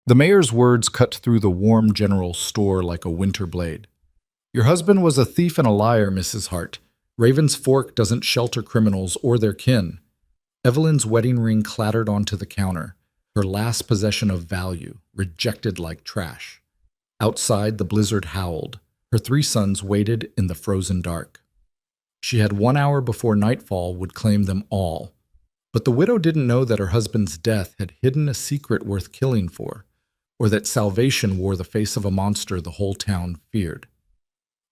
The mayor's words cut through the warm general store like a winter blade. Your husband was a thief and a liar, Mrs. Hart. Raven's Fork doesn't shelter criminals or their kin. Evelyn's wedding ring clattered onto the counter, her last possession of value, rejected like trash. Outside, the blizzard howled. Her 3 sons waited in the frozen dark. She had 1 hour before nightfall would claim them all. But the widow didn't know that her husband's death had hidden a secret worth killing for, or that salvation wore the face of a monster the whole town feared.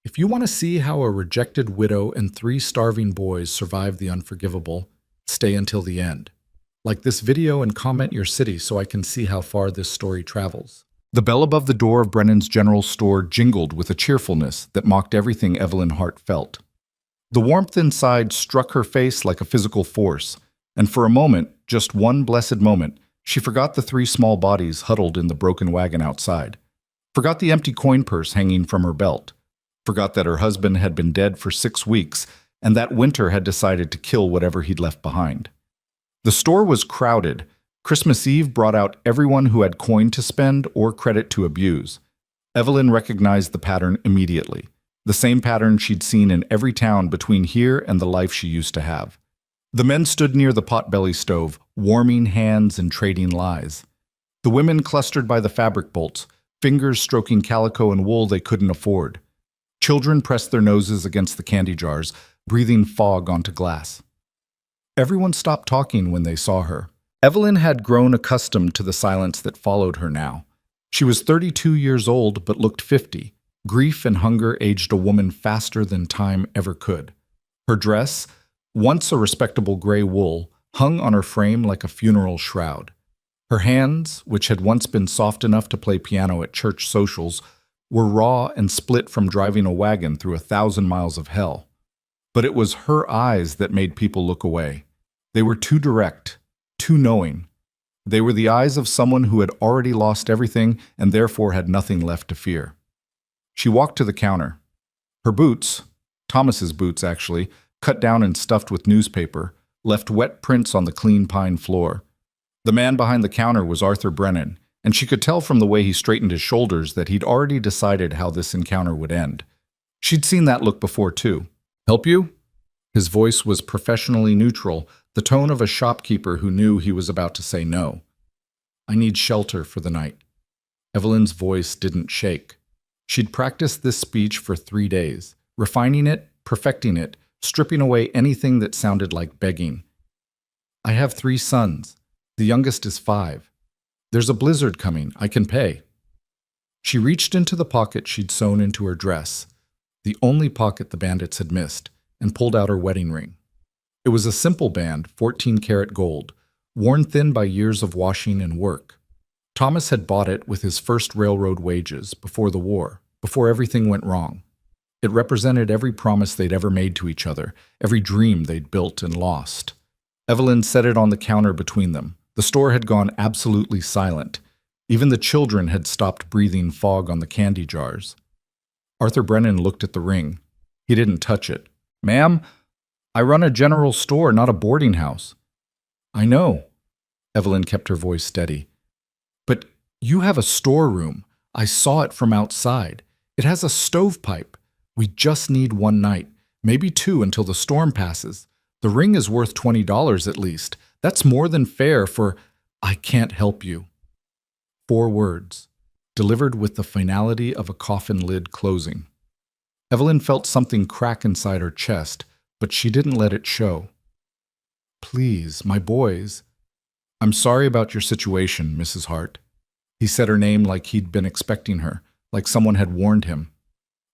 If you want to see how a rejected widow and 3 starving boys survived the unforgivable, stay until the end. Like this video and comment your city so I can see how far this story travels. The bell above the door of Brennan's General Store jingled with a cheerfulness that mocked everything Evelyn Hart felt. The warmth inside struck her face like a physical force, and for a moment, just one blessed moment, she forgot the 3 small bodies huddled in the broken wagon outside, forgot the empty coin purse hanging from her belt, forgot that her husband had been dead for 6 weeks, and that winter had decided to kill whatever he'd left behind. The store was crowded. Christmas Eve brought out everyone who had coin to spend or credit to abuse. Evelyn recognized the pattern immediately, the same pattern she'd seen in every town between here and the life she used to have. The men stood near the potbelly stove, warming hands and trading lies. The women clustered by the fabric bolts, fingers stroking calico and wool they couldn't afford. Children pressed their noses against the candy jars, breathing fog onto glass. Everyone stopped talking when they saw her. Evelyn had grown accustomed to the silence that followed her now. She was 32 years old but looked 50. Grief and hunger aged a woman faster than time ever could. Her dress, once a respectable gray wool, hung on her frame like a funeral shroud. Her hands, which had once been soft enough to play piano at church socials, were raw and split from driving a wagon through 1,000 miles of hell. But it was her eyes that made people look away. They were too direct, too knowing. They were the eyes of someone who had already lost everything and therefore had nothing left to fear. She walked to the counter. Her boots, Thomas's boots actually, cut down and stuffed with newspaper, left wet prints on the clean pine floor. The man behind the counter was Arthur Brennan, and she could tell from the way he straightened his shoulders that he'd already decided how this encounter would end. She'd seen that look before, too. "Help you?" His voice was professionally neutral, the tone of a shopkeeper who knew he was about to say no. "I need shelter for the night." Evelyn's voice didn't shake. She'd practiced this speech for 3 days, refining it, perfecting it, stripping away anything that sounded like begging. "I have 3 sons. The youngest is 5. There's a blizzard coming. I can pay." She reached into the pocket she'd sewn into her dress, the only pocket the bandits had missed, and pulled out her wedding ring. It was a simple band, 14-karat gold, worn thin by years of washing and work. Thomas had bought it with his first railroad wages before the war, before everything went wrong. It represented every promise they'd ever made to each other, every dream they'd built and lost. Evelyn set it on the counter between them. The store had gone absolutely silent. Even the children had stopped breathing fog on the candy jars. Arthur Brennan looked at the ring. He didn't touch it. "Ma'am, I run a general store, not a boarding house." "I know." Evelyn kept her voice steady. "But you have a storeroom. I saw it from outside. It has a stovepipe. We just need 1 night, maybe 2 until the storm passes. The ring is worth $20 at least. That's more than fair for 'I can't help you.'" 4 words, delivered with the finality of a coffin lid closing. Evelyn felt something crack inside her chest, but she didn't let it show. "Please, my boys." "I'm sorry about your situation, Mrs. Hart." He said her name like he'd been expecting her, like someone had warned him.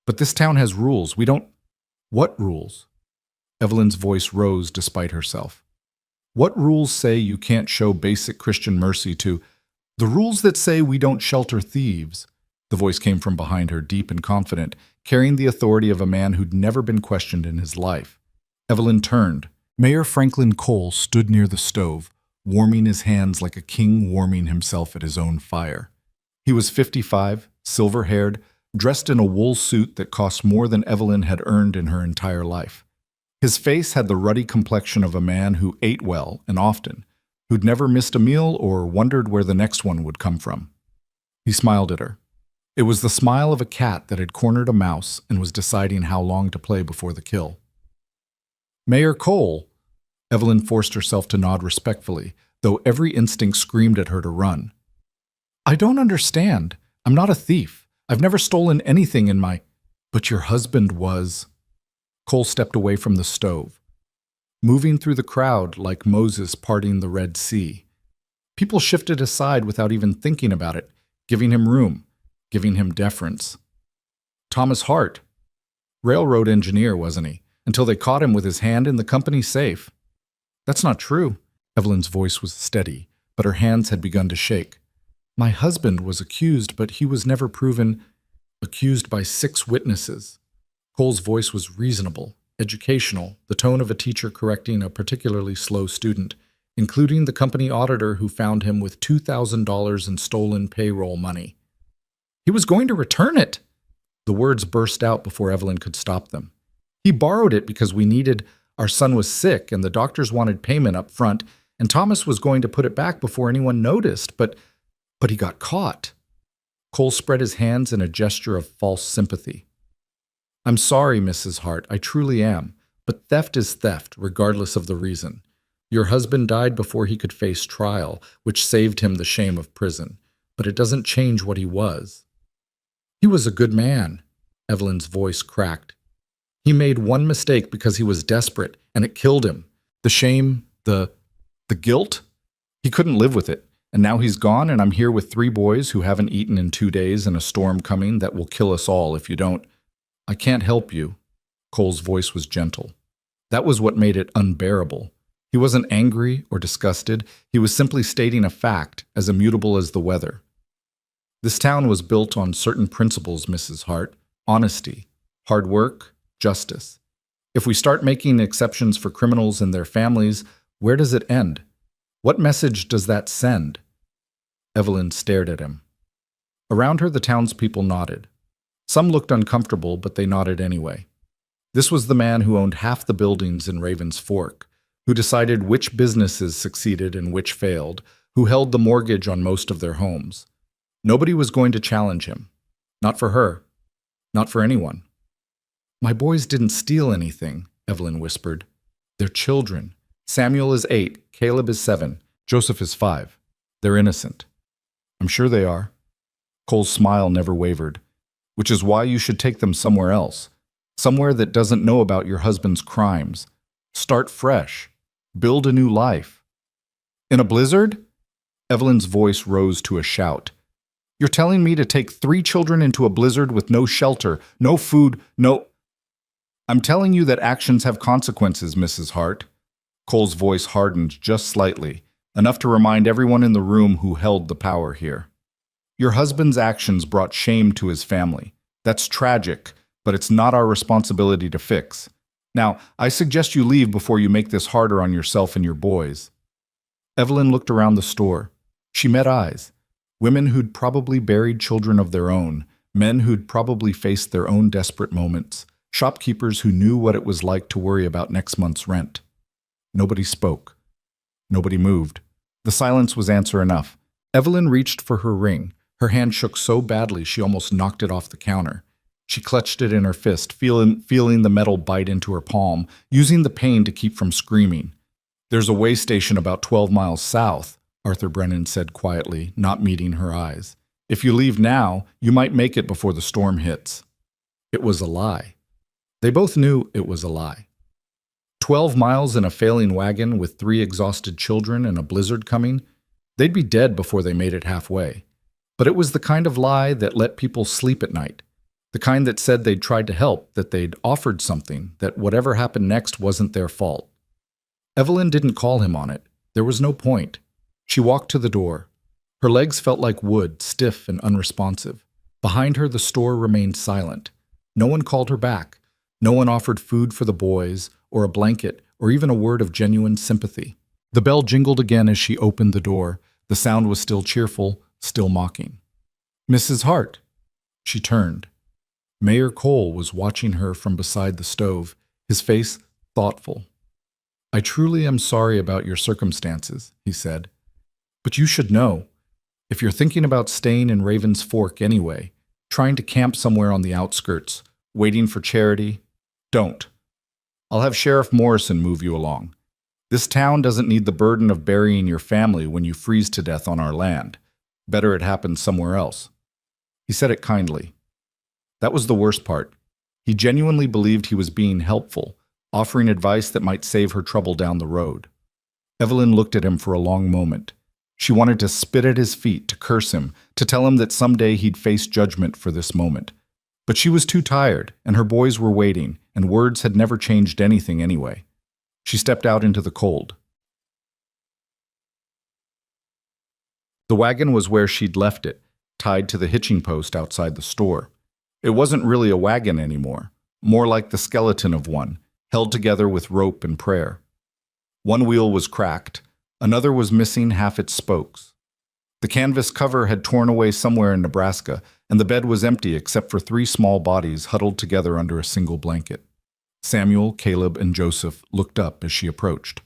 "But this town has rules. We don't—" "What rules?" Evelyn's voice rose despite herself. "What rules say you can't show basic Christian mercy to—" "The rules that say we don't shelter thieves." The voice came from behind her, deep and confident, carrying the authority of a man who'd never been questioned in his life. Evelyn turned. Mayor Franklin Cole stood near the stove, warming his hands like a king warming himself at his own fire. He was 55, silver-haired, dressed in a wool suit that cost more than Evelyn had earned in her entire life. His face had the ruddy complexion of a man who ate well and often, who'd never missed a meal or wondered where the next one would come from. He smiled at her. It was the smile of a cat that had cornered a mouse and was deciding how long to play before the kill. Mayor Cole, Evelyn forced herself to nod respectfully, though every instinct screamed at her to run. I don't understand. I'm not a thief. I've never stolen anything in my... But your husband was... Cole stepped away from the stove, moving through the crowd like Moses parting the Red Sea. People shifted aside without even thinking about it, giving him room, giving him deference. Thomas Hart. Railroad engineer, wasn't he? Until they caught him with his hand in the company safe. That's not true. Evelyn's voice was steady, but her hands had begun to shake. My husband was accused, but he was never proven accused by 6 witnesses. Cole's voice was reasonable, educational, the tone of a teacher correcting a particularly slow student, including the company auditor who found him with $2,000 in stolen payroll money. He was going to return it. The words burst out before Evelyn could stop them. He borrowed it because we needed... Our son was sick, and the doctors wanted payment up front, and Thomas was going to put it back before anyone noticed, but he got caught. Cole spread his hands in a gesture of false sympathy. I'm sorry, Mrs. Hart, I truly am, but theft is theft, regardless of the reason. Your husband died before he could face trial, which saved him the shame of prison, but it doesn't change what he was. He was a good man. Evelyn's voice cracked. He made one mistake because he was desperate, and it killed him. The shame, the guilt? He couldn't live with it, and now he's gone, and I'm here with 3 boys who haven't eaten in 2 days and a storm coming that will kill us all if you don't. I can't help you. Cole's voice was gentle. That was what made it unbearable. He wasn't angry or disgusted. He was simply stating a fact, as immutable as the weather. This town was built on certain principles, Mrs. Hart. Honesty, hard work, justice. If we start making exceptions for criminals and their families, where does it end? What message does that send? Evelyn stared at him. Around her, the townspeople nodded. Some looked uncomfortable, but they nodded anyway. This was the man who owned half the buildings in Raven's Fork, who decided which businesses succeeded and which failed, who held the mortgage on most of their homes. Nobody was going to challenge him. Not for her. Not for anyone. My boys didn't steal anything, Evelyn whispered. They're children. Samuel is 8, Caleb is 7, Joseph is 5. They're innocent. I'm sure they are. Cole's smile never wavered. Which is why you should take them somewhere else. Somewhere that doesn't know about your husband's crimes. Start fresh. Build a new life. In a blizzard? Evelyn's voice rose to a shout. You're telling me to take 3 children into a blizzard with no shelter, no food, no... I'm telling you that actions have consequences, Mrs. Hart. Cole's voice hardened just slightly, enough to remind everyone in the room who held the power here. Your husband's actions brought shame to his family. That's tragic, but it's not our responsibility to fix. Now, I suggest you leave before you make this harder on yourself and your boys. Evelyn looked around the store. She met eyes. Women who'd probably buried children of their own, men who'd probably faced their own desperate moments, shopkeepers who knew what it was like to worry about next month's rent. Nobody spoke. Nobody moved. The silence was answer enough. Evelyn reached for her ring. Her hand shook so badly she almost knocked it off the counter. She clutched it in her fist, feeling the metal bite into her palm, using the pain to keep from screaming. There's a way station about 12 miles south, Arthur Brennan said quietly, not meeting her eyes. If you leave now, you might make it before the storm hits. It was a lie. They both knew it was a lie. 12 miles in a failing wagon with 3 exhausted children and a blizzard coming, they'd be dead before they made it halfway. But it was the kind of lie that let people sleep at night. The kind that said they'd tried to help, that they'd offered something, that whatever happened next wasn't their fault. Evelyn didn't call him on it. There was no point. She walked to the door. Her legs felt like wood, stiff and unresponsive. Behind her, the store remained silent. No one called her back. No one offered food for the boys, or a blanket, or even a word of genuine sympathy. The bell jingled again as she opened the door. The sound was still cheerful, still mocking. Mrs. Hart. She turned. Mayor Cole was watching her from beside the stove, his face thoughtful. I truly am sorry about your circumstances, he said. But you should know. If you're thinking about staying in Raven's Fork anyway, trying to camp somewhere on the outskirts, waiting for charity, don't. I'll have Sheriff Morrison move you along. This town doesn't need the burden of burying your family when you freeze to death on our land. Better it happens somewhere else. He said it kindly. That was the worst part. He genuinely believed he was being helpful, offering advice that might save her trouble down the road. Evelyn looked at him for a long moment. She wanted to spit at his feet, to curse him, to tell him that someday he'd face judgment for this moment. But she was too tired, and her boys were waiting, and words had never changed anything anyway. She stepped out into the cold. The wagon was where she'd left it, tied to the hitching post outside the store. It wasn't really a wagon anymore, more like the skeleton of one, held together with rope and prayer. One wheel was cracked, another was missing half its spokes. The canvas cover had torn away somewhere in Nebraska, and the bed was empty except for 3 small bodies huddled together under a single blanket. Samuel, Caleb, and Joseph looked up as she approached.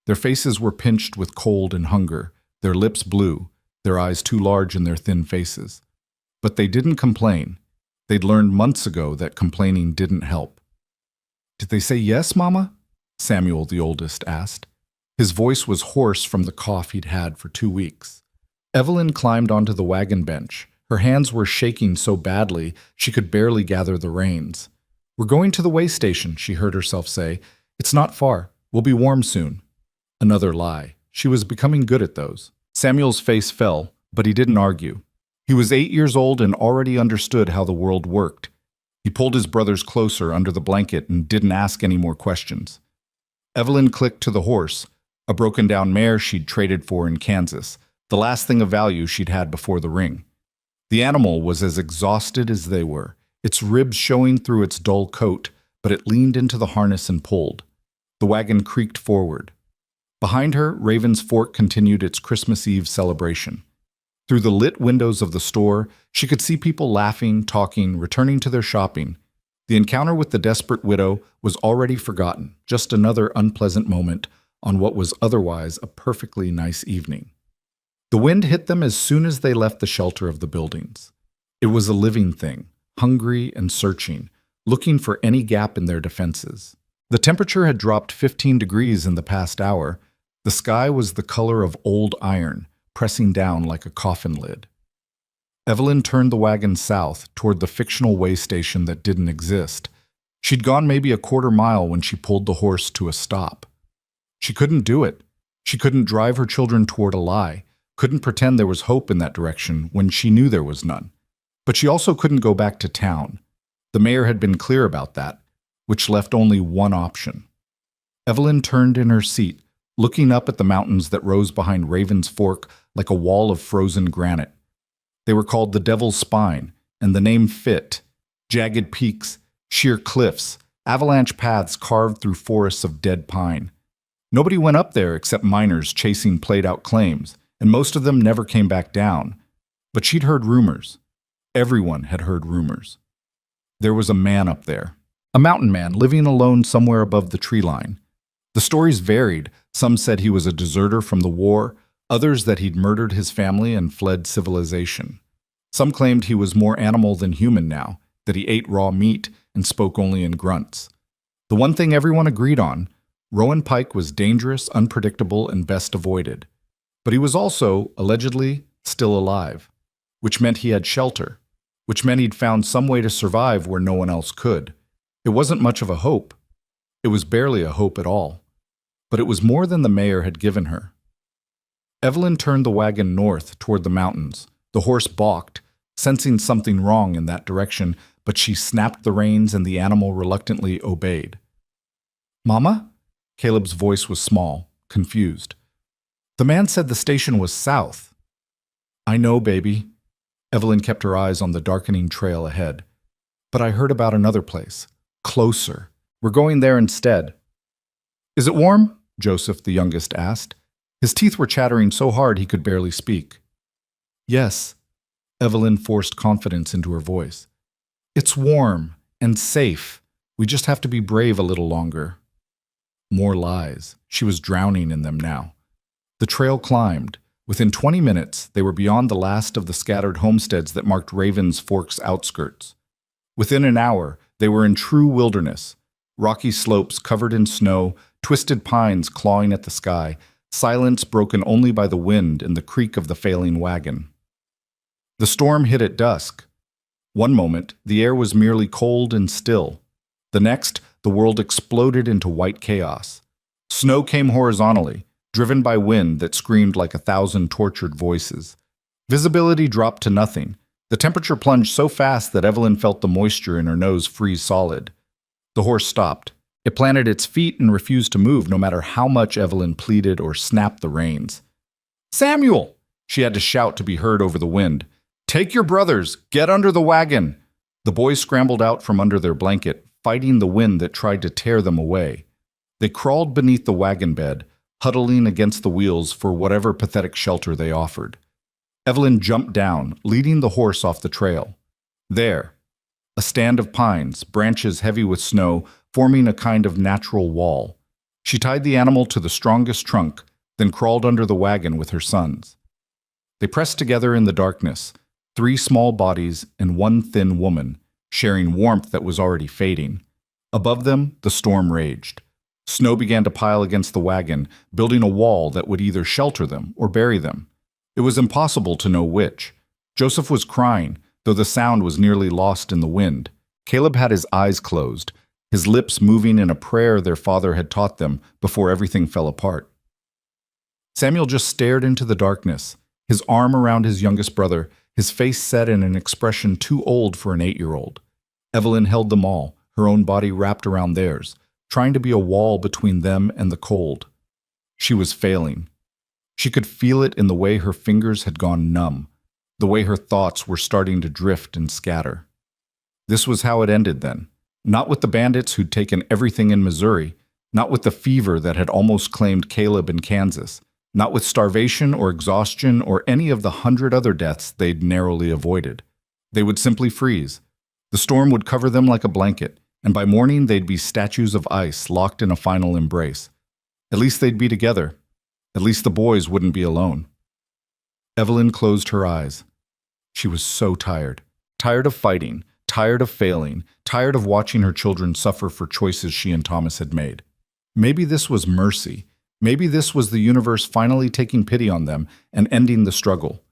Their faces were pinched with cold and hunger, their lips blue, their eyes too large in their thin faces. But they didn't complain. They'd learned months ago that complaining didn't help. "Did they say yes, Mama?" Samuel, the oldest, asked. His voice was hoarse from the cough he'd had for 2 weeks. Evelyn climbed onto the wagon bench. Her hands were shaking so badly she could barely gather the reins. "We're going to the way station," she heard herself say. "It's not far. We'll be warm soon." Another lie. She was becoming good at those. Samuel's face fell, but he didn't argue. He was 8 years old and already understood how the world worked. He pulled his brothers closer under the blanket and didn't ask any more questions. Evelyn clicked to the horse, a broken-down mare she'd traded for in Kansas, the last thing of value she'd had before the ring. The animal was as exhausted as they were, its ribs showing through its dull coat, but it leaned into the harness and pulled. The wagon creaked forward. Behind her, Raven's Fork continued its Christmas Eve celebration. Through the lit windows of the store, she could see people laughing, talking, returning to their shopping. The encounter with the desperate widow was already forgotten, just another unpleasant moment on what was otherwise a perfectly nice evening. The wind hit them as soon as they left the shelter of the buildings. It was a living thing, hungry and searching, looking for any gap in their defenses. The temperature had dropped 15 degrees in the past hour. The sky was the color of old iron, pressing down like a coffin lid. Evelyn turned the wagon south toward the fictional way station that didn't exist. She'd gone maybe a quarter mile when she pulled the horse to a stop. She couldn't do it. She couldn't drive her children toward a lie, couldn't pretend there was hope in that direction when she knew there was none. But she also couldn't go back to town. The mayor had been clear about that, which left only one option. Evelyn turned in her seat, looking up at the mountains that rose behind Raven's Fork like a wall of frozen granite. They were called the Devil's Spine, and the name fit. Jagged peaks, sheer cliffs, avalanche paths carved through forests of dead pine. Nobody went up there except miners chasing played-out claims, and most of them never came back down. But she'd heard rumors. Everyone had heard rumors. There was a man up there, a mountain man living alone somewhere above the tree line. The stories varied. Some said he was a deserter from the war, others that he'd murdered his family and fled civilization. Some claimed he was more animal than human now, that he ate raw meat and spoke only in grunts. The one thing everyone agreed on, Rowan Pike was dangerous, unpredictable, and best avoided. But he was also, allegedly, still alive, which meant he had shelter, which meant he'd found some way to survive where no one else could. It wasn't much of a hope. It was barely a hope at all. But it was more than the mayor had given her. Evelyn turned the wagon north toward the mountains. The horse balked, sensing something wrong in that direction, but she snapped the reins and the animal reluctantly obeyed. "Mama?" Caleb's voice was small, confused. "The man said the station was south." "I know, baby." Evelyn kept her eyes on the darkening trail ahead. "But I heard about another place. Closer. We're going there instead." "Is it warm?" Joseph, the youngest, asked. His teeth were chattering so hard he could barely speak. "Yes." Evelyn forced confidence into her voice. "It's warm and safe. We just have to be brave a little longer." More lies. She was drowning in them now. The trail climbed. Within 20 minutes, they were beyond the last of the scattered homesteads that marked Raven's Fork's outskirts. Within an hour, they were in true wilderness. Rocky slopes covered in snow, twisted pines clawing at the sky, silence broken only by the wind and the creak of the failing wagon. The storm hit at dusk. One moment, the air was merely cold and still. The next, the world exploded into white chaos. Snow came horizontally, driven by wind that screamed like 1,000 tortured voices. Visibility dropped to nothing. The temperature plunged so fast that Evelyn felt the moisture in her nose freeze solid. The horse stopped. It planted its feet and refused to move no matter how much Evelyn pleaded or snapped the reins. "Samuel!" She had to shout to be heard over the wind. "Take your brothers! Get under the wagon!" The boys scrambled out from under their blanket, fighting the wind that tried to tear them away. They crawled beneath the wagon bed, huddling against the wheels for whatever pathetic shelter they offered. Evelyn jumped down, leading the horse off the trail. There, a stand of pines, branches heavy with snow, forming a kind of natural wall. She tied the animal to the strongest trunk, then crawled under the wagon with her sons. They pressed together in the darkness, 3 small bodies and 1 thin woman, sharing warmth that was already fading. Above them, the storm raged. Snow began to pile against the wagon, building a wall that would either shelter them or bury them. It was impossible to know which. Joseph was crying, though the sound was nearly lost in the wind. Caleb had his eyes closed, his lips moving in a prayer their father had taught them before everything fell apart. Samuel just stared into the darkness, his arm around his youngest brother, his face set in an expression too old for an 8-year-old. Evelyn held them all, her own body wrapped around theirs, trying to be a wall between them and the cold. She was failing. She could feel it in the way her fingers had gone numb, the way her thoughts were starting to drift and scatter. This was how it ended then. Not with the bandits who'd taken everything in Missouri, not with the fever that had almost claimed Caleb in Kansas, not with starvation or exhaustion or any of the 100 other deaths they'd narrowly avoided. They would simply freeze. The storm would cover them like a blanket, and by morning they'd be statues of ice locked in a final embrace. At least they'd be together. At least the boys wouldn't be alone. Evelyn closed her eyes. She was so tired. Tired of fighting, tired of failing, tired of watching her children suffer for choices she and Thomas had made. Maybe this was mercy. Maybe this was the universe finally taking pity on them and ending the struggle.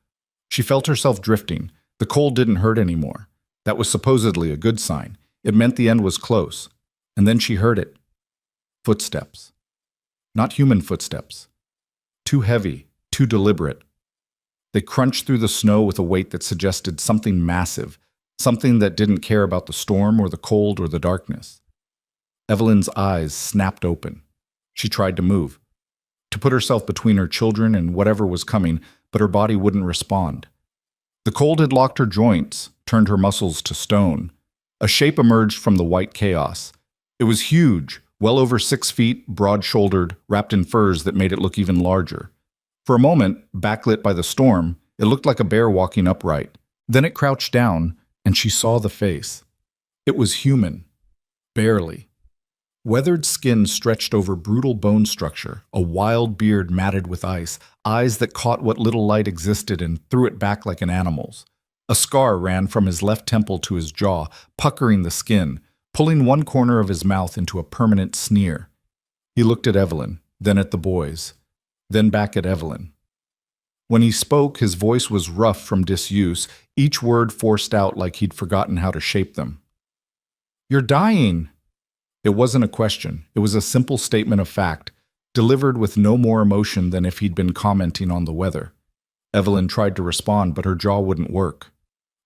She felt herself drifting. The cold didn't hurt anymore. That was supposedly a good sign. It meant the end was close. And then she heard it. Footsteps. Not human footsteps. Too heavy, too deliberate. They crunched through the snow with a weight that suggested something massive, something that didn't care about the storm or the cold or the darkness. Evelyn's eyes snapped open. She tried to move, to put herself between her children and whatever was coming, but her body wouldn't respond. The cold had locked her joints, turned her muscles to stone. A shape emerged from the white chaos. It was huge, well over 6 feet, broad-shouldered, wrapped in furs that made it look even larger. For a moment, backlit by the storm, it looked like a bear walking upright. Then it crouched down, and she saw the face. It was human. Barely. Weathered skin stretched over brutal bone structure, a wild beard matted with ice, eyes that caught what little light existed and threw it back like an animal's. A scar ran from his left temple to his jaw, puckering the skin, pulling one corner of his mouth into a permanent sneer. He looked at Evelyn, then at the boys, then back at Evelyn. When he spoke, his voice was rough from disuse, each word forced out like he'd forgotten how to shape them. "You're dying!" It wasn't a question. It was a simple statement of fact, delivered with no more emotion than if he'd been commenting on the weather. Evelyn tried to respond, but her jaw wouldn't work.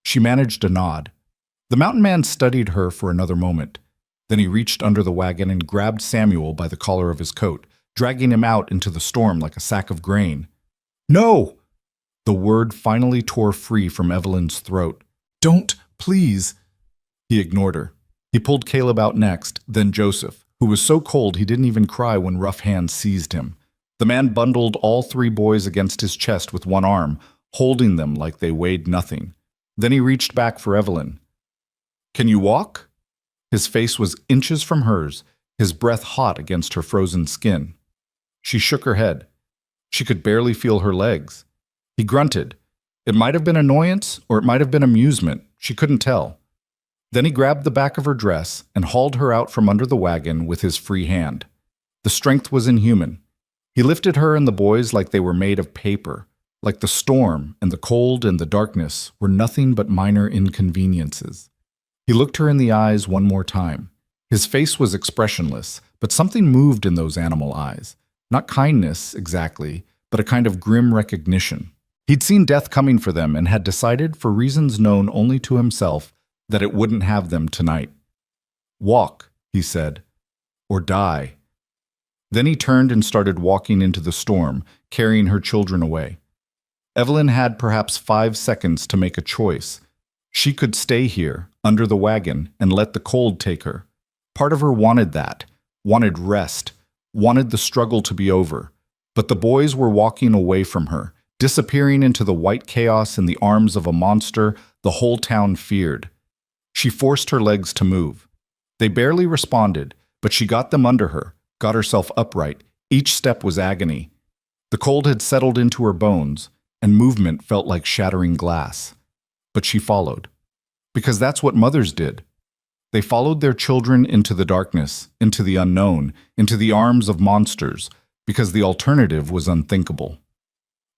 She managed a nod. The mountain man studied her for another moment. Then he reached under the wagon and grabbed Samuel by the collar of his coat, dragging him out into the storm like a sack of grain. "No!" The word finally tore free from Evelyn's throat. "Don't, please." He ignored her. He pulled Caleb out next, then Joseph, who was so cold he didn't even cry when rough hands seized him. The man bundled all 3 boys against his chest with one arm, holding them like they weighed nothing. Then he reached back for Evelyn. "Can you walk?" His face was inches from hers, his breath hot against her frozen skin. She shook her head. She could barely feel her legs. He grunted. It might have been annoyance or it might have been amusement. She couldn't tell. Then he grabbed the back of her dress and hauled her out from under the wagon with his free hand. The strength was inhuman. He lifted her and the boys like they were made of paper, like the storm and the cold and the darkness were nothing but minor inconveniences. He looked her in the eyes one more time. His face was expressionless, but something moved in those animal eyes. Not kindness, exactly, but a kind of grim recognition. He'd seen death coming for them and had decided, for reasons known only to himself, that it wouldn't have them tonight. "Walk," he said, "or die." Then he turned and started walking into the storm, carrying her children away. Evelyn had perhaps 5 seconds to make a choice. She could stay here, under the wagon, and let the cold take her. Part of her wanted that, wanted rest, wanted the struggle to be over. But the boys were walking away from her, disappearing into the white chaos in the arms of a monster the whole town feared. She forced her legs to move. They barely responded, but she got them under her, got herself upright. Each step was agony. The cold had settled into her bones, and movement felt like shattering glass. But she followed. Because that's what mothers did. They followed their children into the darkness, into the unknown, into the arms of monsters, because the alternative was unthinkable.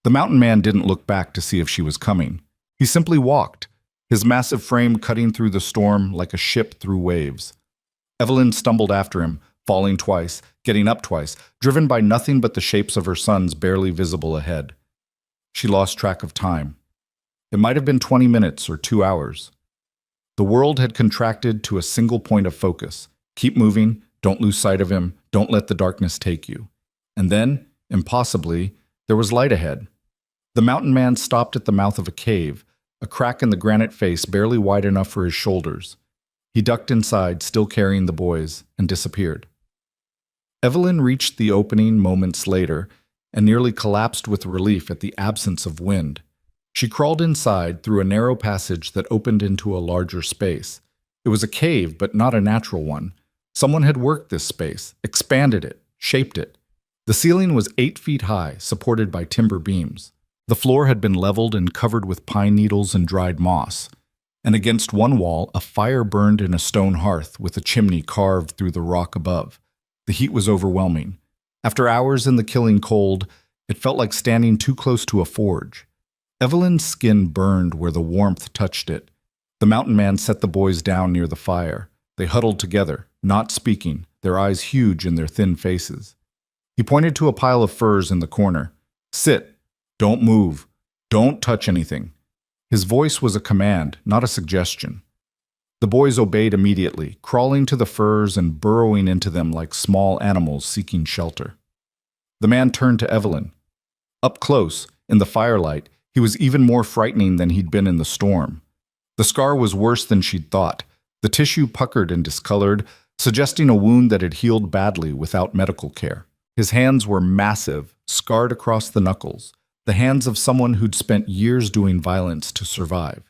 The mountain man didn't look back to see if she was coming. He simply walked, his massive frame cutting through the storm like a ship through waves. Evelyn stumbled after him, falling twice, getting up twice, driven by nothing but the shapes of her sons barely visible ahead. She lost track of time. It might have been 20 minutes or 2 hours. The world had contracted to a single point of focus. Keep moving, don't lose sight of him, don't let the darkness take you. And then, impossibly, there was light ahead. The mountain man stopped at the mouth of a cave, a crack in the granite face barely wide enough for his shoulders. He ducked inside, still carrying the boys, and disappeared. Evelyn reached the opening moments later and nearly collapsed with relief at the absence of wind. She crawled inside through a narrow passage that opened into a larger space. It was a cave, but not a natural one. Someone had worked this space, expanded it, shaped it. The ceiling was 8 feet high, supported by timber beams. The floor had been leveled and covered with pine needles and dried moss. And against one wall, a fire burned in a stone hearth with a chimney carved through the rock above. The heat was overwhelming. After hours in the killing cold, it felt like standing too close to a forge. Evelyn's skin burned where the warmth touched it. The mountain man set the boys down near the fire. They huddled together, not speaking, their eyes huge in their thin faces. He pointed to a pile of furs in the corner. "Sit. Don't move. Don't touch anything." His voice was a command, not a suggestion. The boys obeyed immediately, crawling to the furs and burrowing into them like small animals seeking shelter. The man turned to Evelyn. Up close, in the firelight, he was even more frightening than he'd been in the storm. The scar was worse than she'd thought. The tissue puckered and discolored, suggesting a wound that had healed badly without medical care. His hands were massive, scarred across the knuckles, the hands of someone who'd spent years doing violence to survive.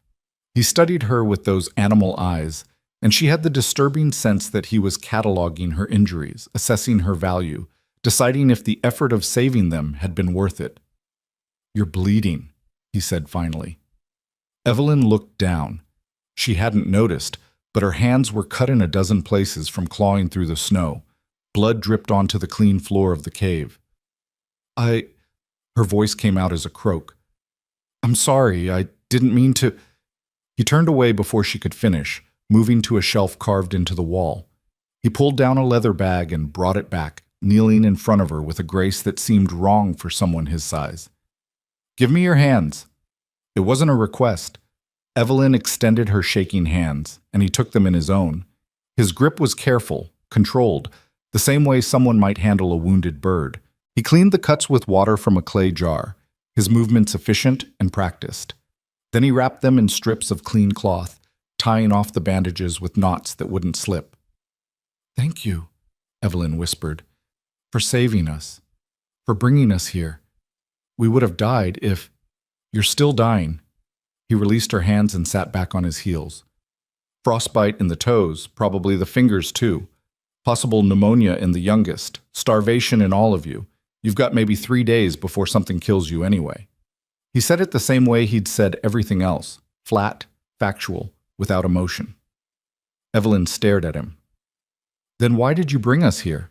He studied her with those animal eyes, and she had the disturbing sense that he was cataloging her injuries, assessing her value, deciding if the effort of saving them had been worth it. "You're bleeding," he said finally. Evelyn looked down. She hadn't noticed, but her hands were cut in a dozen places from clawing through the snow. Blood dripped onto the clean floor of the cave. Her voice came out as a croak. "I'm sorry, I didn't mean to—" He turned away before she could finish, moving to a shelf carved into the wall. He pulled down a leather bag and brought it back, kneeling in front of her with a grace that seemed wrong for someone his size. "Give me your hands." It wasn't a request. Evelyn extended her shaking hands, and he took them in his own. His grip was careful, controlled, the same way someone might handle a wounded bird. He cleaned the cuts with water from a clay jar, his movements efficient and practiced. Then he wrapped them in strips of clean cloth, tying off the bandages with knots that wouldn't slip. "Thank you," Evelyn whispered, "for saving us, for bringing us here. We would have died if— You're still dying." He released her hands and sat back on his heels. "Frostbite in the toes, probably the fingers too. Possible pneumonia in the youngest, starvation in all of you. You've got maybe 3 days before something kills you anyway." He said it the same way he'd said everything else, flat, factual, without emotion. Evelyn stared at him. Then why did you bring us here?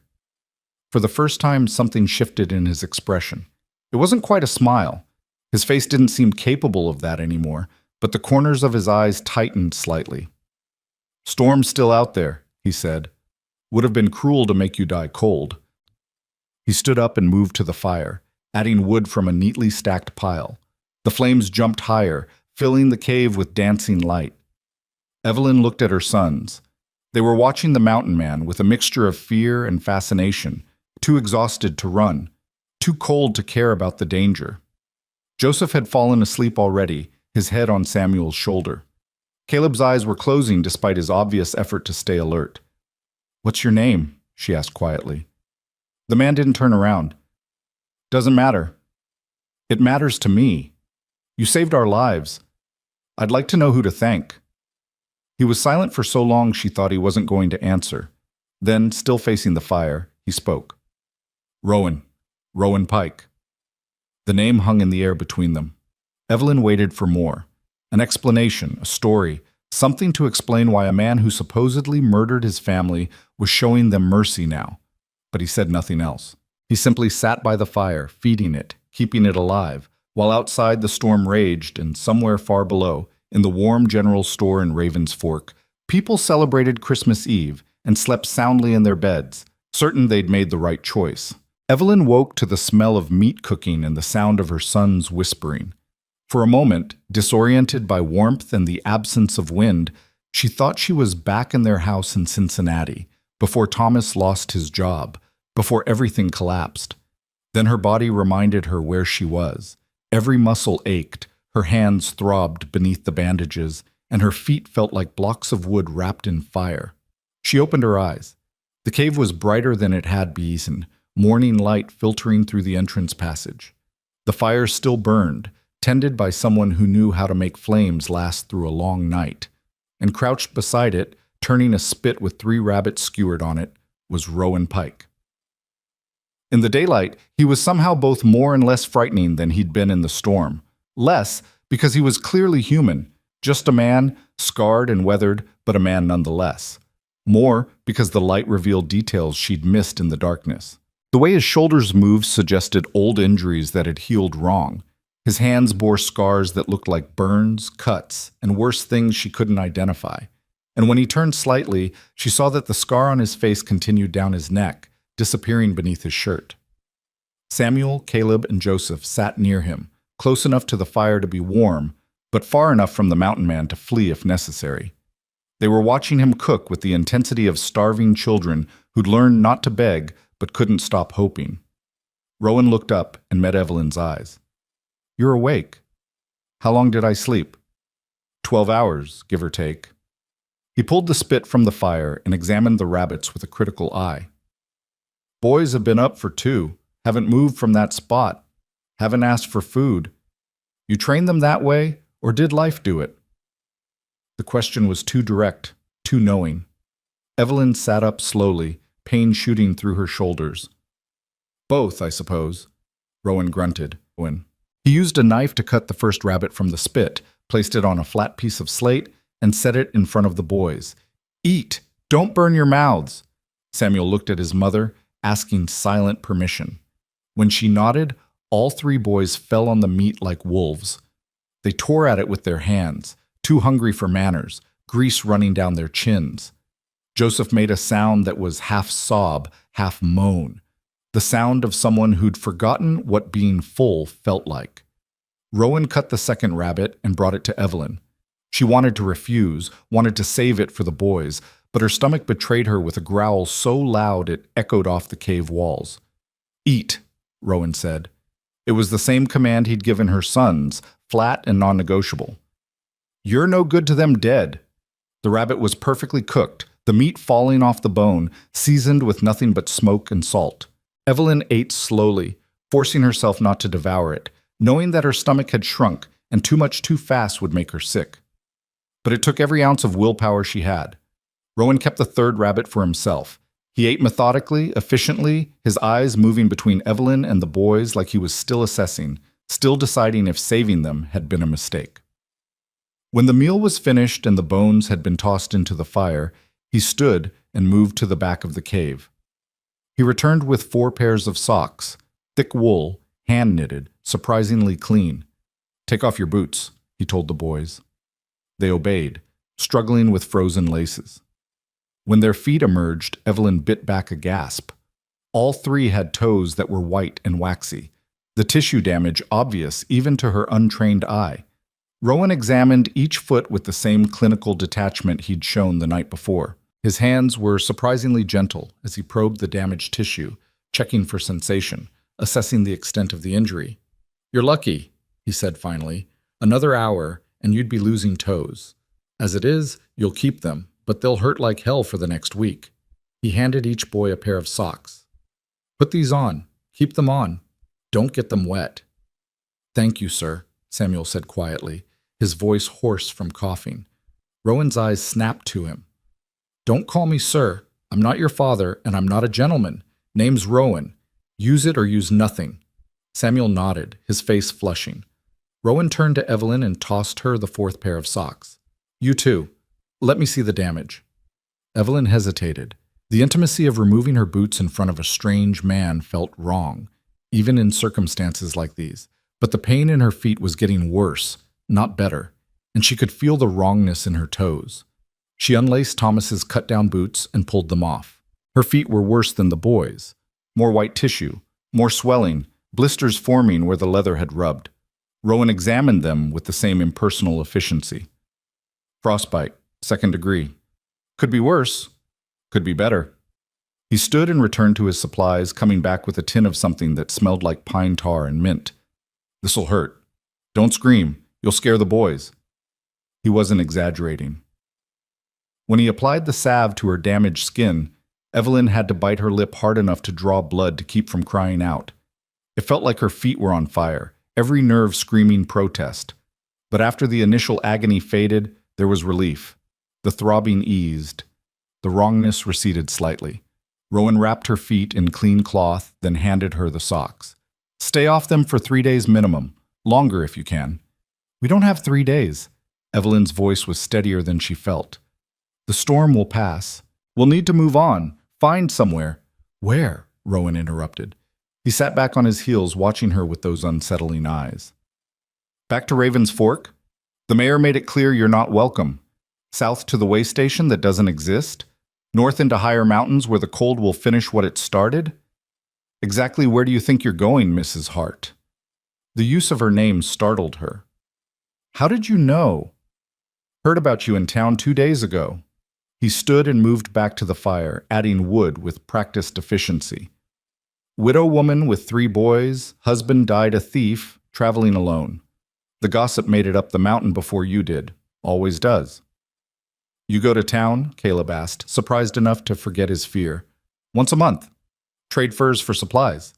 For the first time, something shifted in his expression. It wasn't quite a smile. His face didn't seem capable of that anymore, but the corners of his eyes tightened slightly. Storm's still out there, he said. Would have been cruel to make you die cold. He stood up and moved to the fire, adding wood from a neatly stacked pile. The flames jumped higher, filling the cave with dancing light. Evelyn looked at her sons. They were watching the mountain man with a mixture of fear and fascination, too exhausted to run, too cold to care about the danger. Joseph had fallen asleep already, his head on Samuel's shoulder. Caleb's eyes were closing despite his obvious effort to stay alert. What's your name? She asked quietly. The man didn't turn around. Doesn't matter. It matters to me. You saved our lives. I'd like to know who to thank. He was silent for so long she thought he wasn't going to answer. Then, still facing the fire, he spoke. Rowan Pike. The name hung in the air between them. Evelyn waited for more. An explanation, a story, something to explain why a man who supposedly murdered his family was showing them mercy now. But he said nothing else. He simply sat by the fire, feeding it, keeping it alive, while outside the storm raged and somewhere far below, in the warm general store in Raven's Fork, people celebrated Christmas Eve and slept soundly in their beds, certain they'd made the right choice. Evelyn woke to the smell of meat cooking and the sound of her son's whispering. For a moment, disoriented by warmth and the absence of wind, she thought she was back in their house in Cincinnati, before Thomas lost his job, before everything collapsed. Then her body reminded her where she was. Every muscle ached, her hands throbbed beneath the bandages, and her feet felt like blocks of wood wrapped in fire. She opened her eyes. The cave was brighter than it had been, morning light filtering through the entrance passage. The fire still burned, tended by someone who knew how to make flames last through a long night. And crouched beside it, turning a spit with 3 rabbits skewered on it, was Rowan Pike. In the daylight, he was somehow both more and less frightening than he'd been in the storm. Less, because he was clearly human, just a man, scarred and weathered, but a man nonetheless. More, because the light revealed details she'd missed in the darkness. The way his shoulders moved suggested old injuries that had healed wrong. His hands bore scars that looked like burns, cuts, and worse things she couldn't identify. And when he turned slightly, she saw that the scar on his face continued down his neck, disappearing beneath his shirt. Samuel, Caleb, and Joseph sat near him, close enough to the fire to be warm, but far enough from the mountain man to flee if necessary. They were watching him cook with the intensity of starving children who'd learned not to beg but couldn't stop hoping. Rowan looked up and met Evelyn's eyes. You're awake. How long did I sleep? 12 hours, give or take. He pulled the spit from the fire and examined the rabbits with a critical eye. Boys have been up for 2, haven't moved from that spot, haven't asked for food. You trained them that way, or did life do it? The question was too direct, too knowing. Evelyn sat up slowly, pain shooting through her shoulders. Both, I suppose, Rowan grunted. He used a knife to cut the first rabbit from the spit, placed it on a flat piece of slate, and set it in front of the boys. Eat! Don't burn your mouths! Samuel looked at his mother, asking silent permission. When she nodded, all 3 boys fell on the meat like wolves. They tore at it with their hands, too hungry for manners, grease running down their chins. Joseph made a sound that was half sob, half moan, the sound of someone who'd forgotten what being full felt like. Rowan cut the second rabbit and brought it to Evelyn. She wanted to refuse, wanted to save it for the boys, but her stomach betrayed her with a growl so loud it echoed off the cave walls. Eat, Rowan said. It was the same command he'd given her sons, flat and non-negotiable. You're no good to them dead. The rabbit was perfectly cooked, the meat falling off the bone, seasoned with nothing but smoke and salt. Evelyn ate slowly, forcing herself not to devour it, knowing that her stomach had shrunk and too much too fast would make her sick. But it took every ounce of willpower she had. Rowan kept the third rabbit for himself. He ate methodically, efficiently, his eyes moving between Evelyn and the boys like he was still assessing, still deciding if saving them had been a mistake. When the meal was finished and the bones had been tossed into the fire, he stood and moved to the back of the cave. He returned with 4 pairs of socks, thick wool, hand-knitted, surprisingly clean. "Take off your boots," he told the boys. They obeyed, struggling with frozen laces. When their feet emerged, Evelyn bit back a gasp. All 3 had toes that were white and waxy, the tissue damage obvious even to her untrained eye. Rowan examined each foot with the same clinical detachment he'd shown the night before. His hands were surprisingly gentle as he probed the damaged tissue, checking for sensation, assessing the extent of the injury. "You're lucky," he said finally. "Another hour, and you'd be losing toes. As it is, you'll keep them, but they'll hurt like hell for the next week." He handed each boy a pair of socks. "Put these on. Keep them on. Don't get them wet." "Thank you, sir," Samuel said quietly, his voice hoarse from coughing. Rowan's eyes snapped to him. "Don't call me sir. I'm not your father, and I'm not a gentleman. Name's Rowan. Use it or use nothing." Samuel nodded, his face flushing. Rowan turned to Evelyn and tossed her the 4th pair of socks. "You too. Let me see the damage." Evelyn hesitated. The intimacy of removing her boots in front of a strange man felt wrong, even in circumstances like these. But the pain in her feet was getting worse, not better, and she could feel the wrongness in her toes. She unlaced Thomas's cut-down boots and pulled them off. Her feet were worse than the boys. More white tissue, more swelling, blisters forming where the leather had rubbed. Rowan examined them with the same impersonal efficiency. "Frostbite, 2nd degree. Could be worse. Could be better." He stood and returned to his supplies, coming back with a tin of something that smelled like pine tar and mint. "This'll hurt. Don't scream. You'll scare the boys." He wasn't exaggerating. When he applied the salve to her damaged skin, Evelyn had to bite her lip hard enough to draw blood to keep from crying out. It felt like her feet were on fire, every nerve screaming protest. But after the initial agony faded, there was relief. The throbbing eased. The wrongness receded slightly. Rowan wrapped her feet in clean cloth, then handed her the socks. "Stay off them for 3 days minimum. Longer if you can." "We don't have 3 days." Evelyn's voice was steadier than she felt. "The storm will pass. We'll need to move on. Find somewhere." "Where?" Rowan interrupted. He sat back on his heels, watching her with those unsettling eyes. "Back to Raven's Fork? The mayor made it clear you're not welcome. South to the way station that doesn't exist? North into higher mountains where the cold will finish what it started? Exactly where do you think you're going, Mrs. Hart?" The use of her name startled her. "How did you know?" "Heard about you in town 2 days ago." He stood and moved back to the fire, adding wood with practiced efficiency. "Widow woman with 3 boys, husband died a thief, traveling alone. The gossip made it up the mountain before you did. Always does." "You go to town?" Caleb asked, surprised enough to forget his fear. "Once a month. Trade furs for supplies."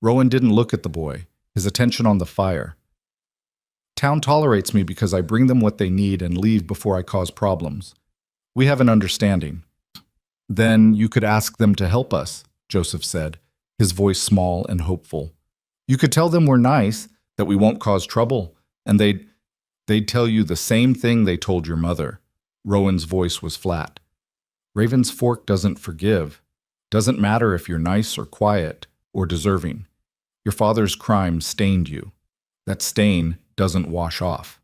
Rowan didn't look at the boy, his attention on the fire. "Town tolerates me because I bring them what they need and leave before I cause problems. We have an understanding." "Then you could ask them to help us," Joseph said, his voice small and hopeful. "You could tell them we're nice, that we won't cause trouble, and they'd tell you the same thing they told your mother." Rowan's voice was flat. "Raven's Fork doesn't forgive. Doesn't matter if you're nice or quiet or deserving. Your father's crime stained you. That stain doesn't wash off."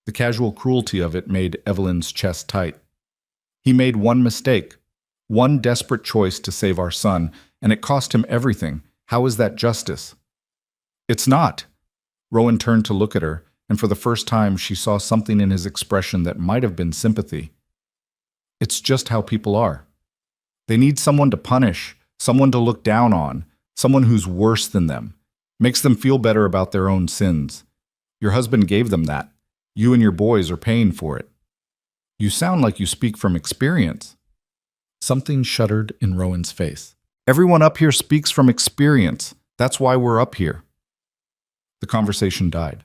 The casual cruelty of it made Evelyn's chest tight. "He made one mistake, one desperate choice to save our son, and it cost him everything. How is that justice?" "It's not." Rowan turned to look at her, and for the first time she saw something in his expression that might have been sympathy. "It's just how people are. They need someone to punish, someone to look down on, someone who's worse than them, makes them feel better about their own sins. Your husband gave them that. You and your boys are paying for it." "You sound like you speak from experience." Something shuddered in Rowan's face. "Everyone up here speaks from experience. That's why we're up here." The conversation died.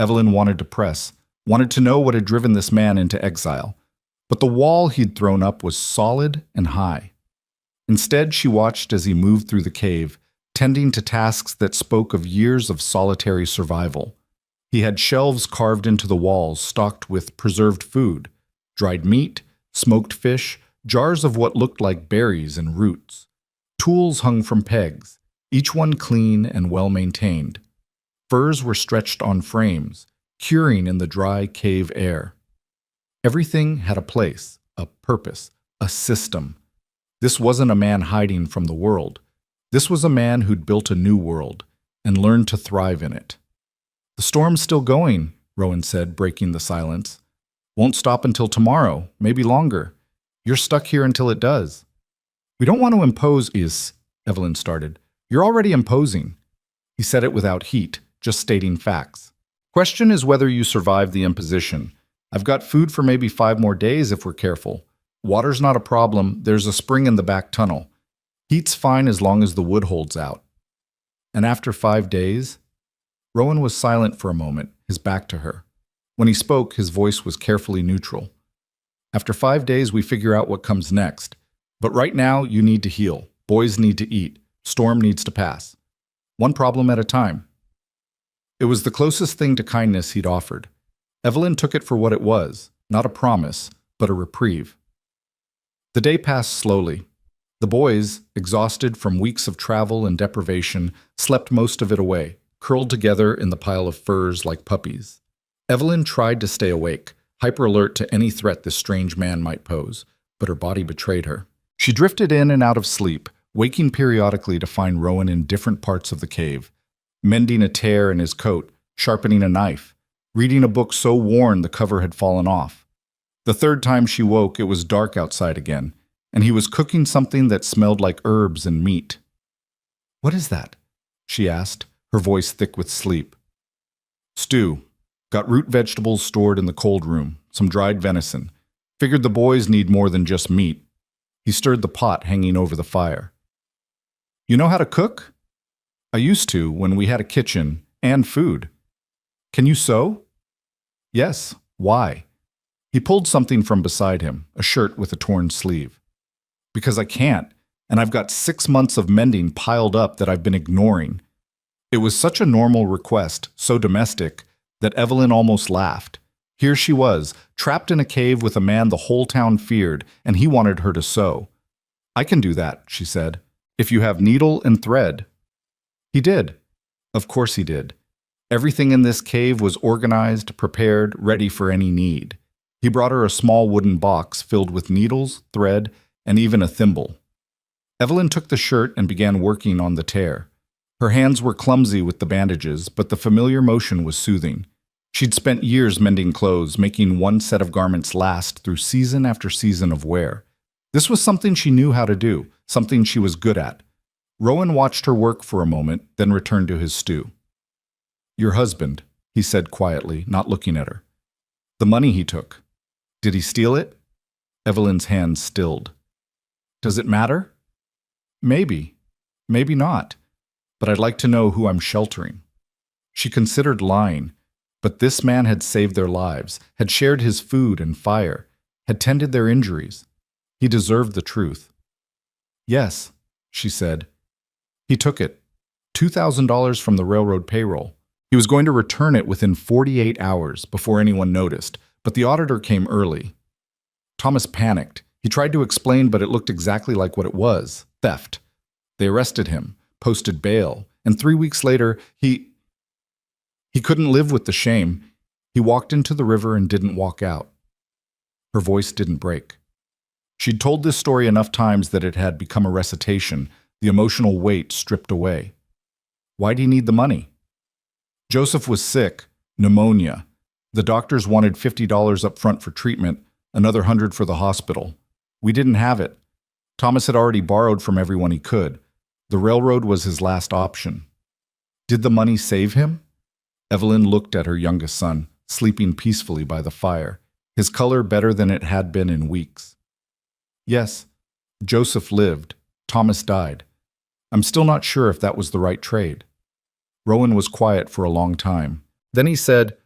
Evelyn wanted to press, wanted to know what had driven this man into exile. But the wall he'd thrown up was solid and high. Instead, she watched as he moved through the cave, tending to tasks that spoke of years of solitary survival. He had shelves carved into the walls stocked with preserved food, dried meat, smoked fish, jars of what looked like berries and roots. Tools hung from pegs, each one clean and well-maintained. Furs were stretched on frames, curing in the dry cave air. Everything had a place, a purpose, a system. This wasn't a man hiding from the world. This was a man who'd built a new world and learned to thrive in it. "The storm's still going," Rowan said, breaking the silence. "Won't stop until tomorrow, maybe longer. You're stuck here until it does." "We don't want to impose, Evelyn started. "You're already imposing." He said it without heat, just stating facts. "Question is whether you survive the imposition. I've got food for maybe 5 more days if we're careful. Water's not a problem, there's a spring in the back tunnel. Heat's fine as long as the wood holds out." "And after 5 days?" Rowan was silent for a moment, his back to her. When he spoke, his voice was carefully neutral. "After 5 days, we figure out what comes next. But right now, you need to heal. Boys need to eat. Storm needs to pass. One problem at a time." It was the closest thing to kindness he'd offered. Evelyn took it for what it was, not a promise, but a reprieve. The day passed slowly. The boys, exhausted from weeks of travel and deprivation, slept most of it away, curled together in the pile of furs like puppies. Evelyn tried to stay awake, hyper-alert to any threat this strange man might pose, but her body betrayed her. She drifted in and out of sleep, waking periodically to find Rowan in different parts of the cave, mending a tear in his coat, sharpening a knife, reading a book so worn the cover had fallen off. The third time she woke, it was dark outside again, and he was cooking something that smelled like herbs and meat. "What is that?" she asked, her voice thick with sleep. "Stew. Got root vegetables stored in the cold room, some dried venison. Figured the boys need more than just meat." He stirred the pot hanging over the fire. "You know how to cook?" "I used to when we had a kitchen and food." "Can you sew?" "Yes. Why?" He pulled something from beside him, a shirt with a torn sleeve. "Because I can't, and I've got 6 months of mending piled up that I've been ignoring." It was such a normal request, so domestic, that Evelyn almost laughed. Here she was, trapped in a cave with a man the whole town feared, and he wanted her to sew. "I can do that," she said, "if you have needle and thread." He did. Of course he did. Everything in this cave was organized, prepared, ready for any need. He brought her a small wooden box filled with needles, thread, and even a thimble. Evelyn took the shirt and began working on the tear. Her hands were clumsy with the bandages, but the familiar motion was soothing. She'd spent years mending clothes, making one set of garments last through season after season of wear. This was something she knew how to do, something she was good at. Rowan watched her work for a moment, then returned to his stew. "Your husband," he said quietly, not looking at her. "The money he took. Did he steal it?" Evelyn's hands stilled. "Does it matter?" "Maybe. Maybe not. But I'd like to know who I'm sheltering." She considered lying, but this man had saved their lives, had shared his food and fire, had tended their injuries. He deserved the truth. "Yes," she said. "He took it. $2,000 from the railroad payroll. He was going to return it within 48 hours before anyone noticed, but the auditor came early." Thomas panicked. He tried to explain, but it looked exactly like what it was: theft. They arrested him, posted bail, and 3 weeks later, he couldn't live with the shame. He walked into the river and didn't walk out. Her voice didn't break. She'd told this story enough times that it had become a recitation, the emotional weight stripped away. Why'd he need the money? Joseph was sick, pneumonia. The doctors wanted $50 up front for treatment, another $100 for the hospital. We didn't have it. Thomas had already borrowed from everyone he could. The railroad was his last option. Did the money save him? Evelyn looked at her youngest son, sleeping peacefully by the fire, his color better than it had been in weeks. Yes, Joseph lived. Thomas died. I'm still not sure if that was the right trade. Rowan was quiet for a long time. Then he said,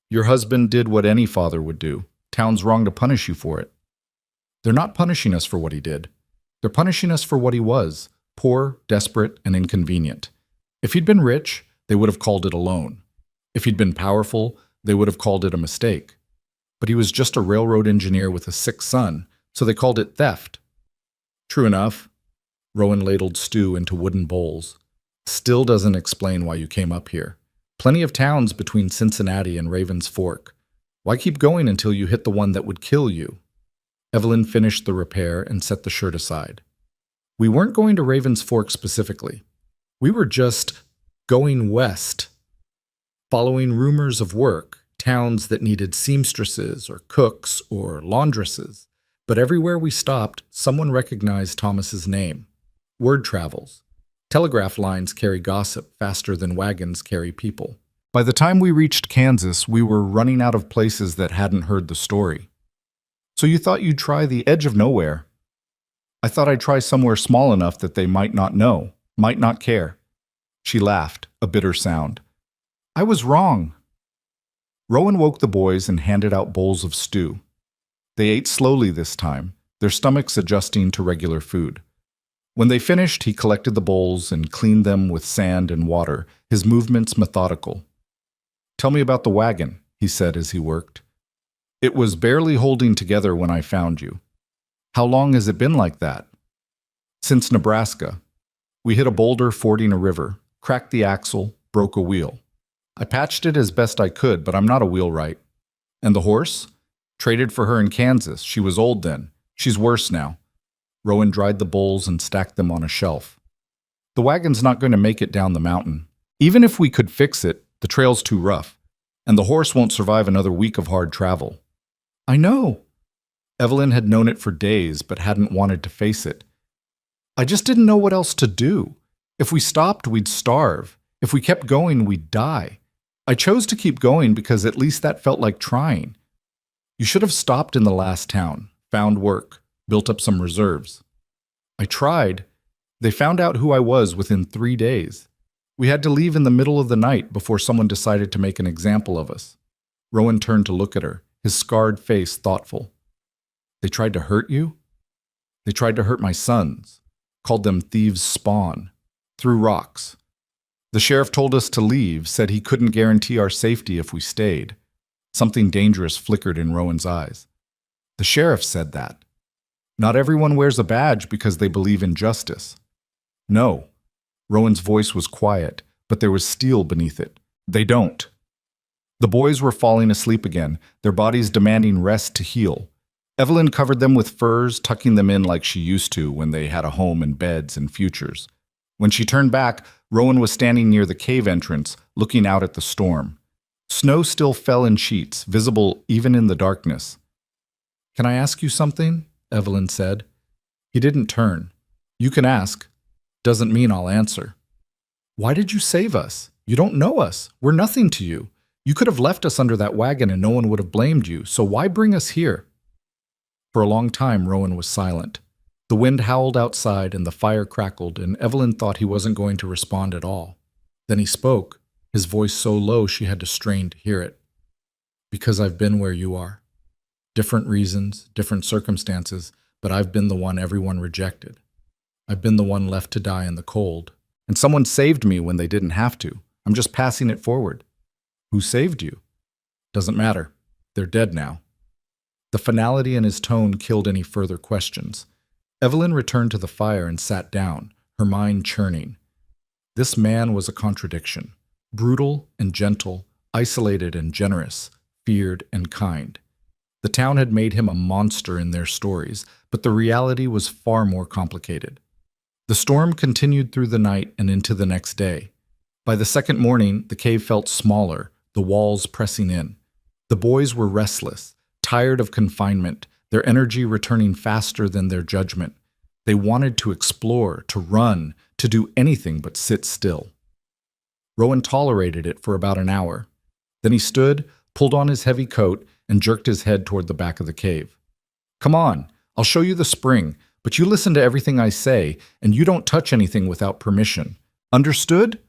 "Your husband did what any father would do. Town's wrong to punish you for it." "They're not punishing us for what he did. They're punishing us for what he was. poor, desperate, and inconvenient. If he'd been rich, they would have called it a loan. If he'd been powerful, they would have called it a mistake. But he was just a railroad engineer with a sick son, so they called it theft. True enough. Rowan ladled stew into wooden bowls. Still doesn't explain why you came up here. Plenty of towns between Cincinnati and Raven's Fork. Why keep going until you hit the one that would kill you? Evelyn finished the repair and set the shirt aside. We weren't going to Raven's Fork specifically. We were just going west, following rumors of work, towns that needed seamstresses or cooks or laundresses. But everywhere we stopped, someone recognized Thomas's name. Word travels. Telegraph lines carry gossip faster than wagons carry people. By the time we reached Kansas, we were running out of places that hadn't heard the story. So you thought you'd try the edge of nowhere. I thought I'd try somewhere small enough that they might not know, might not care. She laughed, a bitter sound. I was wrong. Rowan woke the boys and handed out bowls of stew. They ate slowly this time, their stomachs adjusting to regular food. When they finished, he collected the bowls and cleaned them with sand and water, his movements methodical. Tell me about the wagon, he said as he worked. It was barely holding together when I found you. How long has it been like that? Since Nebraska. We hit a boulder fording a river, cracked the axle, broke a wheel. I patched it as best I could, but I'm not a wheelwright. And the horse? Traded for her in Kansas. She was old then. She's worse now. Rowan dried the bowls and stacked them on a shelf. The wagon's not going to make it down the mountain. Even if we could fix it, the trail's too rough. And the horse won't survive another week of hard travel. I know. Evelyn had known it for days, but hadn't wanted to face it. I just didn't know what else to do. If we stopped, we'd starve. If we kept going, we'd die. I chose to keep going because at least that felt like trying. You should have stopped in the last town, found work, built up some reserves. I tried. They found out who I was within 3 days. We had to leave in the middle of the night before someone decided to make an example of us. Rowan turned to look at her, his scarred face thoughtful. They tried to hurt you? They tried to hurt my sons, called them thieves' spawn, threw rocks. The sheriff told us to leave, said he couldn't guarantee our safety if we stayed. Something dangerous flickered in Rowan's eyes. The sheriff said that. Not everyone wears a badge because they believe in justice. No. Rowan's voice was quiet, but there was steel beneath it. They don't. The boys were falling asleep again, their bodies demanding rest to heal. Evelyn covered them with furs, tucking them in like she used to when they had a home and beds and futures. When she turned back, Rowan was standing near the cave entrance, looking out at the storm. Snow still fell in sheets, visible even in the darkness. Can I ask you something? Evelyn said. He didn't turn. You can ask. Doesn't mean I'll answer. Why did you save us? You don't know us. We're nothing to you. You could have left us under that wagon and no one would have blamed you, so why bring us here? For a long time, Rowan was silent. The wind howled outside and the fire crackled, and Evelyn thought he wasn't going to respond at all. Then he spoke, his voice so low she had to strain to hear it. Because I've been where you are. Different reasons, different circumstances, but I've been the one everyone rejected. I've been the one left to die in the cold. And someone saved me when they didn't have to. I'm just passing it forward. Who saved you? Doesn't matter. They're dead now. The finality in his tone killed any further questions. Evelyn returned to the fire and sat down, her mind churning. This man was a contradiction. Brutal and gentle, isolated and generous, feared and kind. The town had made him a monster in their stories, but the reality was far more complicated. The storm continued through the night and into the next day. By the second morning, the cave felt smaller, the walls pressing in. The boys were restless, tired of confinement, their energy returning faster than their judgment. They wanted to explore, to run, to do anything but sit still. Rowan tolerated it for about an hour. Then he stood, pulled on his heavy coat, and jerked his head toward the back of the cave. Come on, I'll show you the spring, but you listen to everything I say, and you don't touch anything without permission. Understood?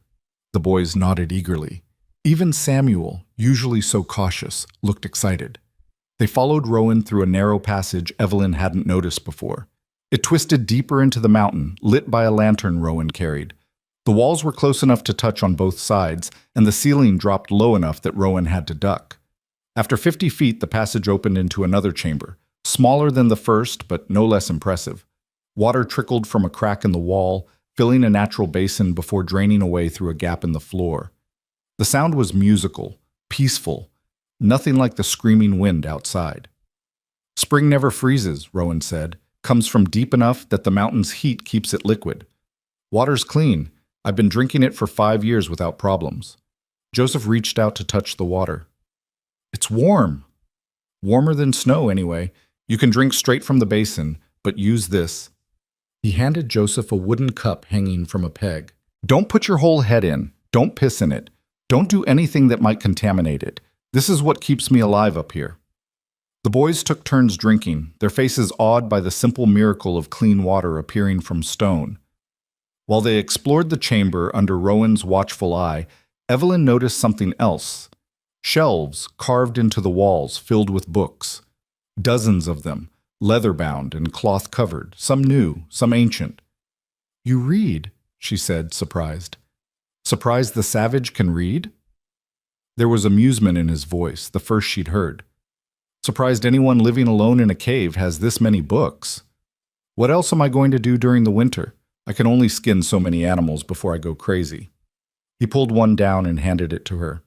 The boys nodded eagerly. Even Samuel, usually so cautious, looked excited. They followed Rowan through a narrow passage Evelyn hadn't noticed before. It twisted deeper into the mountain, lit by a lantern Rowan carried. The walls were close enough to touch on both sides, and the ceiling dropped low enough that Rowan had to duck. After 50 feet, the passage opened into another chamber, smaller than the first, but no less impressive. Water trickled from a crack in the wall, filling a natural basin before draining away through a gap in the floor. The sound was musical, peaceful, nothing like the screaming wind outside. Spring never freezes, Rowan said. Comes from deep enough that the mountain's heat keeps it liquid. Water's clean. I've been drinking it for 5 years without problems. Joseph reached out to touch the water. It's warm. Warmer than snow, anyway. You can drink straight from the basin, but use this. He handed Joseph a wooden cup hanging from a peg. Don't put your whole head in. Don't piss in it. Don't do anything that might contaminate it. This is what keeps me alive up here. The boys took turns drinking, their faces awed by the simple miracle of clean water appearing from stone. While they explored the chamber under Rowan's watchful eye, Evelyn noticed something else. Shelves carved into the walls filled with books. Dozens of them, leather-bound and cloth-covered, some new, some ancient. You read, she said, surprised. Surprised the savage can read? There was amusement in his voice, the first she'd heard. Surprised anyone living alone in a cave has this many books. What else am I going to do during the winter? I can only skin so many animals before I go crazy. He pulled one down and handed it to her.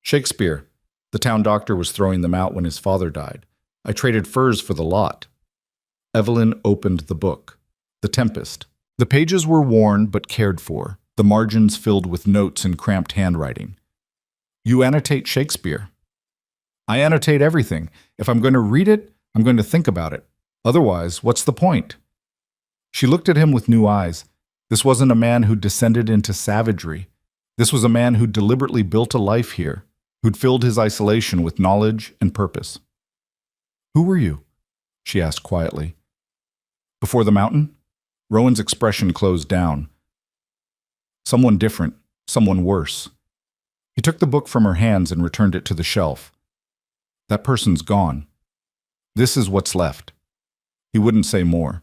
Shakespeare. The town doctor was throwing them out when his father died. I traded furs for the lot. Evelyn opened the book. The Tempest. The pages were worn but cared for, the margins filled with notes in cramped handwriting. You annotate Shakespeare. I annotate everything. If I'm going to read it, I'm going to think about it. Otherwise, what's the point? She looked at him with new eyes. This wasn't a man who descended into savagery. This was a man who deliberately built a life here, who'd filled his isolation with knowledge and purpose. Who were you? She asked quietly. Before the mountain? Rowan's expression closed down. Someone different, someone worse. He took the book from her hands and returned it to the shelf. That person's gone. This is what's left. He wouldn't say more,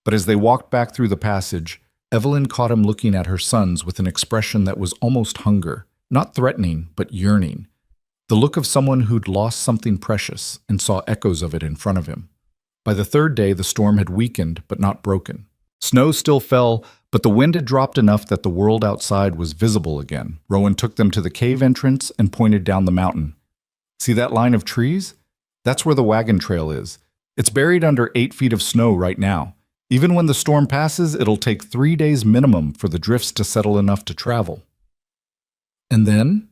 but as they walked back through the passage, Evelyn caught him looking at her sons with an expression that was almost hunger, not threatening, but yearning. The look of someone who'd lost something precious and saw echoes of it in front of him. By the third day, the storm had weakened, but not broken. Snow still fell, but the wind had dropped enough that the world outside was visible again. Rowan took them to the cave entrance and pointed down the mountain. See that line of trees? That's where the wagon trail is. It's buried under 8 feet of snow right now. Even when the storm passes, it'll take 3 days minimum for the drifts to settle enough to travel. And then?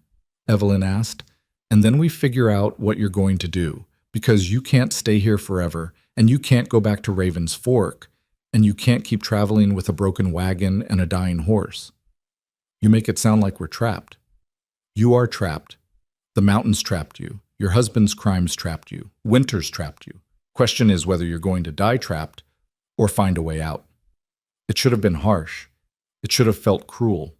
Evelyn asked. And then we figure out what you're going to do, because you can't stay here forever, and you can't go back to Raven's Fork, and you can't keep traveling with a broken wagon and a dying horse. You make it sound like we're trapped. You are trapped. The mountains trapped you. Your husband's crimes trapped you. Winter's trapped you. Question is whether you're going to die trapped or find a way out. It should have been harsh. It should have felt cruel.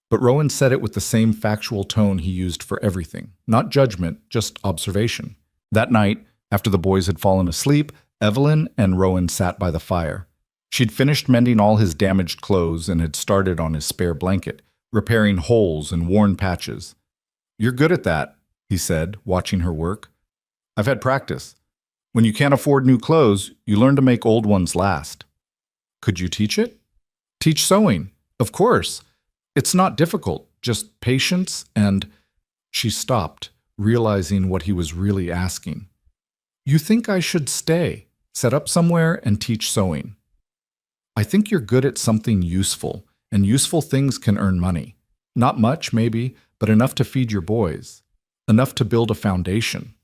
But Rowan said it with the same factual tone he used for everything. Not judgment, just observation. That night, after the boys had fallen asleep, Evelyn and Rowan sat by the fire. She'd finished mending all his damaged clothes and had started on his spare blanket, repairing holes and worn patches. You're good at that, he said, watching her work. I've had practice. When you can't afford new clothes, you learn to make old ones last. Could you teach it? Teach sewing, of course. It's not difficult, just patience and... She stopped, realizing what he was really asking. You think I should stay, set up somewhere and teach sewing? I think you're good at something useful, and useful things can earn money. Not much, maybe, but enough to feed your boys. Enough to build a foundation.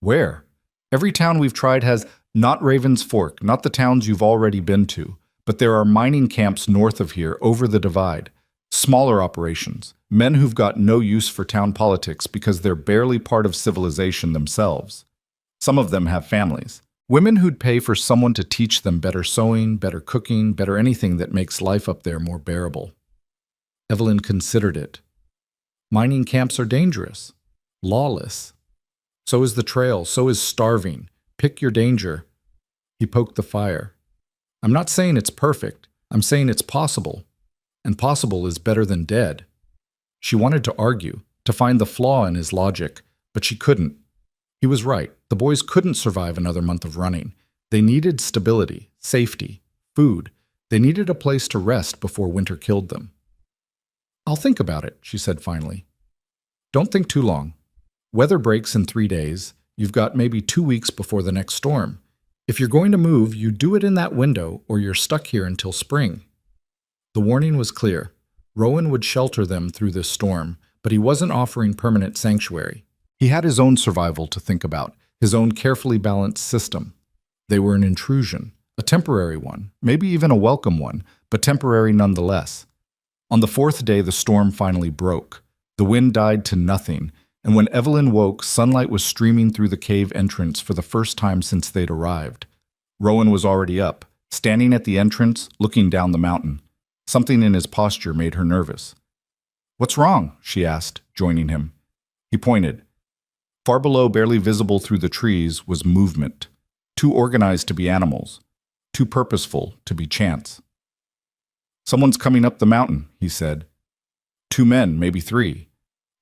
Where? Every town we've tried has not Raven's Fork, not the towns you've already been to, but there are mining camps north of here, over the divide. Smaller operations, men who've got no use for town politics because they're barely part of civilization themselves. Some of them have families. Women who'd pay for someone to teach them better sewing, better cooking, better anything that makes life up there more bearable. Evelyn considered it. Mining camps are dangerous, lawless. So is the trail, so is starving. Pick your danger. He poked the fire. I'm not saying it's perfect. I'm saying it's possible. And possible is better than dead. She wanted to argue, to find the flaw in his logic, but she couldn't. He was right. The boys couldn't survive another month of running. They needed stability, safety, food. They needed a place to rest before winter killed them. I'll think about it, she said finally. Don't think too long. Weather breaks in 3 days. You've got maybe 2 weeks before the next storm. If you're going to move, you do it in that window or you're stuck here until spring. The warning was clear. Rowan would shelter them through this storm, but he wasn't offering permanent sanctuary. He had his own survival to think about, his own carefully balanced system. They were an intrusion, a temporary one, maybe even a welcome one, but temporary nonetheless. On the 4th day, the storm finally broke. The wind died to nothing, and when Evelyn woke, sunlight was streaming through the cave entrance for the first time since they'd arrived. Rowan was already up, standing at the entrance, looking down the mountain. Something in his posture made her nervous. "What's wrong?" she asked, joining him. He pointed. Far below, barely visible through the trees, was movement. Too organized to be animals. Too purposeful to be chance. "Someone's coming up the mountain," he said. 2 men, maybe 3.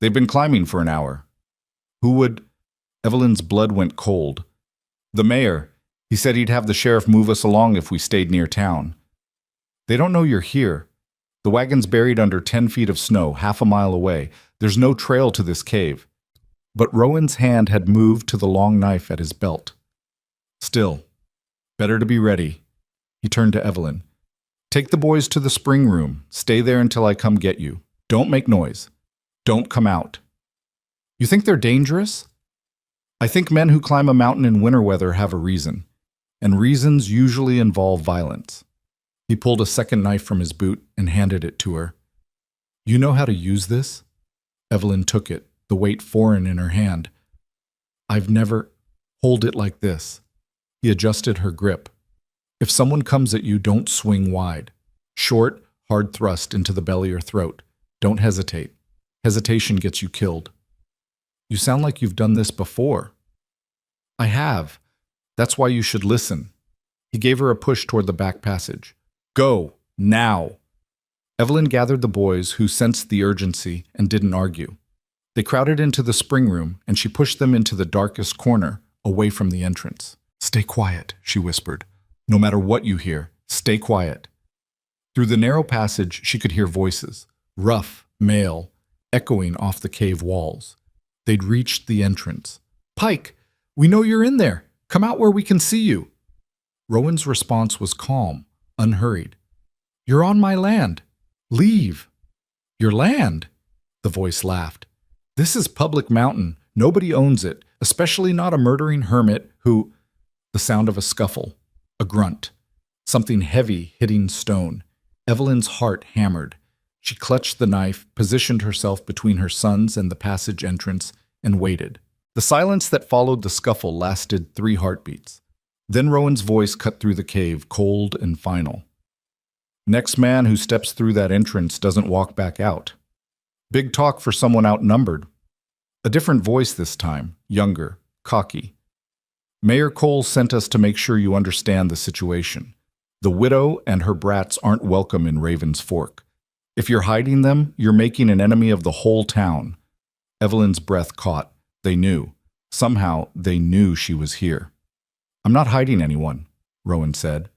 They've been climbing for an hour. Who would... Evelyn's blood went cold. "The mayor. He said he'd have the sheriff move us along if we stayed near town." "They don't know you're here. The wagon's buried under 10 feet of snow, half a mile away. There's no trail to this cave." But Rowan's hand had moved to the long knife at his belt. "Still, better to be ready." He turned to Evelyn. "Take the boys to the spring room. Stay there until I come get you. Don't make noise. Don't come out." "You think they're dangerous?" "I think men who climb a mountain in winter weather have a reason, and reasons usually involve violence." He pulled a second knife from his boot and handed it to her. "You know how to use this?" Evelyn took it, the weight foreign in her hand. "I've never... Hold it like this." He adjusted her grip. "If someone comes at you, don't swing wide. Short, hard thrust into the belly or throat. Don't hesitate. Hesitation gets you killed." "You sound like you've done this before." "I have. That's why you should listen." He gave her a push toward the back passage. "Go, now." Evelyn gathered the boys, who sensed the urgency and didn't argue. They crowded into the spring room, and she pushed them into the darkest corner, away from the entrance. "Stay quiet," she whispered. "No matter what you hear, stay quiet." Through the narrow passage, she could hear voices, rough, male, echoing off the cave walls. They'd reached the entrance. "Pike, we know you're in there. Come out where we can see you." Rowan's response was calm, unhurried. "You're on my land. Leave." "Your land?" The voice laughed. "This is public mountain. Nobody owns it, especially not a murdering hermit who—" The sound of a scuffle, a grunt, something heavy hitting stone. Evelyn's heart hammered. She clutched the knife, positioned herself between her sons and the passage entrance, and waited. The silence that followed the scuffle lasted 3 heartbeats. Then Rowan's voice cut through the cave, cold and final. "Next man who steps through that entrance doesn't walk back out." Big talk for someone outnumbered. A different voice this time, younger, cocky. "Mayor Cole sent us to make sure you understand the situation. The widow and her brats aren't welcome in Raven's Fork. If you're hiding them, you're making an enemy of the whole town." Evelyn's breath caught. They knew. Somehow, they knew she was here. "I'm not hiding anyone," Rowan said.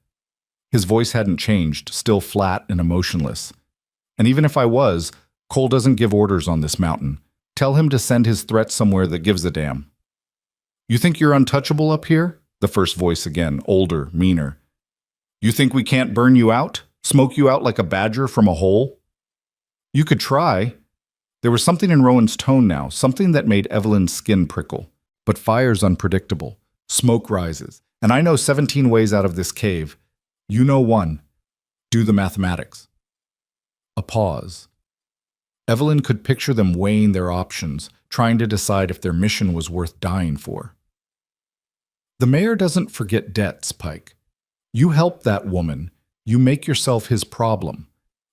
His voice hadn't changed, still flat and emotionless. "And even if I was, Cole doesn't give orders on this mountain. Tell him to send his threat somewhere that gives a damn." "You think you're untouchable up here?" The first voice again, older, meaner. "You think we can't burn you out? Smoke you out like a badger from a hole?" "You could try." There was something in Rowan's tone now, something that made Evelyn's skin prickle. "But fire's unpredictable. Smoke rises. And I know 17 ways out of this cave. You know one. Do the mathematics." A pause. Evelyn could picture them weighing their options, trying to decide if their mission was worth dying for. "The mayor doesn't forget debts, Pike. You help that woman. You make yourself his problem.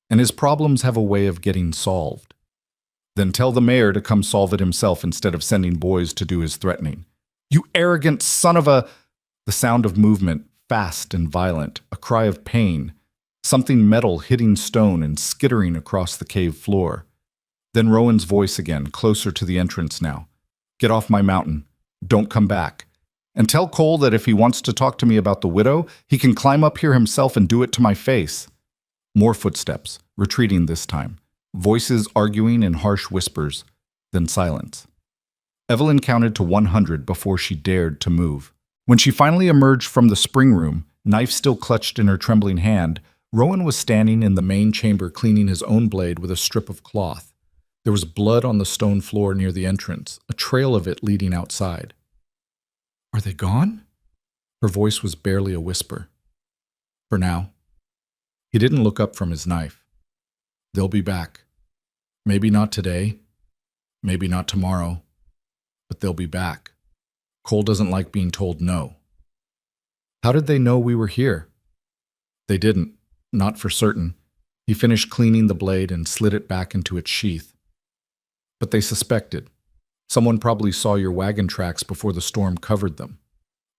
And his problems have a way of getting solved. Then tell the mayor to come solve it himself instead of sending boys to do his threatening." "You arrogant son of a—" The sound of movement, fast and violent, a cry of pain, something metal hitting stone and skittering across the cave floor. Then Rowan's voice again, closer to the entrance now. "Get off my mountain. Don't come back. And tell Cole that if he wants to talk to me about the widow, he can climb up here himself and do it to my face." More footsteps, retreating this time. Voices arguing in harsh whispers, then silence. Evelyn counted to 100 before she dared to move. When she finally emerged from the spring room, knife still clutched in her trembling hand, Rowan was standing in the main chamber cleaning his own blade with a strip of cloth. There was blood on the stone floor near the entrance, a trail of it leading outside. "Are they gone?" Her voice was barely a whisper. "For now." He didn't look up from his knife. "They'll be back. Maybe not today, maybe not tomorrow, but they'll be back. Cole doesn't like being told no." "How did they know we were here?" "They didn't, not for certain." He finished cleaning the blade and slid it back into its sheath. "But they suspected. Someone probably saw your wagon tracks before the storm covered them.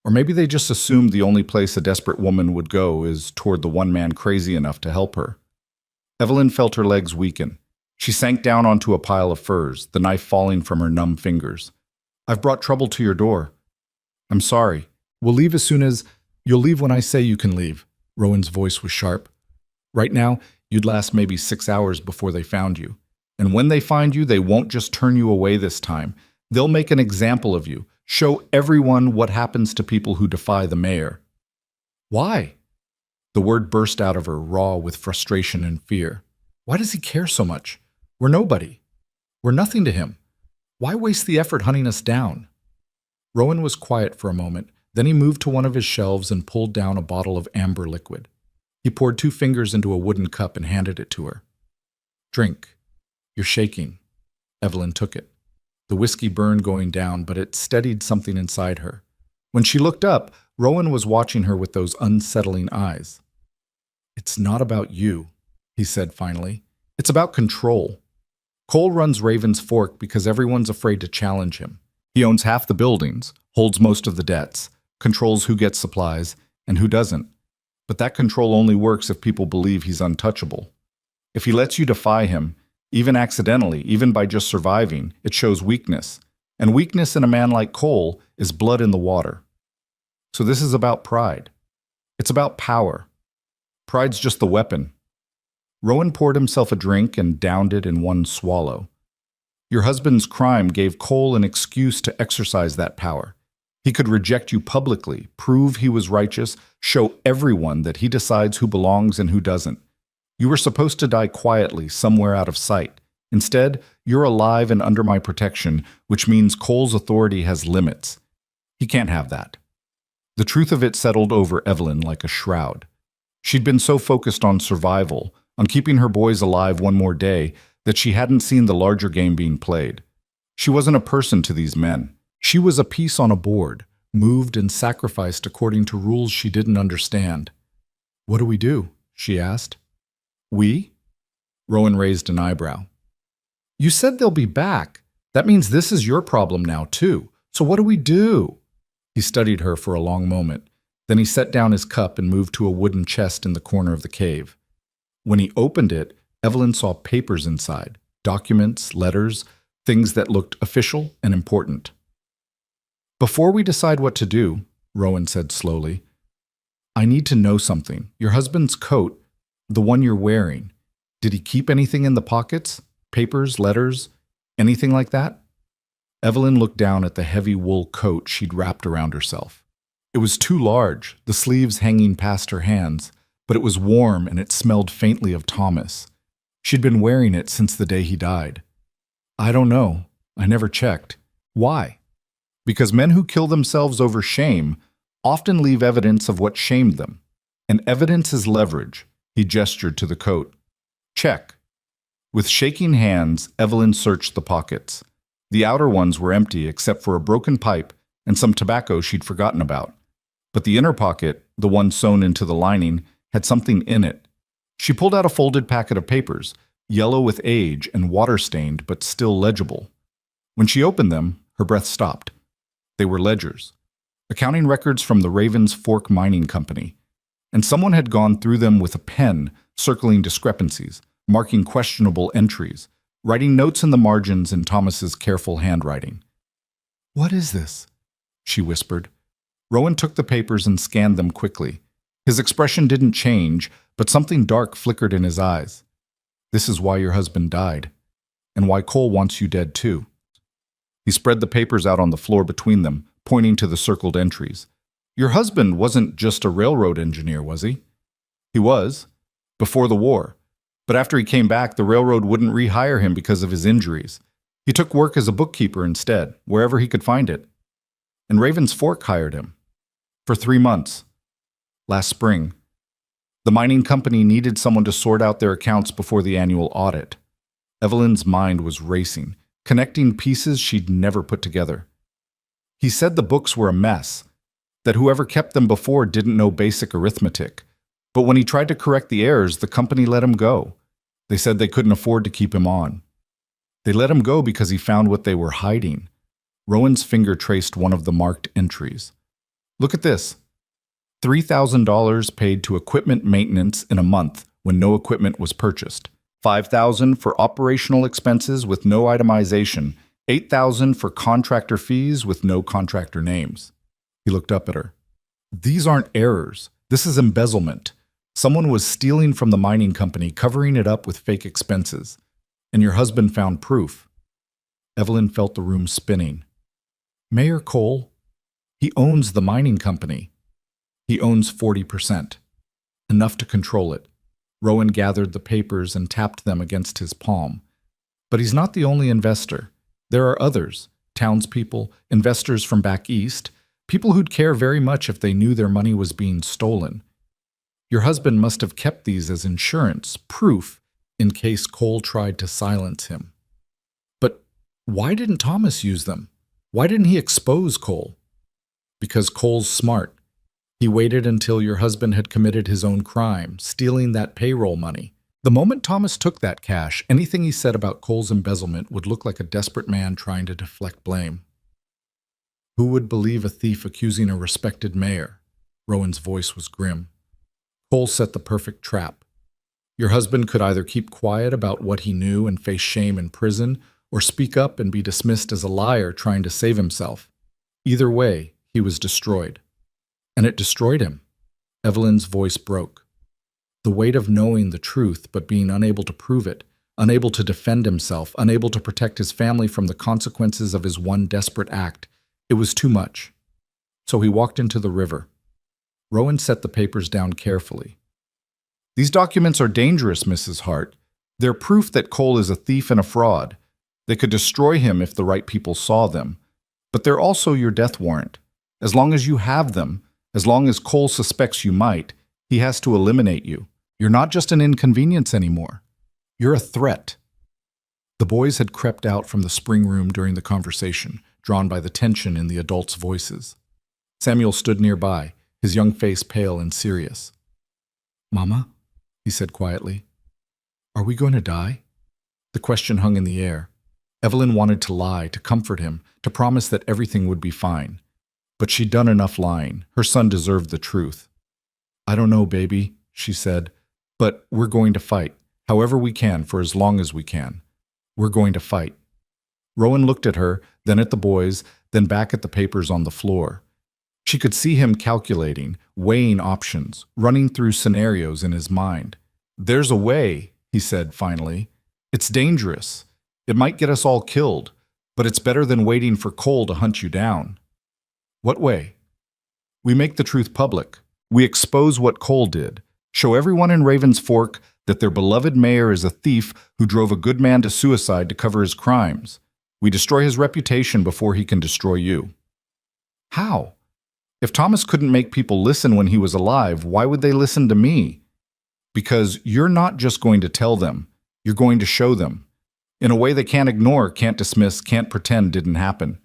Or maybe they just assumed the only place a desperate woman would go is toward the one man crazy enough to help her." Evelyn felt her legs weaken. She sank down onto a pile of furs, the knife falling from her numb fingers. "I've brought trouble to your door." "I'm sorry. We'll leave as soon as—" "You'll leave when I say you can leave." Rowan's voice was sharp. "Right now, you'd last maybe 6 hours before they found you. And when they find you, they won't just turn you away this time. They'll make an example of you, show everyone what happens to people who defy the mayor." "Why?" The word burst out of her, raw with frustration and fear. "Why does he care so much? We're nobody. We're nothing to him. Why waste the effort hunting us down?" Rowan was quiet for a moment. Then he moved to one of his shelves and pulled down a bottle of amber liquid. He poured 2 fingers into a wooden cup and handed it to her. "Drink. You're shaking." Evelyn took it. The whiskey burned going down, but it steadied something inside her. When she looked up, Rowan was watching her with those unsettling eyes. "It's not about you," he said finally. "It's about control. Cole runs Raven's Fork because everyone's afraid to challenge him. He owns half the buildings, holds most of the debts, controls who gets supplies and who doesn't. But that control only works if people believe he's untouchable. If he lets you defy him, even accidentally, even by just surviving, it shows weakness. And weakness in a man like Cole is blood in the water. So this is about pride. It's about power. Pride's just the weapon." Rowan poured himself a drink and downed it in one swallow. "Your husband's crime gave Cole an excuse to exercise that power. He could reject you publicly, prove he was righteous, show everyone that he decides who belongs and who doesn't. You were supposed to die quietly, somewhere out of sight. Instead, you're alive and under my protection, which means Cole's authority has limits. He can't have that." The truth of it settled over Evelyn like a shroud. She'd been so focused on survival, on keeping her boys alive one more day, that she hadn't seen the larger game being played. She wasn't a person to these men. She was a piece on a board, moved and sacrificed according to rules she didn't understand. "What do we do?" she asked. "We?" Rowan raised an eyebrow. "You said they'll be back. That means this is your problem now, too. So what do we do?" He studied her for a long moment. Then he set down his cup and moved to a wooden chest in the corner of the cave. When he opened it, Evelyn saw papers inside, documents, letters, things that looked official and important. "Before we decide what to do," Rowan said slowly, "I need to know something. Your husband's coat, the one you're wearing, did he keep anything in the pockets? Papers, letters, anything like that?" Evelyn looked down at the heavy wool coat she'd wrapped around herself. It was too large, the sleeves hanging past her hands, but it was warm and it smelled faintly of Thomas. She'd been wearing it since the day he died. "I don't know. I never checked." "Why?" "Because men who kill themselves over shame often leave evidence of what shamed them. And evidence is leverage." He gestured to the coat. "Check." With shaking hands, Evelyn searched the pockets. The outer ones were empty except for a broken pipe and some tobacco she'd forgotten about. But the inner pocket, the one sewn into the lining, had something in it. She pulled out a folded packet of papers, yellow with age and water-stained but still legible. When she opened them, her breath stopped. They were ledgers. accounting records from the Ravens Fork Mining Company, and someone had gone through them with a pen, circling discrepancies, marking questionable entries, writing notes in the margins in Thomas's careful handwriting. "What is this?" she whispered. Rowan took the papers and scanned them quickly. His expression didn't change, but something dark flickered in his eyes. "This is why your husband died, and why Cole wants you dead too." He spread the papers out on the floor between them, pointing to the circled entries. "Your husband wasn't just a railroad engineer, was he?" "He was, before the war. But after he came back, the railroad wouldn't rehire him because of his injuries. He took work as a bookkeeper instead, wherever he could find it. And Ravens Fork hired him. For 3 months. Last spring. The mining company needed someone to sort out their accounts before the annual audit." Evelyn's mind was racing, connecting pieces she'd never put together. "He said the books were a mess, that whoever kept them before didn't know basic arithmetic. But when he tried to correct the errors, the company let him go. They said they couldn't afford to keep him on. They let him go because he found what they were hiding." Rowan's finger traced one of the marked entries. "Look at this. $3,000 paid to equipment maintenance in a month when no equipment was purchased. $5,000 for operational expenses with no itemization. $8,000 for contractor fees with no contractor names." He looked up at her. "These aren't errors. This is embezzlement. Someone was stealing from the mining company, covering it up with fake expenses. And your husband found proof." Evelyn felt the room spinning. "Mayor Cole, he owns the mining company. He owns 40%. Enough to control it." Rowan gathered the papers and tapped them against his palm. "But he's not the only investor. There are others, townspeople, investors from back east, people who'd care very much if they knew their money was being stolen. Your husband must have kept these as insurance, proof, in case Cole tried to silence him. But why didn't Thomas use them? Why didn't he expose Cole?" "Because Cole's smart. He waited until your husband had committed his own crime, stealing that payroll money. The moment Thomas took that cash, anything he said about Cole's embezzlement would look like a desperate man trying to deflect blame." "Who would believe a thief accusing a respected mayor?" Rowan's voice was grim. "Cole set the perfect trap. Your husband could either keep quiet about what he knew and face shame in prison, or speak up and be dismissed as a liar trying to save himself. Either way, he was destroyed. And it destroyed him." Evelyn's voice broke. The weight of knowing the truth but being unable to prove it, unable to defend himself, unable to protect his family from the consequences of his one desperate act, it was too much. So he walked into the river. Rowan set the papers down carefully. "These documents are dangerous, Mrs. Hart. They're proof that Cole is a thief and a fraud. They could destroy him if the right people saw them. But they're also your death warrant. As long as you have them, as long as Cole suspects you might, he has to eliminate you. You're not just an inconvenience anymore. You're a threat." The boys had crept out from the spring room during the conversation, drawn by the tension in the adults' voices. Samuel stood nearby, his young face pale and serious. "Mama," he said quietly, "are we going to die?" The question hung in the air. Evelyn wanted to lie, to comfort him, to promise that everything would be fine. But she'd done enough lying. Her son deserved the truth. "I don't know, baby," she said, "but we're going to fight, however we can, for as long as we can. We're going to fight." Rowan looked at her, then at the boys, then back at the papers on the floor. She could see him calculating, weighing options, running through scenarios in his mind. "There's a way," he said finally. "It's dangerous. It might get us all killed, but it's better than waiting for Cole to hunt you down." "What way?" "We make the truth public. We expose what Cole did. Show everyone in Ravens Fork that their beloved mayor is a thief who drove a good man to suicide to cover his crimes. We destroy his reputation before he can destroy you." "How? If Thomas couldn't make people listen when he was alive, why would they listen to me?" "Because you're not just going to tell them. You're going to show them. In a way they can't ignore, can't dismiss, can't pretend didn't happen."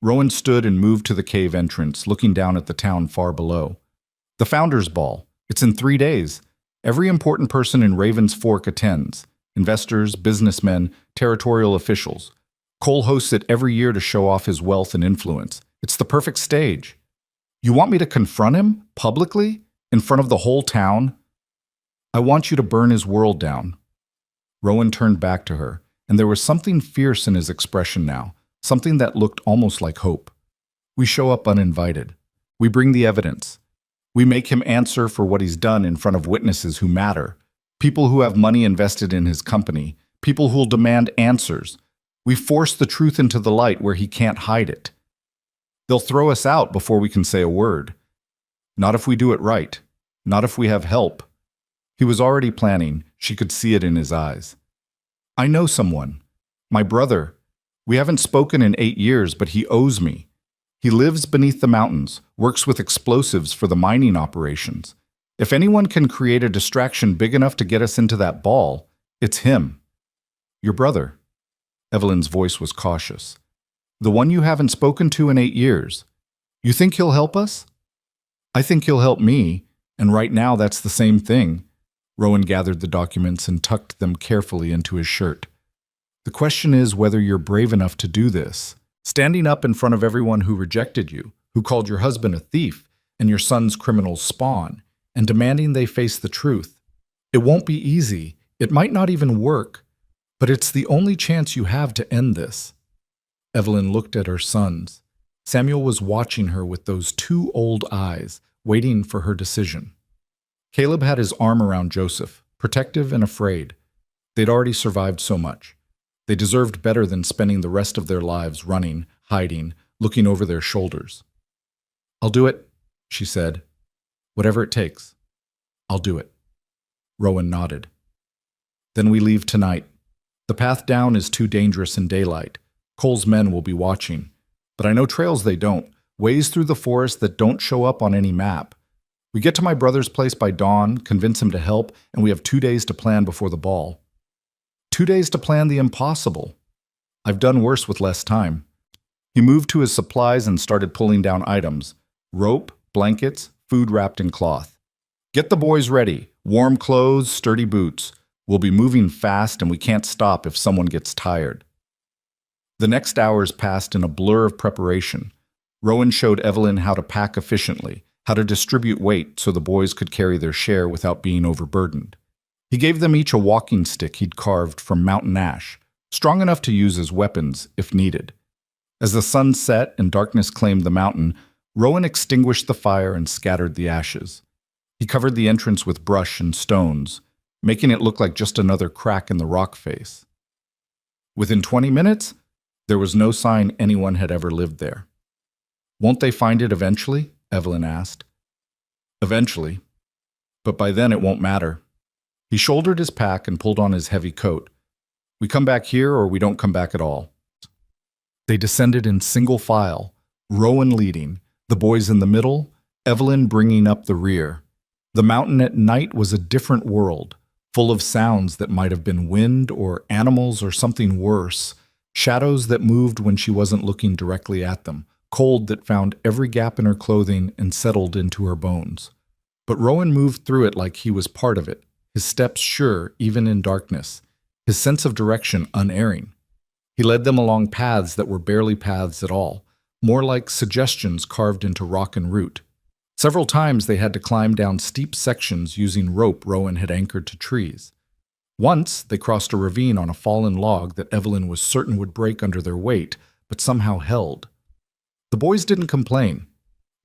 Rowan stood and moved to the cave entrance, looking down at the town far below. "The Founders' Ball. It's in 3 days. Every important person in Ravens Fork attends. Investors, businessmen, territorial officials. Cole hosts it every year to show off his wealth and influence. It's the perfect stage. You want me to confront him? Publicly? In front of the whole town? I want you to burn his world down. Rowan turned back to her, and there was something fierce in his expression now, something that looked almost like hope. We show up uninvited. We bring the evidence. We make him answer for what he's done in front of witnesses who matter, people who have money invested in his company, people who'll demand answers. We force the truth into the light where he can't hide it. They'll throw us out before we can say a word. Not if we do it right. Not if we have help. He was already planning. She could see it in his eyes. I know someone. My brother. We haven't spoken in 8 years, but he owes me. He lives beneath the mountains, works with explosives for the mining operations. If anyone can create a distraction big enough to get us into that ball, it's him. Your brother. Evelyn's voice was cautious. The one you haven't spoken to in 8 years. You think he'll help us? I think he'll help me, and right now that's the same thing. Rowan gathered the documents and tucked them carefully into his shirt. The question is whether you're brave enough to do this. Standing up in front of everyone who rejected you, who called your husband a thief and your son's criminal spawn, and demanding they face the truth. It won't be easy. It might not even work, but it's the only chance you have to end this. Evelyn looked at her sons. Samuel was watching her with those 2 old eyes, waiting for her decision. Caleb had his arm around Joseph, protective and afraid. They'd already survived so much. They deserved better than spending the rest of their lives running, hiding, looking over their shoulders. I'll do it, she said. Whatever it takes. I'll do it. Rowan nodded. Then we leave tonight. The path down is too dangerous in daylight. Cole's men will be watching. But I know trails they don't, ways through the forest that don't show up on any map. We get to my brother's place by dawn, convince him to help, and we have 2 days to plan before the ball. 2 days to plan the impossible. I've done worse with less time. He moved to his supplies and started pulling down items. Rope, blankets, food wrapped in cloth. Get the boys ready. Warm clothes, sturdy boots. We'll be moving fast and we can't stop if someone gets tired. The next hours passed in a blur of preparation. Rowan showed Evelyn how to pack efficiently, how to distribute weight so the boys could carry their share without being overburdened. He gave them each a walking stick he'd carved from mountain ash, strong enough to use as weapons if needed. As the sun set and darkness claimed the mountain, Rowan extinguished the fire and scattered the ashes. He covered the entrance with brush and stones, making it look like just another crack in the rock face. Within 20 minutes, there was no sign anyone had ever lived there. Won't they find it eventually? Evelyn asked. Eventually. But by then it won't matter. He shouldered his pack and pulled on his heavy coat. We come back here or we don't come back at all. They descended in single file, Rowan leading, the boys in the middle, Evelyn bringing up the rear. The mountain at night was a different world, full of sounds that might have been wind or animals or something worse, shadows that moved when she wasn't looking directly at them, cold that found every gap in her clothing and settled into her bones. But Rowan moved through it like he was part of it, his steps sure even in darkness, his sense of direction unerring. He led them along paths that were barely paths at all, more like suggestions carved into rock and root. Several times they had to climb down steep sections using rope Rowan had anchored to trees. Once they crossed a ravine on a fallen log that Evelyn was certain would break under their weight, but somehow held. The boys didn't complain.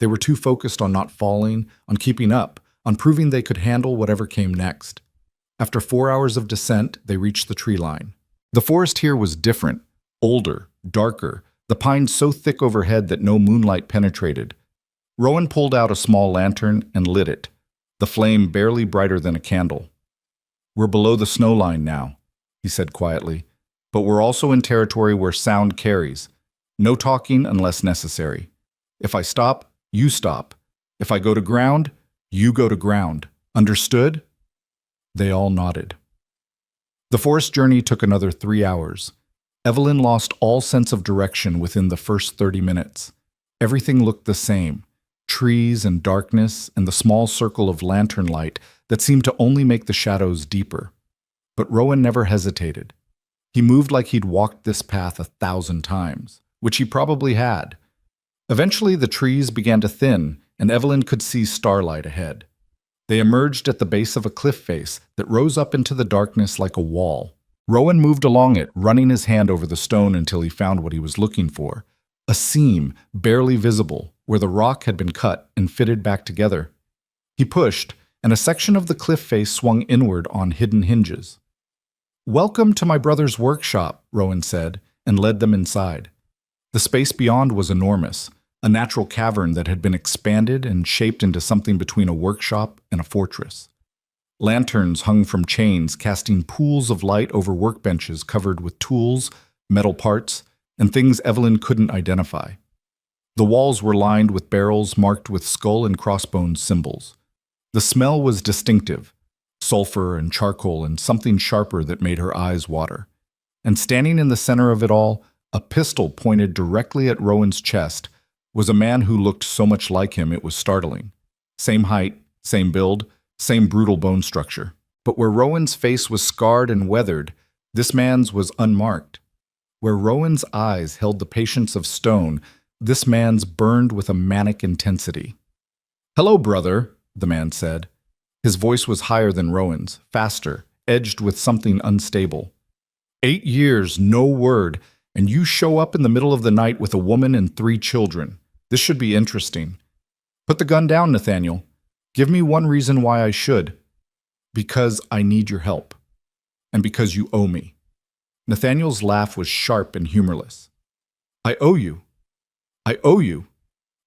They were too focused on not falling, on keeping up, on proving they could handle whatever came next. After 4 hours of descent, they reached the tree line. The forest here was different, older, darker, the pines so thick overhead that no moonlight penetrated. Rowan pulled out a small lantern and lit it, the flame barely brighter than a candle. We're below the snow line now, he said quietly, but we're also in territory where sound carries. No talking unless necessary. If I stop, you stop. If I go to ground, you go to ground. Understood? They all nodded. The forest journey took another 3 hours. Evelyn lost all sense of direction within the first 30 minutes. Everything looked the same. Trees and darkness and the small circle of lantern light that seemed to only make the shadows deeper. But Rowan never hesitated. He moved like he'd walked this path 1,000 times, which he probably had. Eventually the trees began to thin and Evelyn could see starlight ahead. They emerged at the base of a cliff face that rose up into the darkness like a wall. Rowan moved along it, running his hand over the stone until he found what he was looking for, a seam, barely visible, where the rock had been cut and fitted back together. He pushed, and a section of the cliff face swung inward on hidden hinges. "Welcome to my brother's workshop," Rowan said, and led them inside. The space beyond was enormous, a natural cavern that had been expanded and shaped into something between a workshop and a fortress. Lanterns hung from chains, casting pools of light over workbenches covered with tools, metal parts, and things Evelyn couldn't identify. The walls were lined with barrels marked with skull and crossbones symbols. The smell was distinctive, sulfur and charcoal and something sharper that made her eyes water. And standing in the center of it all, a pistol pointed directly at Rowan's chest, was a man who looked so much like him it was startling. Same height, same build, same brutal bone structure. But where Rowan's face was scarred and weathered, this man's was unmarked. Where Rowan's eyes held the patience of stone, this man's burned with a manic intensity. "Hello, brother," the man said. His voice was higher than Rowan's, faster, edged with something unstable. 8 years, no word, and you show up in the middle of the night with a woman and 3 children. This should be interesting. Put the gun down, Nathaniel. Give me one reason why I should. Because I need your help. And because you owe me. Nathaniel's laugh was sharp and humorless. I owe you. I owe you.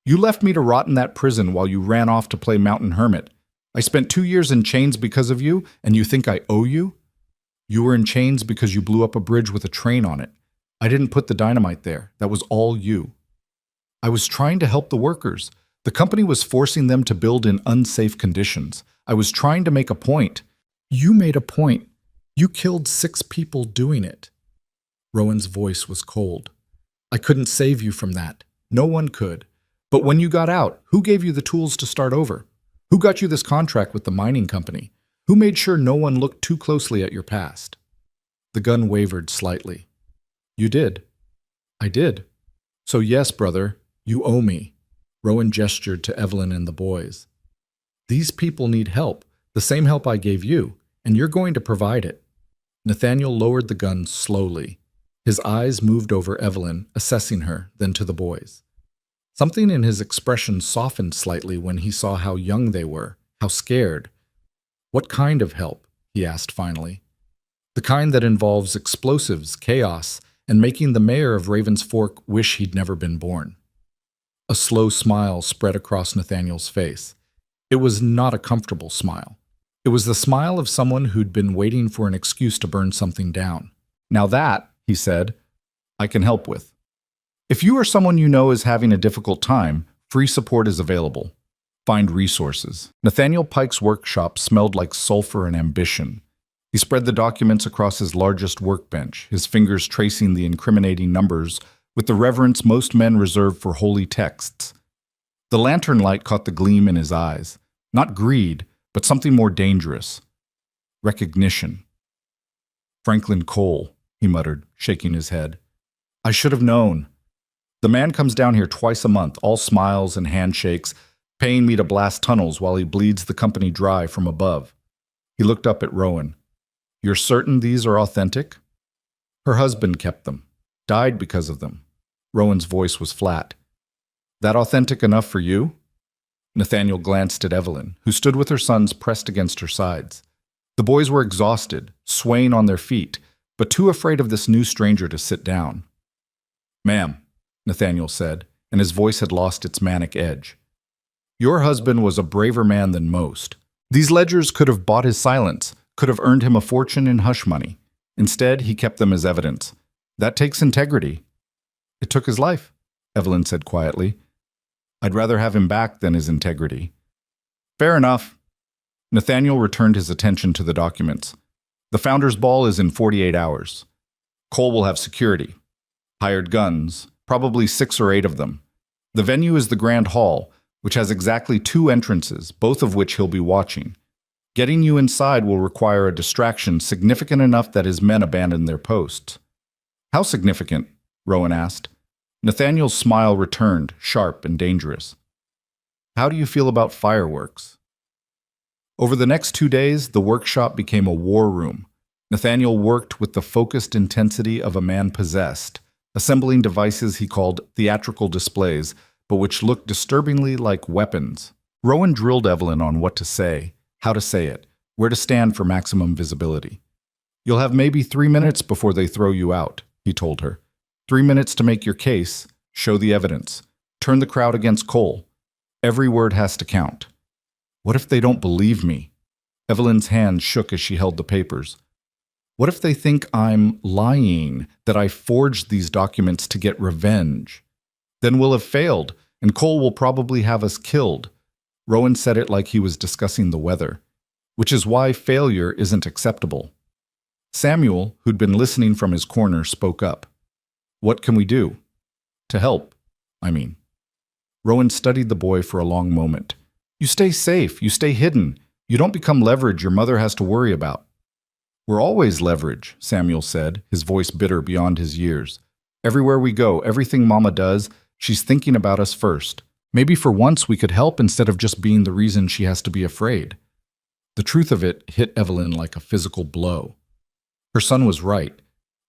You left me to rot in that prison while you ran off to play mountain hermit. I spent 2 years in chains because of you, and you think I owe you? You were in chains because you blew up a bridge with a train on it. I didn't put the dynamite there. That was all you. I was trying to help the workers. The company was forcing them to build in unsafe conditions. I was trying to make a point. You made a point. You killed 6 people doing it. Rowan's voice was cold. I couldn't save you from that. No one could. But when you got out, who gave you the tools to start over? Who got you this contract with the mining company? Who made sure no one looked too closely at your past? The gun wavered slightly. You did. I did. So yes, brother, you owe me. Rowan gestured to Evelyn and the boys. These people need help, the same help I gave you, and you're going to provide it. Nathaniel lowered the gun slowly. His eyes moved over Evelyn, assessing her, then to the boys. Something in his expression softened slightly when he saw how young they were, how scared. What kind of help? He asked finally. The kind that involves explosives, chaos, and making the mayor of Raven's Fork wish he'd never been born. A slow smile spread across Nathaniel's face. It was not a comfortable smile. It was the smile of someone who'd been waiting for an excuse to burn something down. Now that, he said, I can help with. If you or someone you know is having a difficult time, free support is available. Find resources. Nathaniel Pike's workshop smelled like sulfur and ambition. He spread the documents across his largest workbench, his fingers tracing the incriminating numbers with the reverence most men reserve for holy texts. The lantern light caught the gleam in his eyes. Not greed, but something more dangerous. Recognition. Franklin Cole, he muttered, shaking his head. I should have known. The man comes down here twice a month, all smiles and handshakes, paying me to blast tunnels while he bleeds the company dry from above. He looked up at Rowan. You're certain these are authentic? Her husband kept them, died because of them. Rowan's voice was flat. That authentic enough for you? Nathaniel glanced at Evelyn, who stood with her sons pressed against her sides. The boys were exhausted, swaying on their feet, but too afraid of this new stranger to sit down. Ma'am, Nathaniel said, and his voice had lost its manic edge. Your husband was a braver man than most. These ledgers could have bought his silence, could have earned him a fortune in hush money. Instead, he kept them as evidence. That takes integrity. It took his life, Evelyn said quietly. I'd rather have him back than his integrity. Fair enough. Nathaniel returned his attention to the documents. The Founders' Ball is in 48 hours. Cole will have security. Hired guns, probably 6 or 8 of them. The venue is the Grand Hall, which has exactly 2 entrances, both of which he'll be watching. Getting you inside will require a distraction significant enough that his men abandon their posts. How significant? Rowan asked. Nathaniel's smile returned, sharp and dangerous. How do you feel about fireworks? Over the next 2 days, the workshop became a war room. Nathaniel worked with the focused intensity of a man possessed, assembling devices he called theatrical displays, but which looked disturbingly like weapons. Rowan drilled Evelyn on what to say, how to say it, where to stand for maximum visibility. You'll have maybe 3 minutes before they throw you out, he told her. 3 minutes to make your case, show the evidence, turn the crowd against Cole. Every word has to count. What if they don't believe me? Evelyn's hand shook as she held the papers. What if they think I'm lying, that I forged these documents to get revenge? Then we'll have failed, and Cole will probably have us killed. Rowan said it like he was discussing the weather, which is why failure isn't acceptable. Samuel, who'd been listening from his corner, spoke up. What can we do? To help, I mean. Rowan studied the boy for a long moment. You stay safe, you stay hidden. You don't become leverage your mother has to worry about. We're always leverage, Samuel said, his voice bitter beyond his years. Everywhere we go, everything Mama does, she's thinking about us first. Maybe for once we could help instead of just being the reason she has to be afraid. The truth of it hit Evelyn like a physical blow. Her son was right.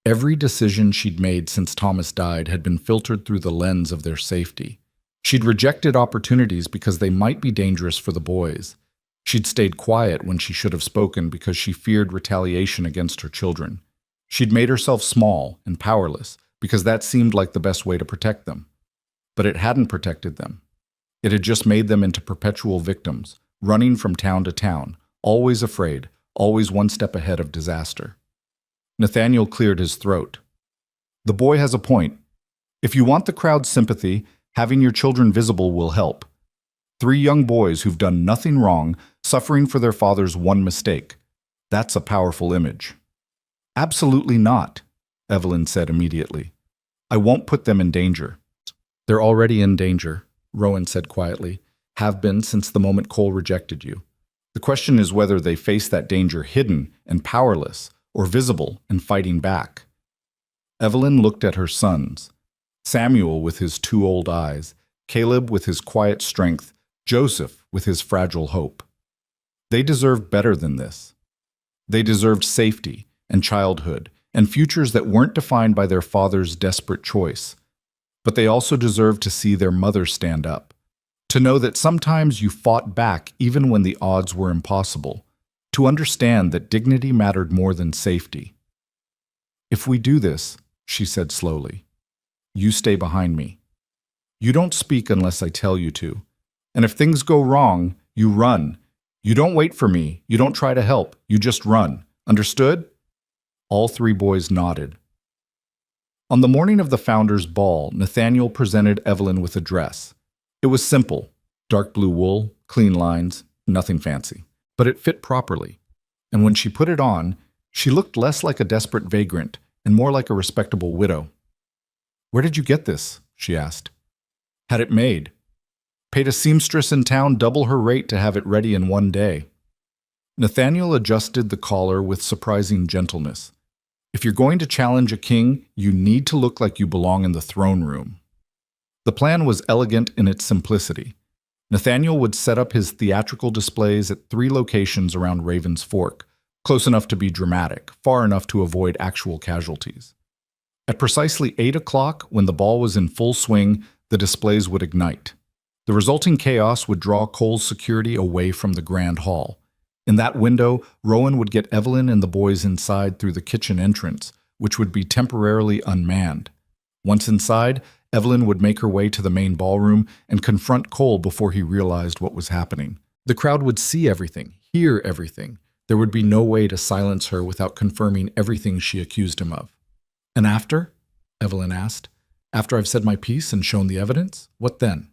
Every decision she'd made since Thomas died had been filtered through the lens of their safety. She'd rejected opportunities because they might be dangerous for the boys. She'd stayed quiet when she should have spoken because she feared retaliation against her children. She'd made herself small and powerless because that seemed like the best way to protect them. But it hadn't protected them. It had just made them into perpetual victims, running from town to town, always afraid, always one step ahead of disaster. Nathaniel cleared his throat. The boy has a point. If you want the crowd's sympathy, having your children visible will help. 3 young boys who've done nothing wrong, suffering for their father's one mistake. That's a powerful image. Absolutely not, Evelyn said immediately. I won't put them in danger. They're already in danger, Rowan said quietly. Have been since the moment Cole rejected you. The question is whether they face that danger hidden and powerless, or visible and fighting back. Evelyn looked at her sons. Samuel with his 2 old eyes, Caleb with his quiet strength, Joseph with his fragile hope. They deserved better than this. They deserved safety and childhood and futures that weren't defined by their father's desperate choice. But they also deserved to see their mother stand up, to know that sometimes you fought back even when the odds were impossible, to understand that dignity mattered more than safety. If we do this, she said slowly, you stay behind me. You don't speak unless I tell you to. And if things go wrong, you run. You don't wait for me. You don't try to help. You just run. Understood? All 3 boys nodded. On the morning of the founders' ball, Nathaniel presented Evelyn with a dress. It was simple, dark blue wool, clean lines, nothing fancy. But it fit properly. And when she put it on, she looked less like a desperate vagrant and more like a respectable widow. Where did you get this? She asked. Had it made. Paid a seamstress in town double her rate to have it ready in 1 day. Nathaniel adjusted the collar with surprising gentleness. If you're going to challenge a king, you need to look like you belong in the throne room. The plan was elegant in its simplicity. Nathaniel would set up his theatrical displays at 3 locations around Raven's Fork, close enough to be dramatic, far enough to avoid actual casualties. At precisely 8 o'clock, when the ball was in full swing, the displays would ignite. The resulting chaos would draw Cole's security away from the grand hall. In that window, Rowan would get Evelyn and the boys inside through the kitchen entrance, which would be temporarily unmanned. Once inside, Evelyn would make her way to the main ballroom and confront Cole before he realized what was happening. The crowd would see everything, hear everything. There would be no way to silence her without confirming everything she accused him of. And after? Evelyn asked. After I've said my piece and shown the evidence, what then?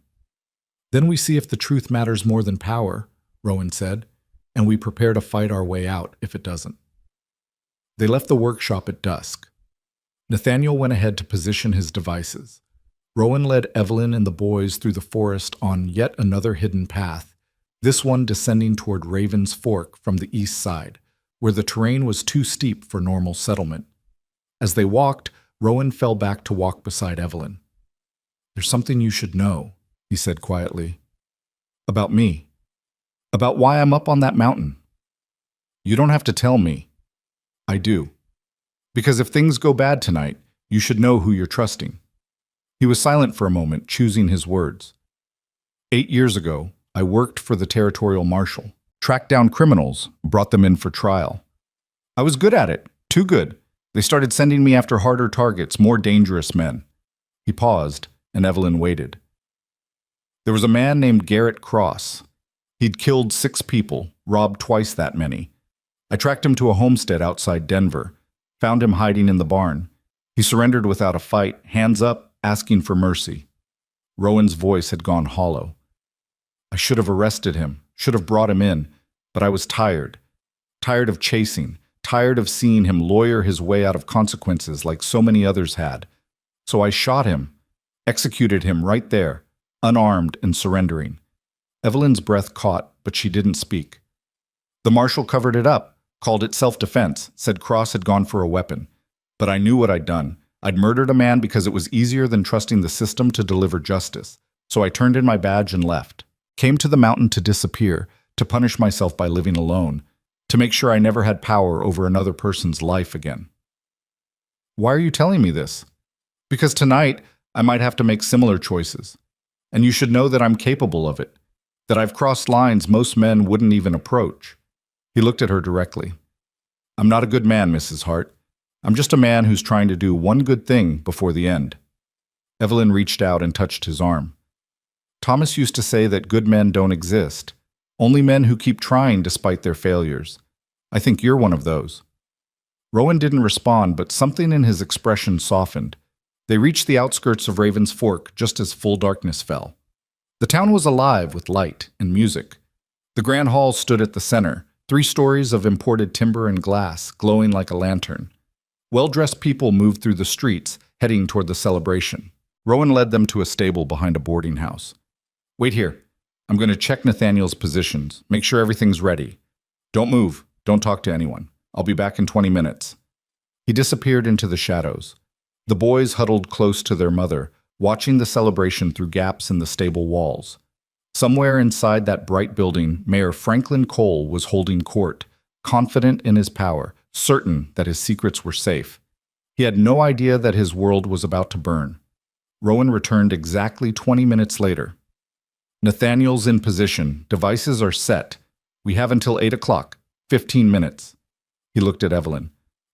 Then we see if the truth matters more than power, Rowan said, and we prepare to fight our way out if it doesn't. They left the workshop at dusk. Nathaniel went ahead to position his devices. Rowan led Evelyn and the boys through the forest on yet another hidden path, this one descending toward Raven's Fork from the east side, where the terrain was too steep for normal settlement. As they walked, Rowan fell back to walk beside Evelyn. There's something you should know, he said quietly. About me. About why I'm up on that mountain. You don't have to tell me. I do. Because if things go bad tonight, you should know who you're trusting. He was silent for a moment, choosing his words. 8 years ago, I worked for the territorial marshal, tracked down criminals, brought them in for trial. I was good at it, too good. They started sending me after harder targets, more dangerous men. He paused, and Evelyn waited. There was a man named Garrett Cross. He'd killed 6 people, robbed twice that many. I tracked him to a homestead outside Denver, found him hiding in the barn. He surrendered without a fight, hands up, asking for mercy. Rowan's voice had gone hollow. I should have arrested him, should have brought him in, but I was tired. Tired of chasing, tired of seeing him lawyer his way out of consequences like so many others had. So I shot him, executed him right there, unarmed and surrendering. Evelyn's breath caught, but she didn't speak. The marshal covered it up, called it self-defense, said Cross had gone for a weapon. But I knew what I'd done. I'd murdered a man because it was easier than trusting the system to deliver justice. So I turned in my badge and left. Came to the mountain to disappear, to punish myself by living alone, to make sure I never had power over another person's life again. Why are you telling me this? Because tonight, I might have to make similar choices. And you should know that I'm capable of it, that I've crossed lines most men wouldn't even approach. He looked at her directly. I'm not a good man, Mrs. Hart. I'm just a man who's trying to do one good thing before the end. Evelyn reached out and touched his arm. Thomas used to say that good men don't exist, only men who keep trying despite their failures. I think you're one of those. Rowan didn't respond, but something in his expression softened. They reached the outskirts of Raven's Fork just as full darkness fell. The town was alive with light and music. The grand hall stood at the center, 3 stories of imported timber and glass, glowing like a lantern. Well-dressed people moved through the streets, heading toward the celebration. Rowan led them to a stable behind a boarding house. Wait here. I'm going to check Nathaniel's positions, make sure everything's ready. Don't move. Don't talk to anyone. I'll be back in 20 minutes. He disappeared into the shadows. The boys huddled close to their mother, watching the celebration through gaps in the stable walls. Somewhere inside that bright building, Mayor Franklin Cole was holding court, confident in his power, certain that his secrets were safe. He had no idea that his world was about to burn. Rowan returned exactly 20 minutes later. Nathaniel's in position. Devices are set. We have until 8 o'clock, 15 minutes. He looked at Evelyn.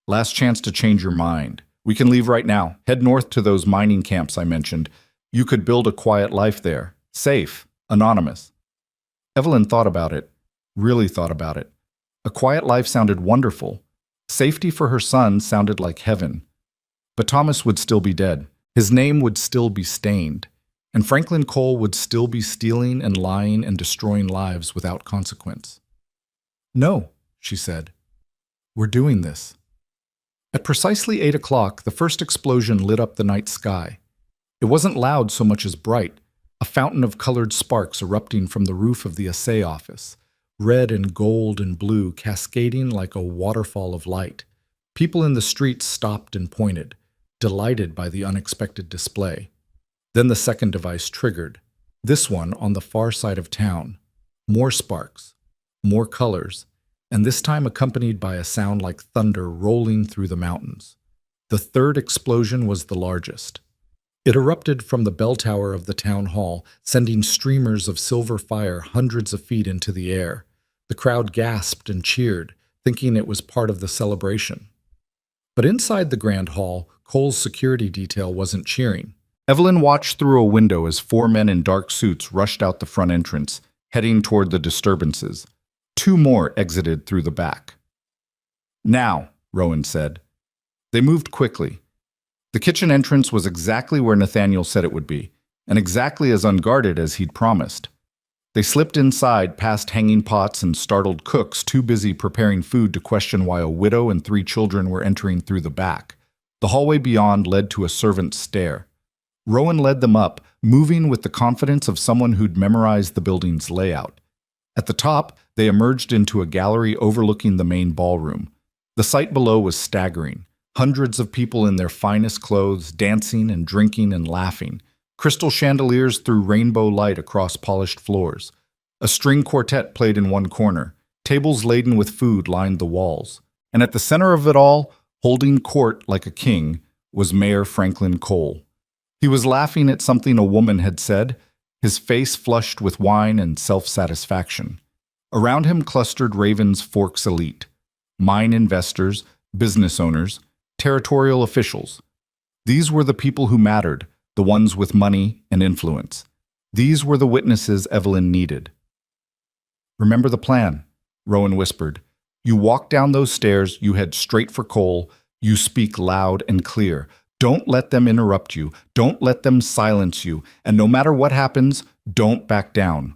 Last chance to change your mind. We can leave right now. Head north to those mining camps I mentioned. You could build a quiet life there. Safe. Anonymous. Evelyn thought about it. Really thought about it. A quiet life sounded wonderful. Safety for her son sounded like heaven. But Thomas would still be dead. His name would still be stained. And Franklin Cole would still be stealing and lying and destroying lives without consequence. No, she said. We're doing this. At precisely 8 o'clock, the first explosion lit up the night sky. It wasn't loud so much as bright, a fountain of colored sparks erupting from the roof of the assay office, red and gold and blue cascading like a waterfall of light. People in the streets stopped and pointed, delighted by the unexpected display. Then the second device triggered, this one on the far side of town. More sparks, more colors, and this time accompanied by a sound like thunder rolling through the mountains. The third explosion was the largest. It erupted from the bell tower of the town hall, sending streamers of silver fire hundreds of feet into the air. The crowd gasped and cheered, thinking it was part of the celebration. But inside the grand hall, Cole's security detail wasn't cheering. Evelyn watched through a window as 4 men in dark suits rushed out the front entrance, heading toward the disturbances. 2 more exited through the back. Now, Rowan said. They moved quickly. The kitchen entrance was exactly where Nathaniel said it would be, and exactly as unguarded as he'd promised. They slipped inside past hanging pots and startled cooks too busy preparing food to question why a widow and 3 children were entering through the back. The hallway beyond led to a servant's stair. Rowan led them up, moving with the confidence of someone who'd memorized the building's layout. At the top, they emerged into a gallery overlooking the main ballroom. The sight below was staggering. Hundreds of people in their finest clothes, dancing and drinking and laughing. Crystal chandeliers threw rainbow light across polished floors. A string quartet played in one corner. Tables laden with food lined the walls. And at the center of it all, holding court like a king, was Mayor Franklin Cole. He was laughing at something a woman had said, his face flushed with wine and self-satisfaction. Around him clustered Raven's Fork's elite, mine investors, business owners, territorial officials. These were the people who mattered, the ones with money and influence. These were the witnesses Evelyn needed. "Remember the plan," Rowan whispered. "You walk down those stairs, you head straight for Cole, you speak loud and clear. Don't let them interrupt you. Don't let them silence you. And no matter what happens, don't back down."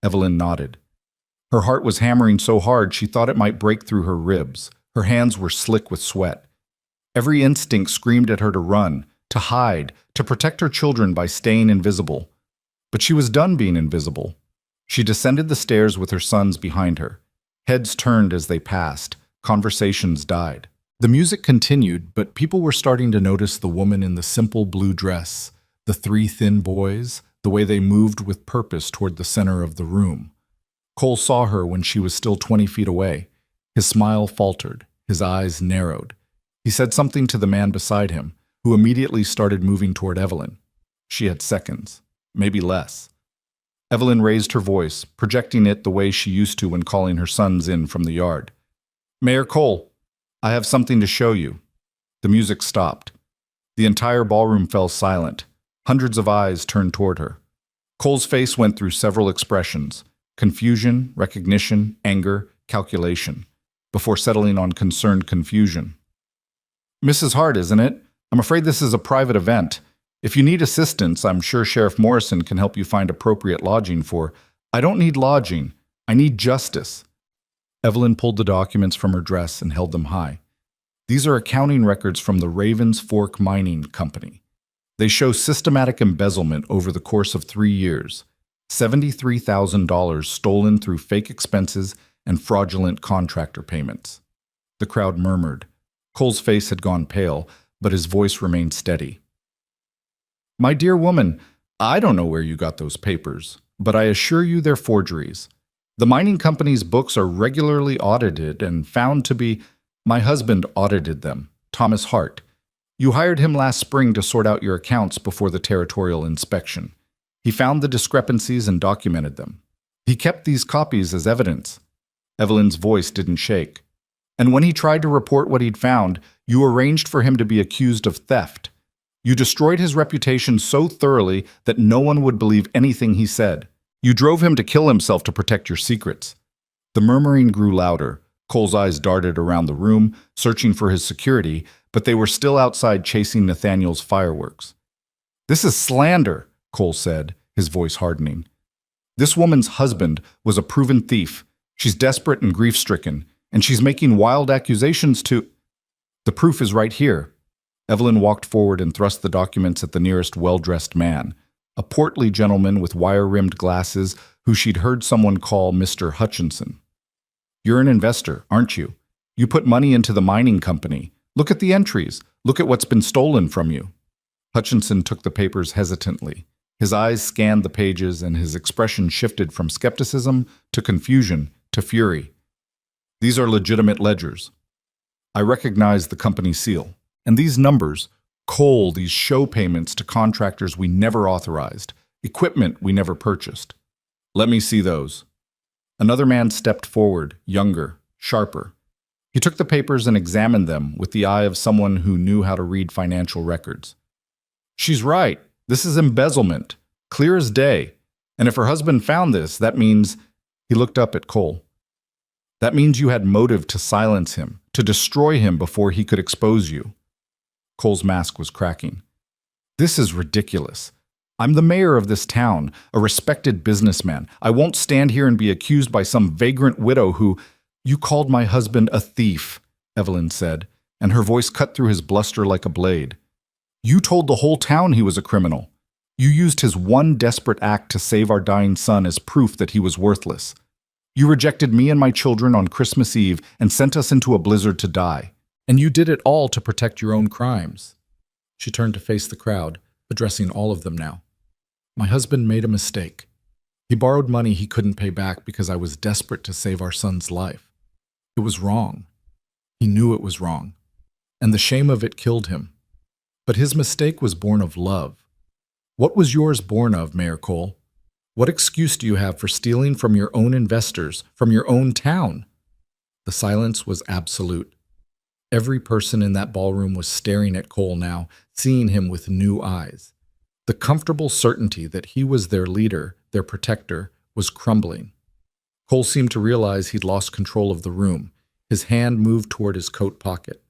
Evelyn nodded. Her heart was hammering so hard she thought it might break through her ribs. Her hands were slick with sweat. Every instinct screamed at her to run, to hide, to protect her children by staying invisible. But she was done being invisible. She descended the stairs with her sons behind her. Heads turned as they passed. Conversations died. The music continued, but people were starting to notice the woman in the simple blue dress, the three thin boys, the way they moved with purpose toward the center of the room. Cole saw her when she was still 20 feet away. His smile faltered. His eyes narrowed. He said something to the man beside him, who immediately started moving toward Evelyn. She had seconds, maybe less. Evelyn raised her voice, projecting it the way she used to when calling her sons in from the yard. "Mayor Cole, I have something to show you." The music stopped. The entire ballroom fell silent. Hundreds of eyes turned toward her. Cole's face went through several expressions: confusion, recognition, anger, calculation, before settling on concerned confusion. "Mrs. Hart, isn't it? I'm afraid this is a private event. If you need assistance, I'm sure Sheriff Morrison can help you find appropriate lodging for—" "I don't need lodging. I need justice." Evelyn pulled the documents from her dress and held them high. "These are accounting records from the Ravens Fork Mining Company. They show systematic embezzlement over the course of 3 years. $73,000 stolen through fake expenses and fraudulent contractor payments." The crowd murmured. Cole's face had gone pale, but his voice remained steady. "My dear woman, I don't know where you got those papers, but I assure you they're forgeries. The mining company's books are regularly audited and found to be— My husband audited them, Thomas Hart. You hired him last spring to sort out your accounts before the territorial inspection. He found the discrepancies and documented them. He kept these copies as evidence." Evelyn's voice didn't shake. "And when he tried to report what he'd found, you arranged for him to be accused of theft. You destroyed his reputation so thoroughly that no one would believe anything he said. You drove him to kill himself to protect your secrets." The murmuring grew louder. Cole's eyes darted around the room, searching for his security, but they were still outside chasing Nathaniel's fireworks. "This is slander," Cole said, his voice hardening. "This woman's husband was a proven thief. She's desperate and grief-stricken, and she's making wild accusations to—" "The proof is right here." Evelyn walked forward and thrust the documents at the nearest well-dressed man, a portly gentleman with wire-rimmed glasses who she'd heard someone call Mr. Hutchinson. "You're an investor, aren't you? You put money into the mining company. Look at the entries. Look at what's been stolen from you." Hutchinson took the papers hesitantly. His eyes scanned the pages, and his expression shifted from skepticism to confusion to fury. "These are legitimate ledgers. I recognize the company seal. And these numbers, Cole, these show payments to contractors we never authorized, equipment we never purchased. Let me see those." Another man stepped forward, younger, sharper. He took the papers and examined them with the eye of someone who knew how to read financial records. "She's right. This is embezzlement, clear as day. And if her husband found this, that means—" He looked up at Cole. "That means you had motive to silence him, to destroy him before he could expose you." Cole's mask was cracking. "This is ridiculous. I'm the mayor of this town, a respected businessman. I won't stand here and be accused by some vagrant widow who—" "You called my husband a thief," Evelyn said, and her voice cut through his bluster like a blade. "You told the whole town he was a criminal. You used his one desperate act to save our dying son as proof that he was worthless. You rejected me and my children on Christmas Eve and sent us into a blizzard to die. And you did it all to protect your own crimes." She turned to face the crowd, addressing all of them now. "My husband made a mistake. He borrowed money he couldn't pay back because I was desperate to save our son's life. It was wrong. He knew it was wrong, and the shame of it killed him. But his mistake was born of love. What was yours born of, Mayor Cole? What excuse do you have for stealing from your own investors, from your own town? The silence was absolute. Every person in that ballroom was staring at Cole now, seeing him with new eyes. The comfortable certainty that he was their leader, their protector, was crumbling. Cole seemed to realize he'd lost control of the room. His hand moved toward his coat pocket.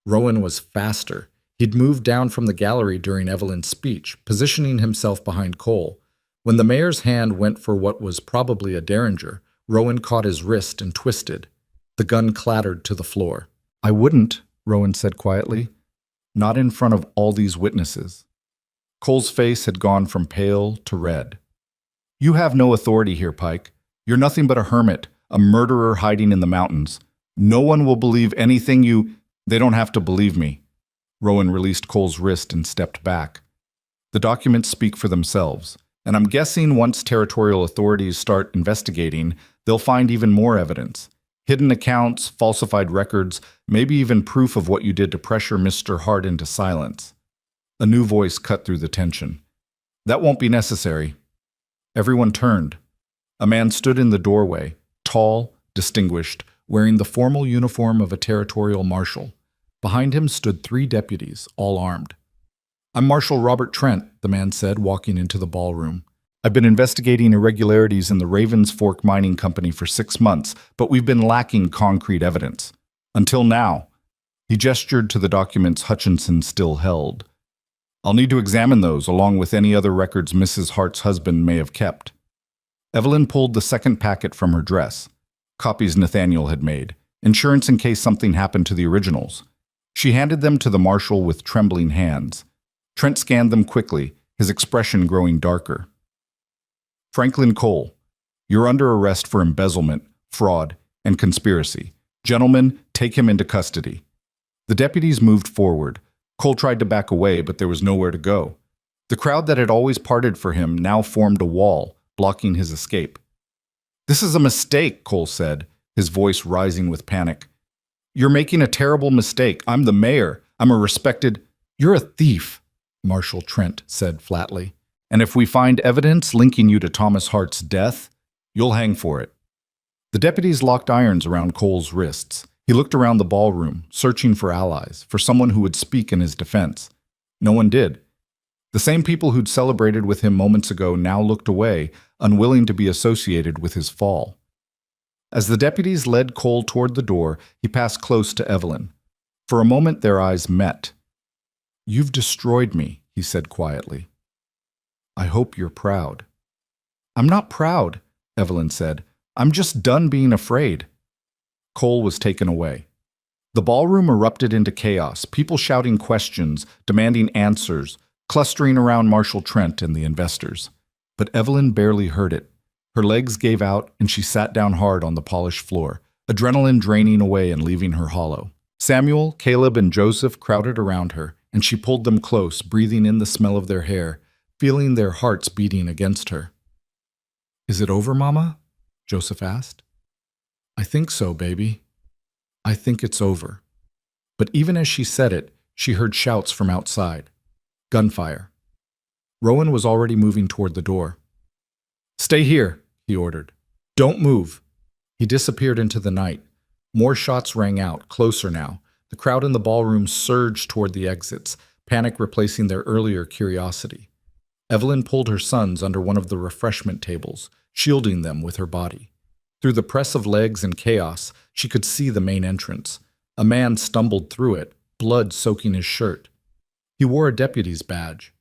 Rowan was faster. He'd moved down from the gallery during Evelyn's speech, positioning himself behind Cole. When the mayor's hand went for what was probably a derringer, Rowan caught his wrist and twisted. The gun clattered to the floor. "I wouldn't," Rowan said quietly. "Not in front of all these witnesses." Cole's face had gone from pale to red. "You have no authority here, Pike. You're nothing but a hermit, a murderer hiding in the mountains. No one will believe anything you— They don't have to believe me." Rowan released Cole's wrist and stepped back. "The documents speak for themselves, and I'm guessing once territorial authorities start investigating, they'll find even more evidence. Hidden accounts, falsified records, maybe even proof of what you did to pressure Mr. Hart into silence." A new voice cut through the tension. "That won't be necessary." Everyone turned. A man stood in the doorway, tall, distinguished, wearing the formal uniform of a territorial marshal. Behind him stood 3 deputies, all armed. "I'm Marshal Robert Trent," the man said, walking into the ballroom. "I've been investigating irregularities in the Ravens Fork Mining Company for 6 months, but we've been lacking concrete evidence. Until now." He gestured to the documents Hutchinson still held. "I'll need to examine those, along with any other records Mrs. Hart's husband may have kept." Evelyn pulled the second packet from her dress. Copies Nathaniel had made. Insurance in case something happened to the originals. She handed them to the marshal with trembling hands. Trent scanned them quickly, his expression growing darker. "Franklin Cole, you're under arrest for embezzlement, fraud, and conspiracy. Gentlemen, take him into custody." The deputies moved forward. Cole tried to back away, but there was nowhere to go. The crowd that had always parted for him now formed a wall, blocking his escape. "This is a mistake," Cole said, his voice rising with panic. "You're making a terrible mistake. I'm the mayor. I'm a respected—" "You're a thief," Marshal Trent said flatly. "And if we find evidence linking you to Thomas Hart's death, you'll hang for it." The deputies locked irons around Cole's wrists. He looked around the ballroom, searching for allies, for someone who would speak in his defense. No one did. The same people who'd celebrated with him moments ago now looked away, unwilling to be associated with his fall. As the deputies led Cole toward the door, he passed close to Evelyn. For a moment their eyes met. "You've destroyed me," he said quietly. "I hope you're proud." "I'm not proud," Evelyn said. "I'm just done being afraid." Cole was taken away. The ballroom erupted into chaos, people shouting questions, demanding answers, clustering around Marshal Trent and the investors. But Evelyn barely heard it. Her legs gave out, and she sat down hard on the polished floor, adrenaline draining away and leaving her hollow. Samuel, Caleb, and Joseph crowded around her, and she pulled them close, breathing in the smell of their hair, feeling their hearts beating against her. "Is it over, Mama?" Joseph asked. "I think so, baby. I think it's over." But even as she said it, she heard shouts from outside. Gunfire. Rowan was already moving toward the door. "Stay here," he ordered. "Don't move." He disappeared into the night. More shots rang out, closer now. The crowd in the ballroom surged toward the exits, panic replacing their earlier curiosity. Evelyn pulled her sons under one of the refreshment tables, shielding them with her body. Through the press of legs and chaos, she could see the main entrance. A man stumbled through it, blood soaking his shirt. He wore a deputy's badge.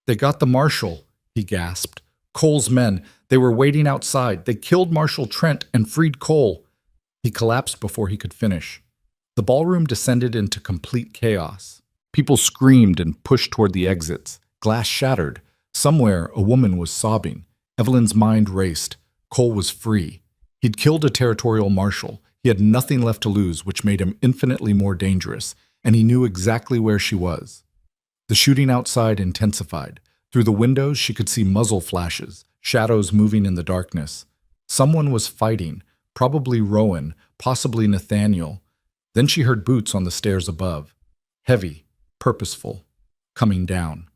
"They got the marshal," he gasped. "Cole's men. They were waiting outside. They killed Marshal Trent and freed Cole." He collapsed before he could finish. The ballroom descended into complete chaos. People screamed and pushed toward the exits. Glass shattered. Somewhere, a woman was sobbing. Evelyn's mind raced. Cole was free. He'd killed a territorial marshal. He had nothing left to lose, which made him infinitely more dangerous, and he knew exactly where she was. The shooting outside intensified. Through the windows, she could see muzzle flashes, shadows moving in the darkness. Someone was fighting, probably Rowan, possibly Nathaniel. Then she heard boots on the stairs above. Heavy, purposeful, coming down.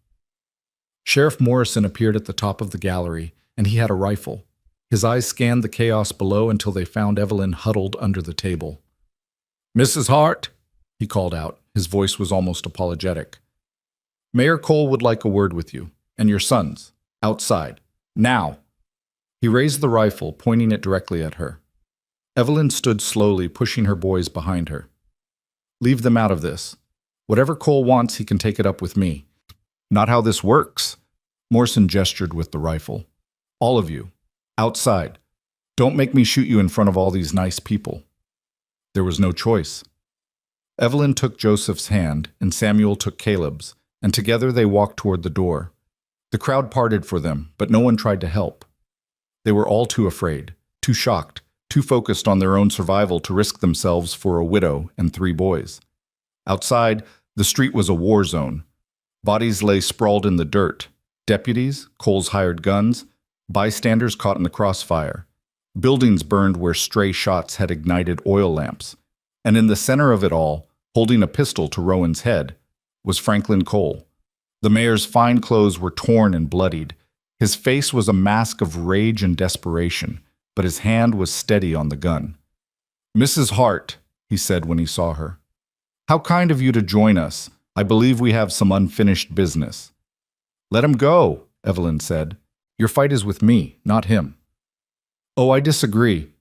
Sheriff Morrison appeared at the top of the gallery, and he had a rifle. His eyes scanned the chaos below until they found Evelyn huddled under the table. "Mrs. Hart," he called out. His voice was almost apologetic. "Mayor Cole would like a word with you, and your sons, outside. Now!" He raised the rifle, pointing it directly at her. Evelyn stood slowly, pushing her boys behind her. "Leave them out of this. Whatever Cole wants, he can take it up with me." "Not how this works." Morrison gestured with the rifle. "All of you, outside. Don't make me shoot you in front of all these nice people." There was no choice. Evelyn took Joseph's hand, and Samuel took Caleb's, and together they walked toward the door. The crowd parted for them, but no one tried to help. They were all too afraid, too shocked, too focused on their own survival to risk themselves for a widow and 3 boys. Outside, the street was a war zone. Bodies lay sprawled in the dirt. Deputies, Cole's hired guns, bystanders caught in the crossfire. Buildings burned where stray shots had ignited oil lamps. And in the center of it all, holding a pistol to Rowan's head, was Franklin Cole. The mayor's fine clothes were torn and bloodied. His face was a mask of rage and desperation, but his hand was steady on the gun. "Mrs. Hart," he said when he saw her. "How kind of you to join us. I believe we have some unfinished business." "Let him go," Evelyn said. "Your fight is with me, not him." "Oh, I disagree.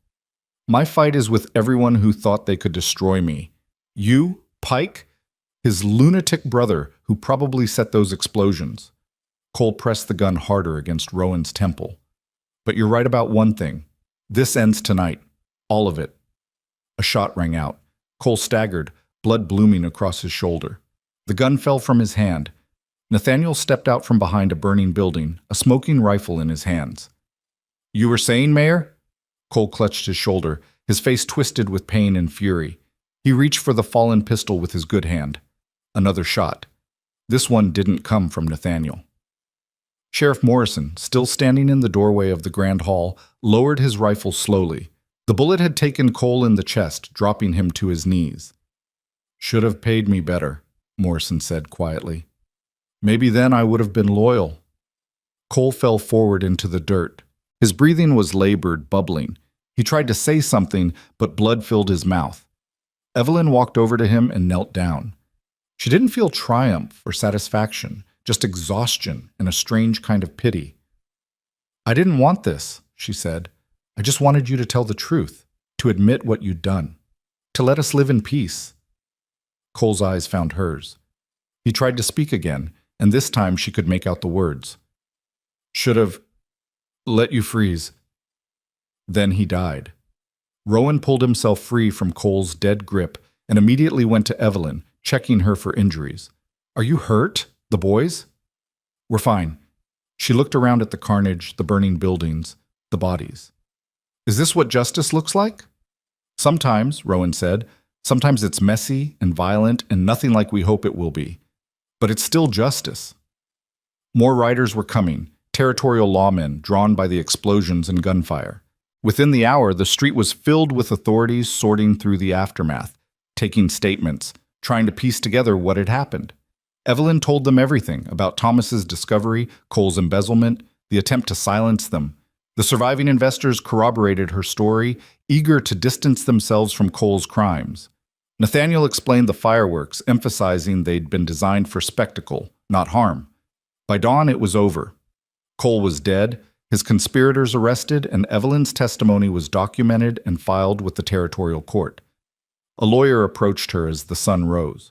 My fight is with everyone who thought they could destroy me. You, Pike, his lunatic brother who probably set those explosions." Cole pressed the gun harder against Rowan's temple. "But you're right about one thing. This ends tonight. All of it." A shot rang out. Cole staggered, blood blooming across his shoulder. The gun fell from his hand. Nathaniel stepped out from behind a burning building, a smoking rifle in his hands. "You were saying, Mayor?" Cole clutched his shoulder, his face twisted with pain and fury. He reached for the fallen pistol with his good hand. Another shot. This one didn't come from Nathaniel. Sheriff Morrison, still standing in the doorway of the Grand Hall, lowered his rifle slowly. The bullet had taken Cole in the chest, dropping him to his knees. "Should have paid me better," Morrison said quietly. "Maybe then I would have been loyal." Cole fell forward into the dirt. His breathing was labored, bubbling. He tried to say something, but blood filled his mouth. Evelyn walked over to him and knelt down. She didn't feel triumph or satisfaction, just exhaustion and a strange kind of pity. "I didn't want this," she said. "I just wanted you to tell the truth, to admit what you'd done, to let us live in peace." Cole's eyes found hers. He tried to speak again, and this time she could make out the words. "Should have let you freeze." Then he died. Rowan pulled himself free from Cole's dead grip and immediately went to Evelyn, checking her for injuries. "Are you hurt? The boys?" "We're fine." She looked around at the carnage, the burning buildings, the bodies. "Is this what justice looks like?" "Sometimes," Rowan said. "Sometimes it's messy and violent and nothing like we hope it will be. But it's still justice." More riders were coming, territorial lawmen drawn by the explosions and gunfire. Within the hour, the street was filled with authorities sorting through the aftermath, taking statements, trying to piece together what had happened. Evelyn told them everything about Thomas's discovery, Cole's embezzlement, the attempt to silence them. The surviving investors corroborated her story, eager to distance themselves from Cole's crimes. Nathaniel explained the fireworks, emphasizing they'd been designed for spectacle, not harm. By dawn, it was over. Cole was dead, his conspirators arrested, and Evelyn's testimony was documented and filed with the territorial court. A lawyer approached her as the sun rose.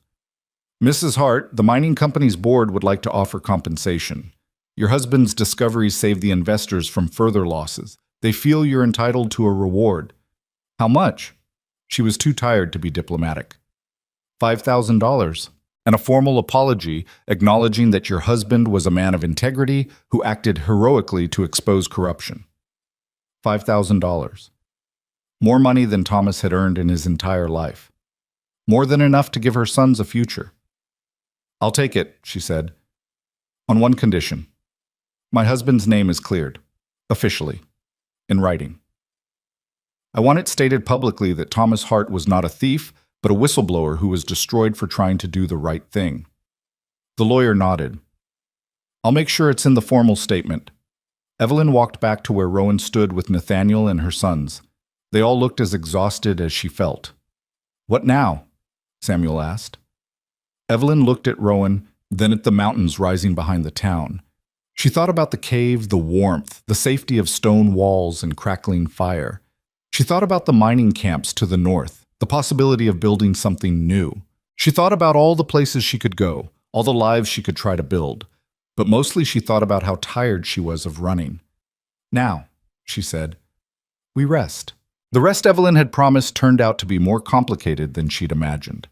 "Mrs. Hart, the mining company's board would like to offer compensation. Your husband's discoveries saved the investors from further losses. They feel you're entitled to a reward." "How much?" She was too tired to be diplomatic. $5,000. And a formal apology acknowledging that your husband was a man of integrity who acted heroically to expose corruption. $5,000. More money than Thomas had earned in his entire life. More than enough to give her sons a future. "I'll take it," she said. "On one condition. My husband's name is cleared." Officially. In writing. I want it stated publicly that Thomas Hart was not a thief, but a whistleblower who was destroyed for trying to do the right thing. The lawyer nodded. I'll make sure it's in the formal statement. Evelyn walked back to where Rowan stood with Nathaniel and her sons. They all looked as exhausted as she felt. What now? Samuel asked. Evelyn looked at Rowan, then at the mountains rising behind the town. She thought about the cave, the warmth, the safety of stone walls and crackling fire. She thought about the mining camps to the north, the possibility of building something new. She thought about all the places she could go, all the lives she could try to build. But mostly she thought about how tired she was of running. Now, she said, we rest. The rest Evelyn had promised turned out to be more complicated than she'd imagined.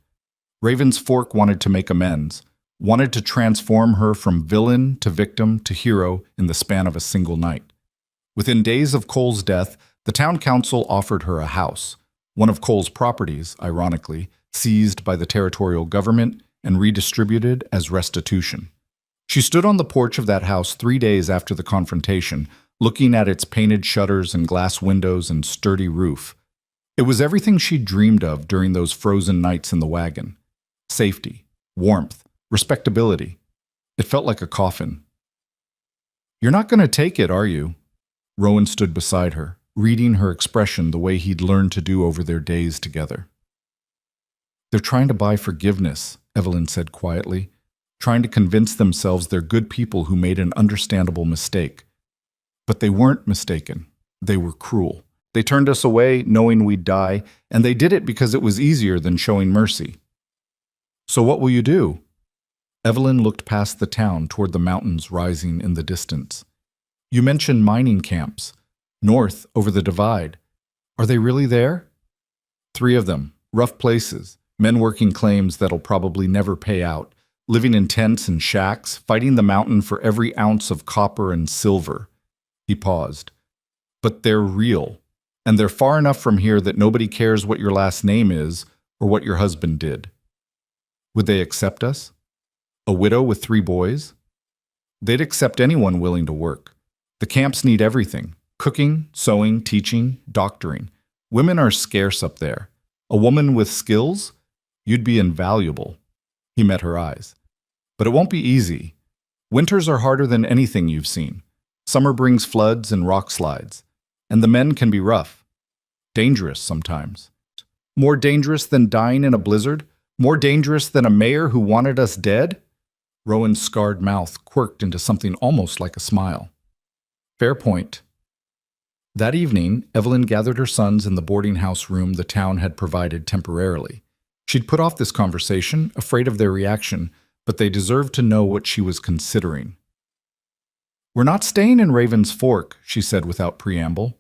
Raven's Fork wanted to make amends, wanted to transform her from villain to victim to hero in the span of a single night. Within days of Cole's death, the town council offered her a house, one of Cole's properties, ironically, seized by the territorial government and redistributed as restitution. She stood on the porch of that house 3 days after the confrontation, looking at its painted shutters and glass windows and sturdy roof. It was everything she'd dreamed of during those frozen nights in the wagon. Safety, warmth, respectability. It felt like a coffin. You're not going to take it, are you? Rowan stood beside her, reading her expression the way he'd learned to do over their days together. They're trying to buy forgiveness, Evelyn said quietly, trying to convince themselves they're good people who made an understandable mistake. But they weren't mistaken. They were cruel. They turned us away knowing we'd die, and they did it because it was easier than showing mercy. So what will you do? Evelyn looked past the town toward the mountains rising in the distance. You mentioned mining camps. North, over the divide. Are they really there? 3 of them. Rough places. Men working claims that'll probably never pay out. Living in tents and shacks, fighting the mountain for every ounce of copper and silver. He paused. But they're real. And they're far enough from here that nobody cares what your last name is or what your husband did. Would they accept us? A widow with 3 boys? They'd accept anyone willing to work. The camps need everything. Cooking, sewing, teaching, doctoring. Women are scarce up there. A woman with skills? You'd be invaluable. He met her eyes. But it won't be easy. Winters are harder than anything you've seen. Summer brings floods and rock slides. And the men can be rough. Dangerous sometimes. More dangerous than dying in a blizzard? More dangerous than a mayor who wanted us dead? Rowan's scarred mouth quirked into something almost like a smile. Fair point. That evening, Evelyn gathered her sons in the boarding house room the town had provided temporarily. She'd put off this conversation, afraid of their reaction, but they deserved to know what she was considering. We're not staying in Raven's Fork, she said without preamble.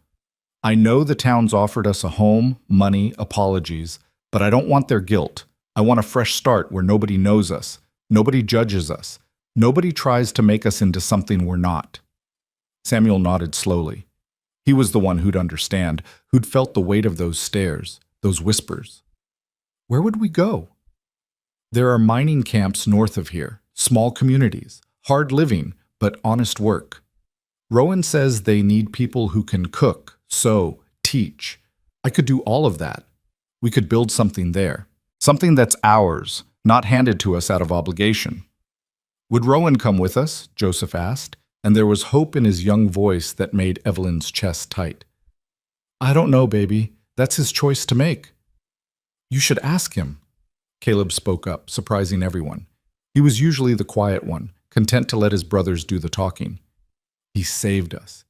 I know the town's offered us a home, money, apologies, but I don't want their guilt. I want a fresh start where nobody knows us, nobody judges us, nobody tries to make us into something we're not. Samuel nodded slowly. He was the one who'd understand, who'd felt the weight of those stares, those whispers. Where would we go? There are mining camps north of here, small communities, hard living, but honest work. Rowan says they need people who can cook, sew, teach. I could do all of that. We could build something there. Something that's ours, not handed to us out of obligation. Would Rowan come with us? Joseph asked, and there was hope in his young voice that made Evelyn's chest tight. I don't know, baby. That's his choice to make. You should ask him. Caleb spoke up, surprising everyone. He was usually the quiet one, content to let his brothers do the talking. He saved us.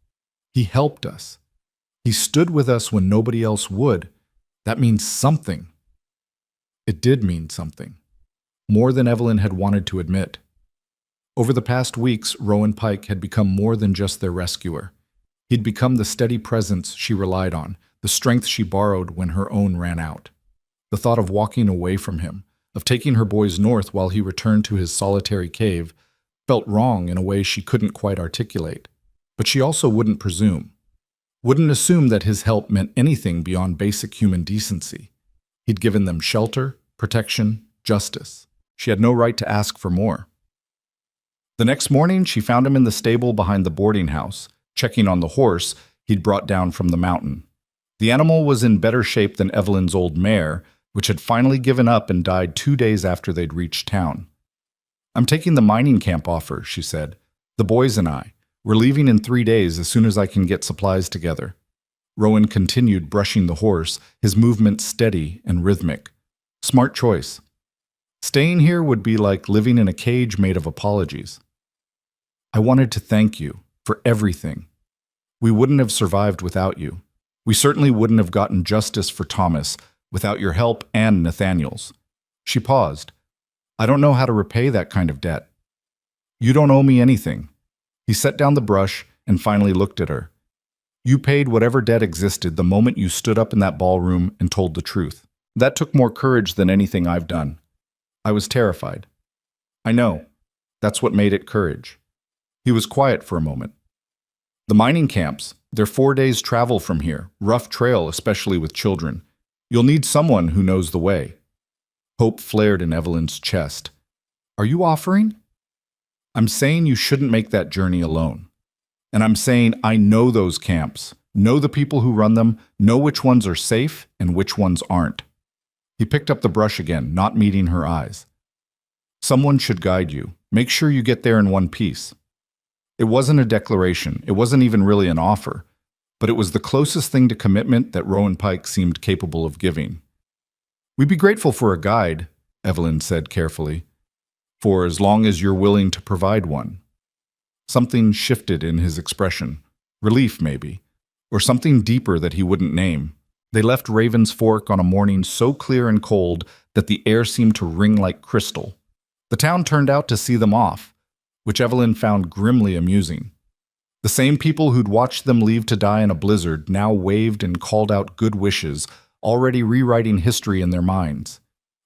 He helped us. He stood with us when nobody else would. That means something. It did mean something. More than Evelyn had wanted to admit. Over the past weeks, Rowan Pike had become more than just their rescuer. He'd become the steady presence she relied on, the strength she borrowed when her own ran out. The thought of walking away from him, of taking her boys north while he returned to his solitary cave, felt wrong in a way she couldn't quite articulate. But she also wouldn't presume. Wouldn't assume that his help meant anything beyond basic human decency. He'd given them shelter, protection, justice. She had no right to ask for more. The next morning, she found him in the stable behind the boarding house, checking on the horse he'd brought down from the mountain. The animal was in better shape than Evelyn's old mare, which had finally given up and died 2 days after they'd reached town. "I'm taking the mining camp offer," she said. "The boys and I. We're leaving in 3 days as soon as I can get supplies together." Rowan continued brushing the horse, his movements steady and rhythmic. "Smart choice. Staying here would be like living in a cage made of apologies. I wanted to thank you for everything. We wouldn't have survived without you. We certainly wouldn't have gotten justice for Thomas without your help and Nathaniel's." She paused. "I don't know how to repay that kind of debt." "You don't owe me anything." He set down the brush and finally looked at her. "You paid whatever debt existed the moment you stood up in that ballroom and told the truth. That took more courage than anything I've done. I was terrified." "I know. That's what made it courage." He was quiet for a moment. "The mining camps, they're 4 days' travel from here, rough trail, especially with children. You'll need someone who knows the way." Hope flared in Evelyn's chest. "Are you offering?" "I'm saying you shouldn't make that journey alone. And I'm saying I know those camps, know the people who run them, know which ones are safe and which ones aren't." He picked up the brush again, not meeting her eyes. "Someone should guide you. Make sure you get there in one piece." It wasn't a declaration, it wasn't even really an offer, but it was the closest thing to commitment that Rowan Pike seemed capable of giving. "We'd be grateful for a guide," Evelyn said carefully, "for as long as you're willing to provide one." Something shifted in his expression. Relief, maybe, or something deeper that he wouldn't name. They left Raven's Fork on a morning so clear and cold that the air seemed to ring like crystal. The town turned out to see them off, which Evelyn found grimly amusing. The same people who'd watched them leave to die in a blizzard now waved and called out good wishes, already rewriting history in their minds.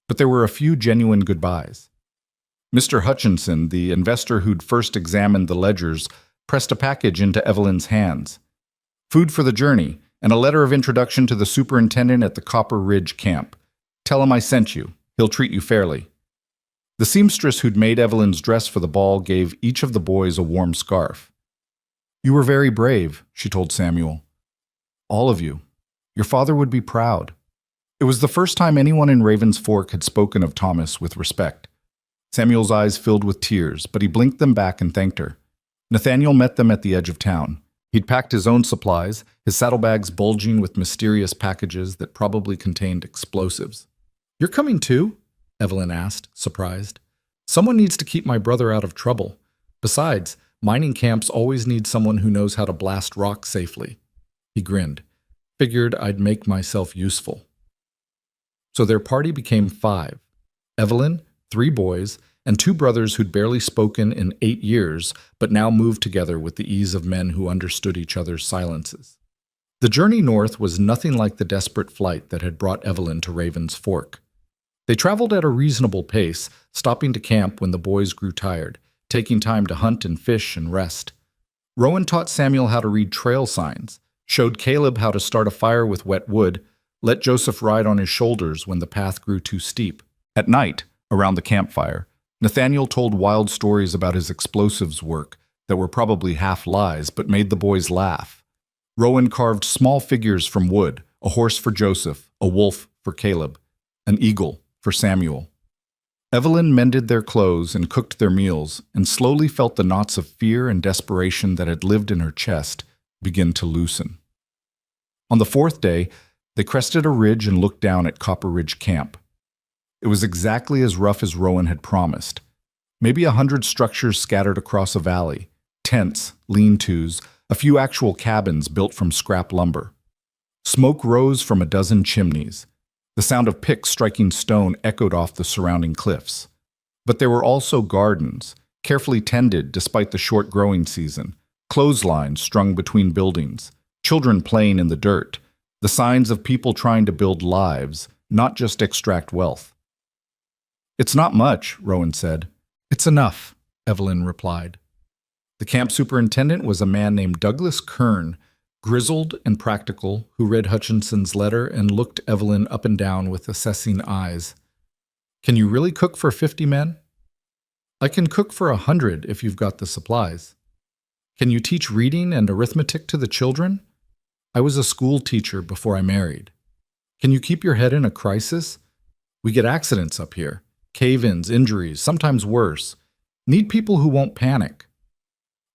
But there were a few genuine goodbyes. Mr. Hutchinson, the investor who'd first examined the ledgers, pressed a package into Evelyn's hands. "Food for the journey, and a letter of introduction to the superintendent at the Copper Ridge camp. Tell him I sent you. He'll treat you fairly." The seamstress who'd made Evelyn's dress for the ball gave each of the boys a warm scarf. "You were very brave," she told Samuel. "All of you. Your father would be proud." It was the first time anyone in Raven's Fork had spoken of Thomas with respect. Samuel's eyes filled with tears, but he blinked them back and thanked her. Nathaniel met them at the edge of town. He'd packed his own supplies, his saddlebags bulging with mysterious packages that probably contained explosives. "You're coming too?" Evelyn asked, surprised. "Someone needs to keep my brother out of trouble. Besides, mining camps always need someone who knows how to blast rock safely." He grinned. "Figured I'd make myself useful." So their party became 5. Evelyn, 3 boys, and 2 brothers who'd barely spoken in 8 years, but now moved together with the ease of men who understood each other's silences. The journey north was nothing like the desperate flight that had brought Evelyn to Raven's Fork. They traveled at a reasonable pace, stopping to camp when the boys grew tired, taking time to hunt and fish and rest. Rowan taught Samuel how to read trail signs, showed Caleb how to start a fire with wet wood, let Joseph ride on his shoulders when the path grew too steep. At night, around the campfire, Nathaniel told wild stories about his explosives work that were probably half lies but made the boys laugh. Rowan carved small figures from wood, a horse for Joseph, a wolf for Caleb, an eagle for Samuel. Evelyn mended their clothes and cooked their meals, and slowly felt the knots of fear and desperation that had lived in her chest begin to loosen. On the 4th day, they crested a ridge and looked down at Copper Ridge Camp. It was exactly as rough as Rowan had promised. Maybe 100 structures scattered across a valley, tents, lean-tos, a few actual cabins built from scrap lumber. Smoke rose from a dozen chimneys. The sound of picks striking stone echoed off the surrounding cliffs. But there were also gardens, carefully tended despite the short growing season, clotheslines strung between buildings, children playing in the dirt, the signs of people trying to build lives, not just extract wealth. "It's not much," Rowan said. "It's enough," Evelyn replied. The camp superintendent was a man named Douglas Kern, grizzled and practical, who read Hutchinson's letter and looked Evelyn up and down with assessing eyes. "Can you really cook for 50 men?" "I can cook for 100 if you've got the supplies." Can you teach reading and arithmetic to the children? I was a school teacher before I married. Can you keep your head in a crisis? We get accidents up here. Cave-ins, injuries, sometimes worse. Need people who won't panic.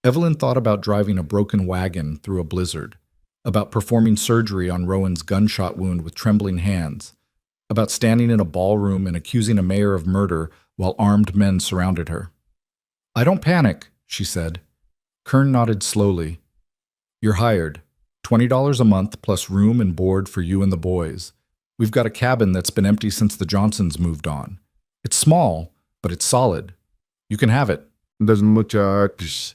Evelyn thought about driving a broken wagon through a blizzard, about performing surgery on Rowan's gunshot wound with trembling hands, about standing in a ballroom and accusing a mayor of murder while armed men surrounded her. I don't panic, she said. Kern nodded slowly. You're hired. $20 a month plus room and board for you and the boys. We've got a cabin that's been empty since the Johnsons moved on. It's small, but it's solid. You can have it. Los muchachos.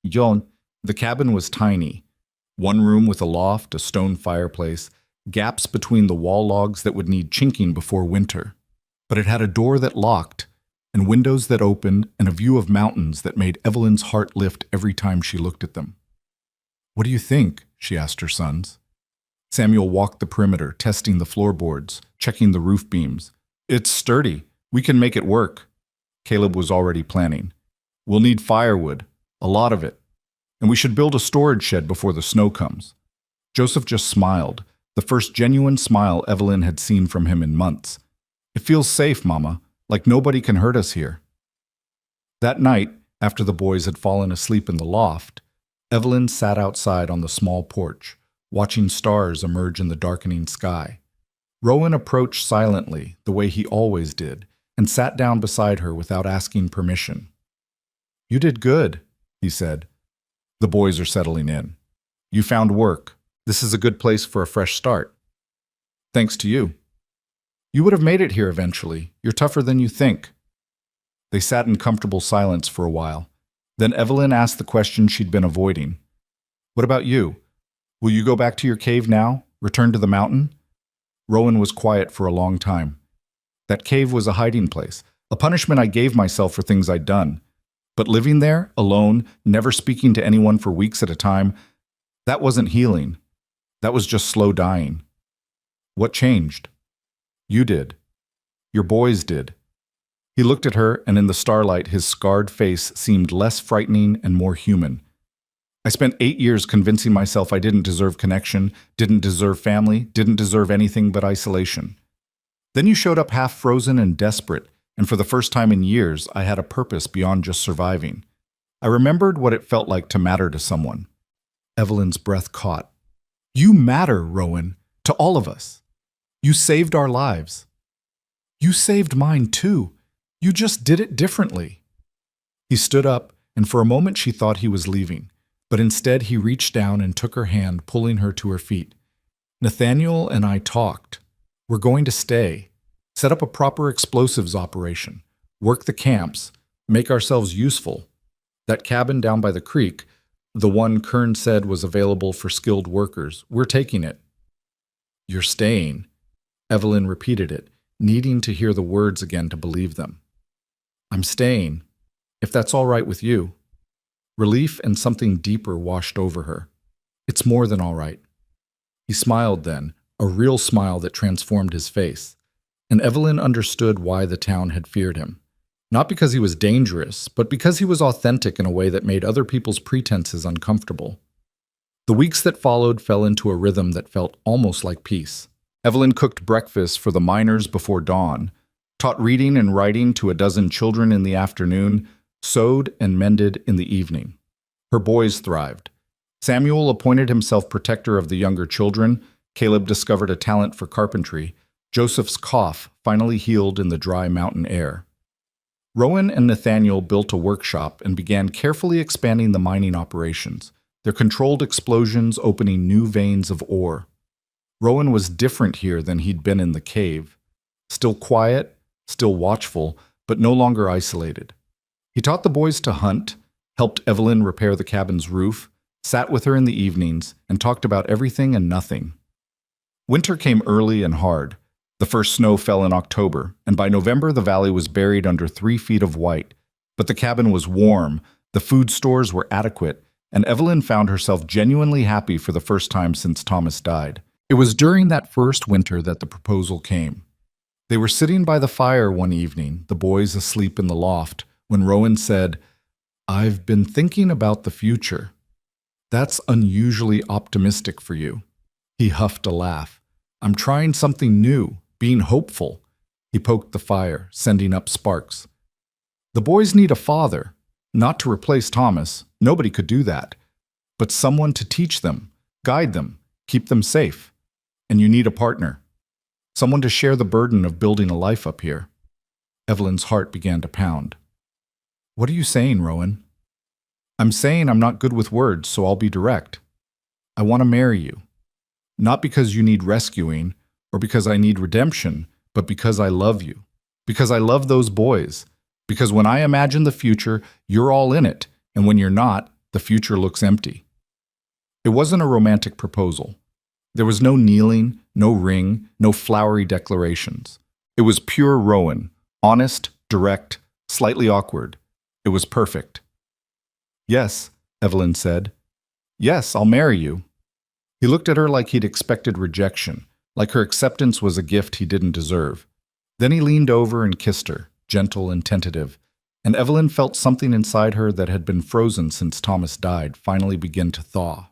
John, the cabin was tiny. One room with a loft, a stone fireplace, gaps between the wall logs that would need chinking before winter. But it had a door that locked, and windows that opened, and a view of mountains that made Evelyn's heart lift every time she looked at them. What do you think? She asked her sons. Samuel walked the perimeter, testing the floorboards, checking the roof beams. It's sturdy. We can make it work. Caleb was already planning. We'll need firewood, a lot of it. And we should build a storage shed before the snow comes. Joseph just smiled, the first genuine smile Evelyn had seen from him in months. It feels safe, Mama, like nobody can hurt us here. That night, after the boys had fallen asleep in the loft, Evelyn sat outside on the small porch, watching stars emerge in the darkening sky. Rowan approached silently, the way he always did, and sat down beside her without asking permission. You did good, he said. The boys are settling in. You found work. This is a good place for a fresh start. Thanks to you. You would have made it here eventually. You're tougher than you think. They sat in comfortable silence for a while. Then Evelyn asked the question she'd been avoiding. What about you? Will you go back to your cave now? Return to the mountain? Rowan was quiet for a long time. That cave was a hiding place, a punishment I gave myself for things I'd done. But living there, alone, never speaking to anyone for weeks at a time, that wasn't healing. That was just slow dying. What changed? You did. Your boys did. He looked at her, and in the starlight, his scarred face seemed less frightening and more human. I spent 8 years convincing myself I didn't deserve connection, didn't deserve family, didn't deserve anything but isolation. Then you showed up half frozen and desperate, and for the first time in years, I had a purpose beyond just surviving. I remembered what it felt like to matter to someone. Evelyn's breath caught. You matter, Rowan, to all of us. You saved our lives. You saved mine too. You just did it differently. He stood up, and for a moment she thought he was leaving, but instead he reached down and took her hand, pulling her to her feet. Nathaniel and I talked. We're going to stay, set up a proper explosives operation, work the camps, make ourselves useful. That cabin down by the creek, the one Kern said was available for skilled workers, we're taking it. You're staying. Evelyn repeated it, needing to hear the words again to believe them. I'm staying, if that's all right with you. Relief and something deeper washed over her. It's more than all right. He smiled then, a real smile that transformed his face, and Evelyn understood why the town had feared him. Not because he was dangerous, but because he was authentic in a way that made other people's pretenses uncomfortable. The weeks that followed fell into a rhythm that felt almost like peace. Evelyn cooked breakfast for the miners before dawn, taught reading and writing to a dozen children in the afternoon, sewed and mended in the evening. Her boys thrived. Samuel appointed himself protector of the younger children. Caleb discovered a talent for carpentry. Joseph's cough finally healed in the dry mountain air. Rowan and Nathaniel built a workshop and began carefully expanding the mining operations, their controlled explosions opening new veins of ore. Rowan was different here than he'd been in the cave. Still quiet, still watchful, but no longer isolated. He taught the boys to hunt, helped Evelyn repair the cabin's roof, sat with her in the evenings, and talked about everything and nothing. Winter came early and hard. The first snow fell in October, and by November the valley was buried under 3 feet of white. But the cabin was warm, the food stores were adequate, and Evelyn found herself genuinely happy for the first time since Thomas died. It was during that first winter that the proposal came. They were sitting by the fire one evening, the boys asleep in the loft, when Rowan said, I've been thinking about the future. That's unusually optimistic for you. He huffed a laugh. I'm trying something new, being hopeful. He poked the fire, sending up sparks. The boys need a father, not to replace Thomas. Nobody could do that. But someone to teach them, guide them, keep them safe. And you need a partner. Someone to share the burden of building a life up here. Evelyn's heart began to pound. What are you saying, Rowan? I'm saying I'm not good with words, so I'll be direct. I want to marry you. Not because you need rescuing or because I need redemption, but because I love you. Because I love those boys. Because when I imagine the future, you're all in it, and when you're not, the future looks empty. It wasn't a romantic proposal. There was no kneeling, no ring, no flowery declarations. It was pure Rowan, honest, direct, slightly awkward. It was perfect. Yes, Evelyn said. Yes, I'll marry you. He looked at her like he'd expected rejection, like her acceptance was a gift he didn't deserve. Then he leaned over and kissed her, gentle and tentative, and Evelyn felt something inside her that had been frozen since Thomas died finally begin to thaw.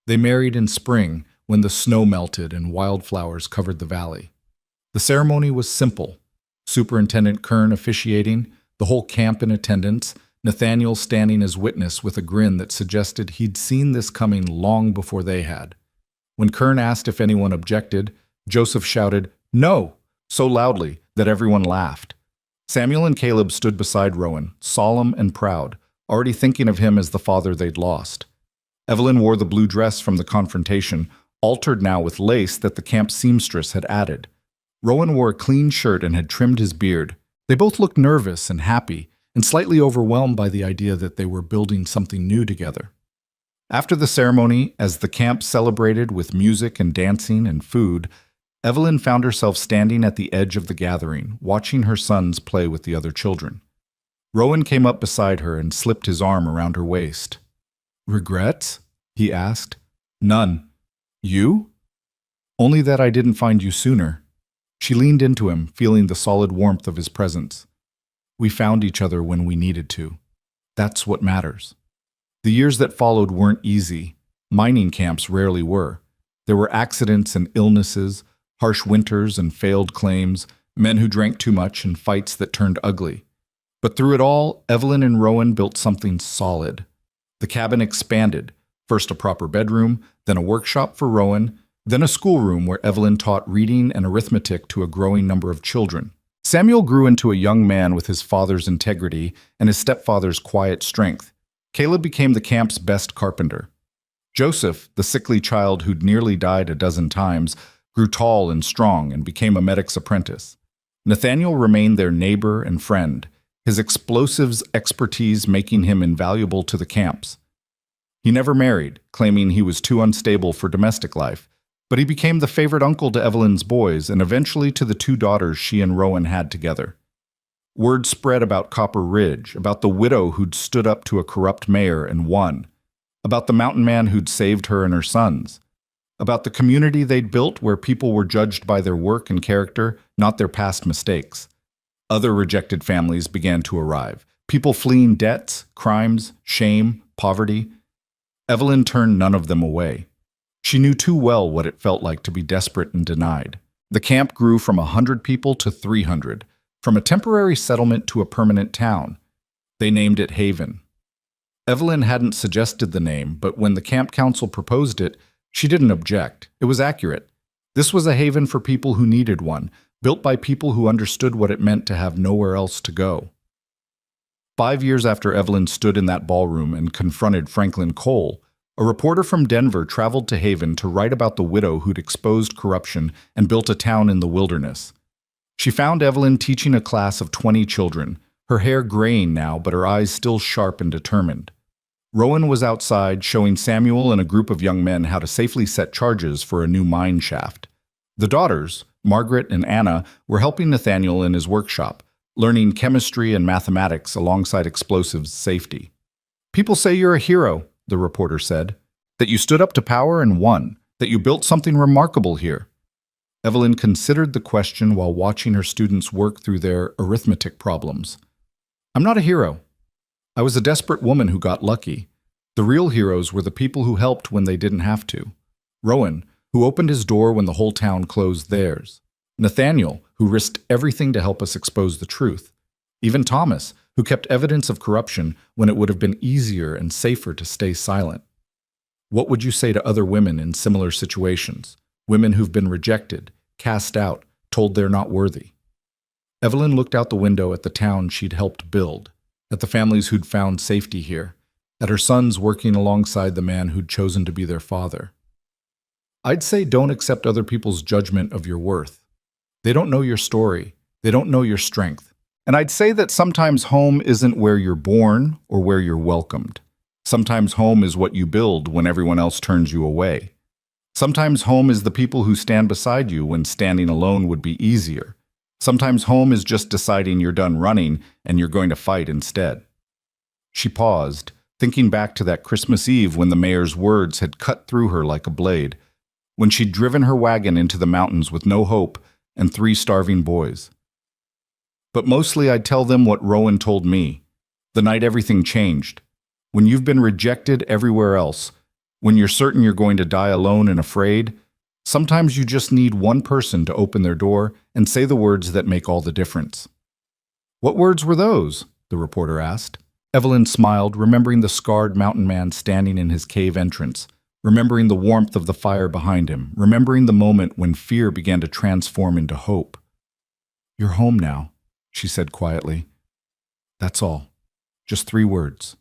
They married in spring, when the snow melted and wildflowers covered the valley. The ceremony was simple. Superintendent Kern officiating, the whole camp in attendance, Nathaniel standing as witness with a grin that suggested he'd seen this coming long before they had. When Kern asked if anyone objected, Joseph shouted, "No!" so loudly that everyone laughed. Samuel and Caleb stood beside Rowan, solemn and proud, already thinking of him as the father they'd lost. Evelyn wore the blue dress from the confrontation, altered now with lace that the camp seamstress had added. Rowan wore a clean shirt and had trimmed his beard. They both looked nervous and happy, and slightly overwhelmed by the idea that they were building something new together. After the ceremony, as the camp celebrated with music and dancing and food, Evelyn found herself standing at the edge of the gathering, watching her sons play with the other children. Rowan came up beside her and slipped his arm around her waist. "Regrets?" he asked. "None. You?" "Only that I didn't find you sooner." She leaned into him, feeling the solid warmth of his presence. "We found each other when we needed to. That's what matters." The years that followed weren't easy. Mining camps rarely were. There were accidents and illnesses, harsh winters and failed claims, men who drank too much and fights that turned ugly. But through it all, Evelyn and Rowan built something solid. The cabin expanded, first a proper bedroom, then a workshop for Rowan, then a schoolroom where Evelyn taught reading and arithmetic to a growing number of children. Samuel grew into a young man with his father's integrity and his stepfather's quiet strength. Caleb became the camp's best carpenter. Joseph, the sickly child who'd nearly died a dozen times, grew tall and strong and became a medic's apprentice. Nathaniel remained their neighbor and friend, his explosives expertise making him invaluable to the camps. He never married, claiming he was too unstable for domestic life, but he became the favorite uncle to Evelyn's boys and eventually to the two daughters she and Rowan had together. Word spread about Copper Ridge, about the widow who'd stood up to a corrupt mayor and won, about the mountain man who'd saved her and her sons, about the community they'd built where people were judged by their work and character, not their past mistakes. Other rejected families began to arrive, people fleeing debts, crimes, shame, poverty. Evelyn turned none of them away. She knew too well what it felt like to be desperate and denied. The camp grew from 100 people to 300, from a temporary settlement to a permanent town. They named it Haven. Evelyn hadn't suggested the name, but when the camp council proposed it, she didn't object. It was accurate. This was a haven for people who needed one, built by people who understood what it meant to have nowhere else to go. 5 years after Evelyn stood in that ballroom and confronted Franklin Cole, a reporter from Denver traveled to Haven to write about the widow who'd exposed corruption and built a town in the wilderness. She found Evelyn teaching a class of 20 children, her hair graying now but her eyes still sharp and determined. Rowan was outside showing Samuel and a group of young men how to safely set charges for a new mine shaft. The daughters, Margaret and Anna, were helping Nathaniel in his workshop, learning chemistry and mathematics alongside explosives safety. "People say you're a hero," the reporter said, "that you stood up to power and won, that you built something remarkable here." Evelyn considered the question while watching her students work through their arithmetic problems. "I'm not a hero. I was a desperate woman who got lucky. The real heroes were the people who helped when they didn't have to. Rowan, who opened his door when the whole town closed theirs. Nathaniel, who risked everything to help us expose the truth. Even Thomas, who kept evidence of corruption when it would have been easier and safer to stay silent. What would you say to other women in similar situations? Women who've been rejected, cast out, told they're not worthy. Evelyn looked out the window at the town she'd helped build, at the families who'd found safety here, at her sons working alongside the man who'd chosen to be their father. I'd say don't accept other people's judgment of your worth. They don't know your story. They don't know your strength. And I'd say that sometimes home isn't where you're born or where you're welcomed. Sometimes home is what you build when everyone else turns you away. Sometimes home is the people who stand beside you when standing alone would be easier. Sometimes home is just deciding you're done running and you're going to fight instead. She paused, thinking back to that Christmas Eve when the mayor's words had cut through her like a blade, when she'd driven her wagon into the mountains with no hope and 3 starving boys. But mostly I'd tell them what Rowan told me, the night everything changed. When you've been rejected everywhere else, when you're certain you're going to die alone and afraid, sometimes you just need one person to open their door and say the words that make all the difference. What words were those? The reporter asked. Evelyn smiled, remembering the scarred mountain man standing in his cave entrance, remembering the warmth of the fire behind him, remembering the moment when fear began to transform into hope. "You're home now," she said quietly. "That's all. Just 3 words.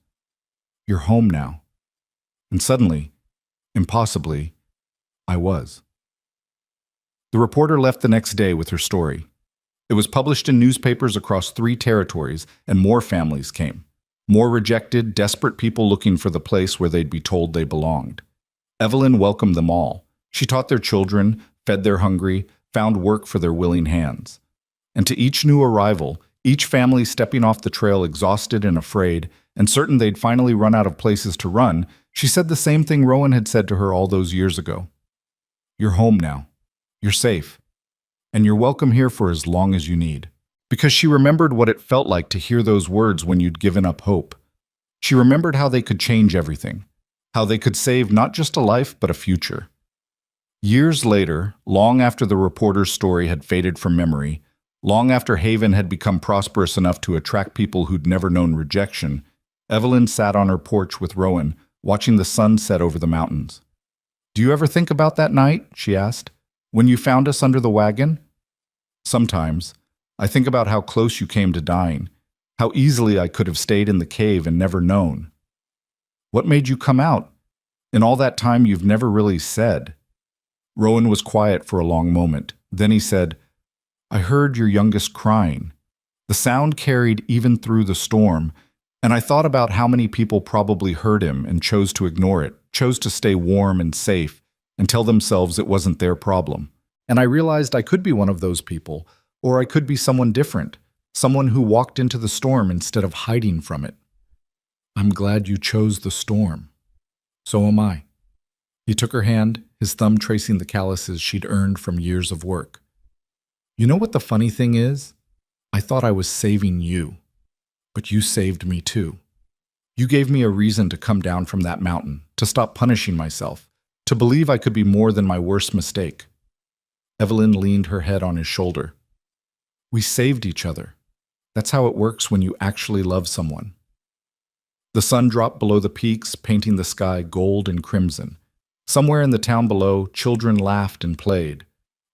You're home now." And suddenly, impossibly, I was. The reporter left the next day with her story. It was published in newspapers across 3 territories, and more families came. More rejected, desperate people looking for the place where they'd be told they belonged. Evelyn welcomed them all. She taught their children, fed their hungry, found work for their willing hands. And to each new arrival, each family stepping off the trail exhausted and afraid, and certain they'd finally run out of places to run, she said the same thing Rowan had said to her all those years ago. "You're home now. You're safe. And you're welcome here for as long as you need." Because she remembered what it felt like to hear those words when you'd given up hope. She remembered how they could change everything, how they could save not just a life but a future. Years later, long after the reporter's story had faded from memory, long after Haven had become prosperous enough to attract people who'd never known rejection, Evelyn sat on her porch with Rowan, watching the sun set over the mountains. "Do you ever think about that night?" she asked. "When you found us under the wagon?" "Sometimes. I think about how close you came to dying, how easily I could have stayed in the cave and never known." "What made you come out? In all that time you've never really said." Rowan was quiet for a long moment. Then he said, "I heard your youngest crying. The sound carried even through the storm, and I thought about how many people probably heard him and chose to ignore it, chose to stay warm and safe, and tell themselves it wasn't their problem. And I realized I could be one of those people, or I could be someone different, someone who walked into the storm instead of hiding from it." "I'm glad you chose the storm." "So am I." He took her hand, his thumb tracing the calluses she'd earned from years of work. "You know what the funny thing is? I thought I was saving you, but you saved me too. You gave me a reason to come down from that mountain, to stop punishing myself, to believe I could be more than my worst mistake." Evelyn leaned her head on his shoulder. "We saved each other. That's how it works when you actually love someone." The sun dropped below the peaks, painting the sky gold and crimson. Somewhere in the town below, children laughed and played.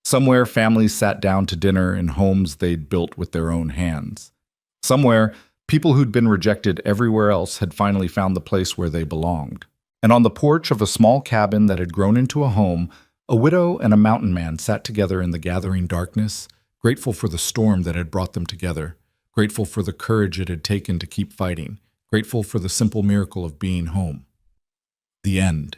Somewhere, families sat down to dinner in homes they'd built with their own hands. Somewhere, people who'd been rejected everywhere else had finally found the place where they belonged. And on the porch of a small cabin that had grown into a home, a widow and a mountain man sat together in the gathering darkness, grateful for the storm that had brought them together, grateful for the courage it had taken to keep fighting, grateful for the simple miracle of being home. The end.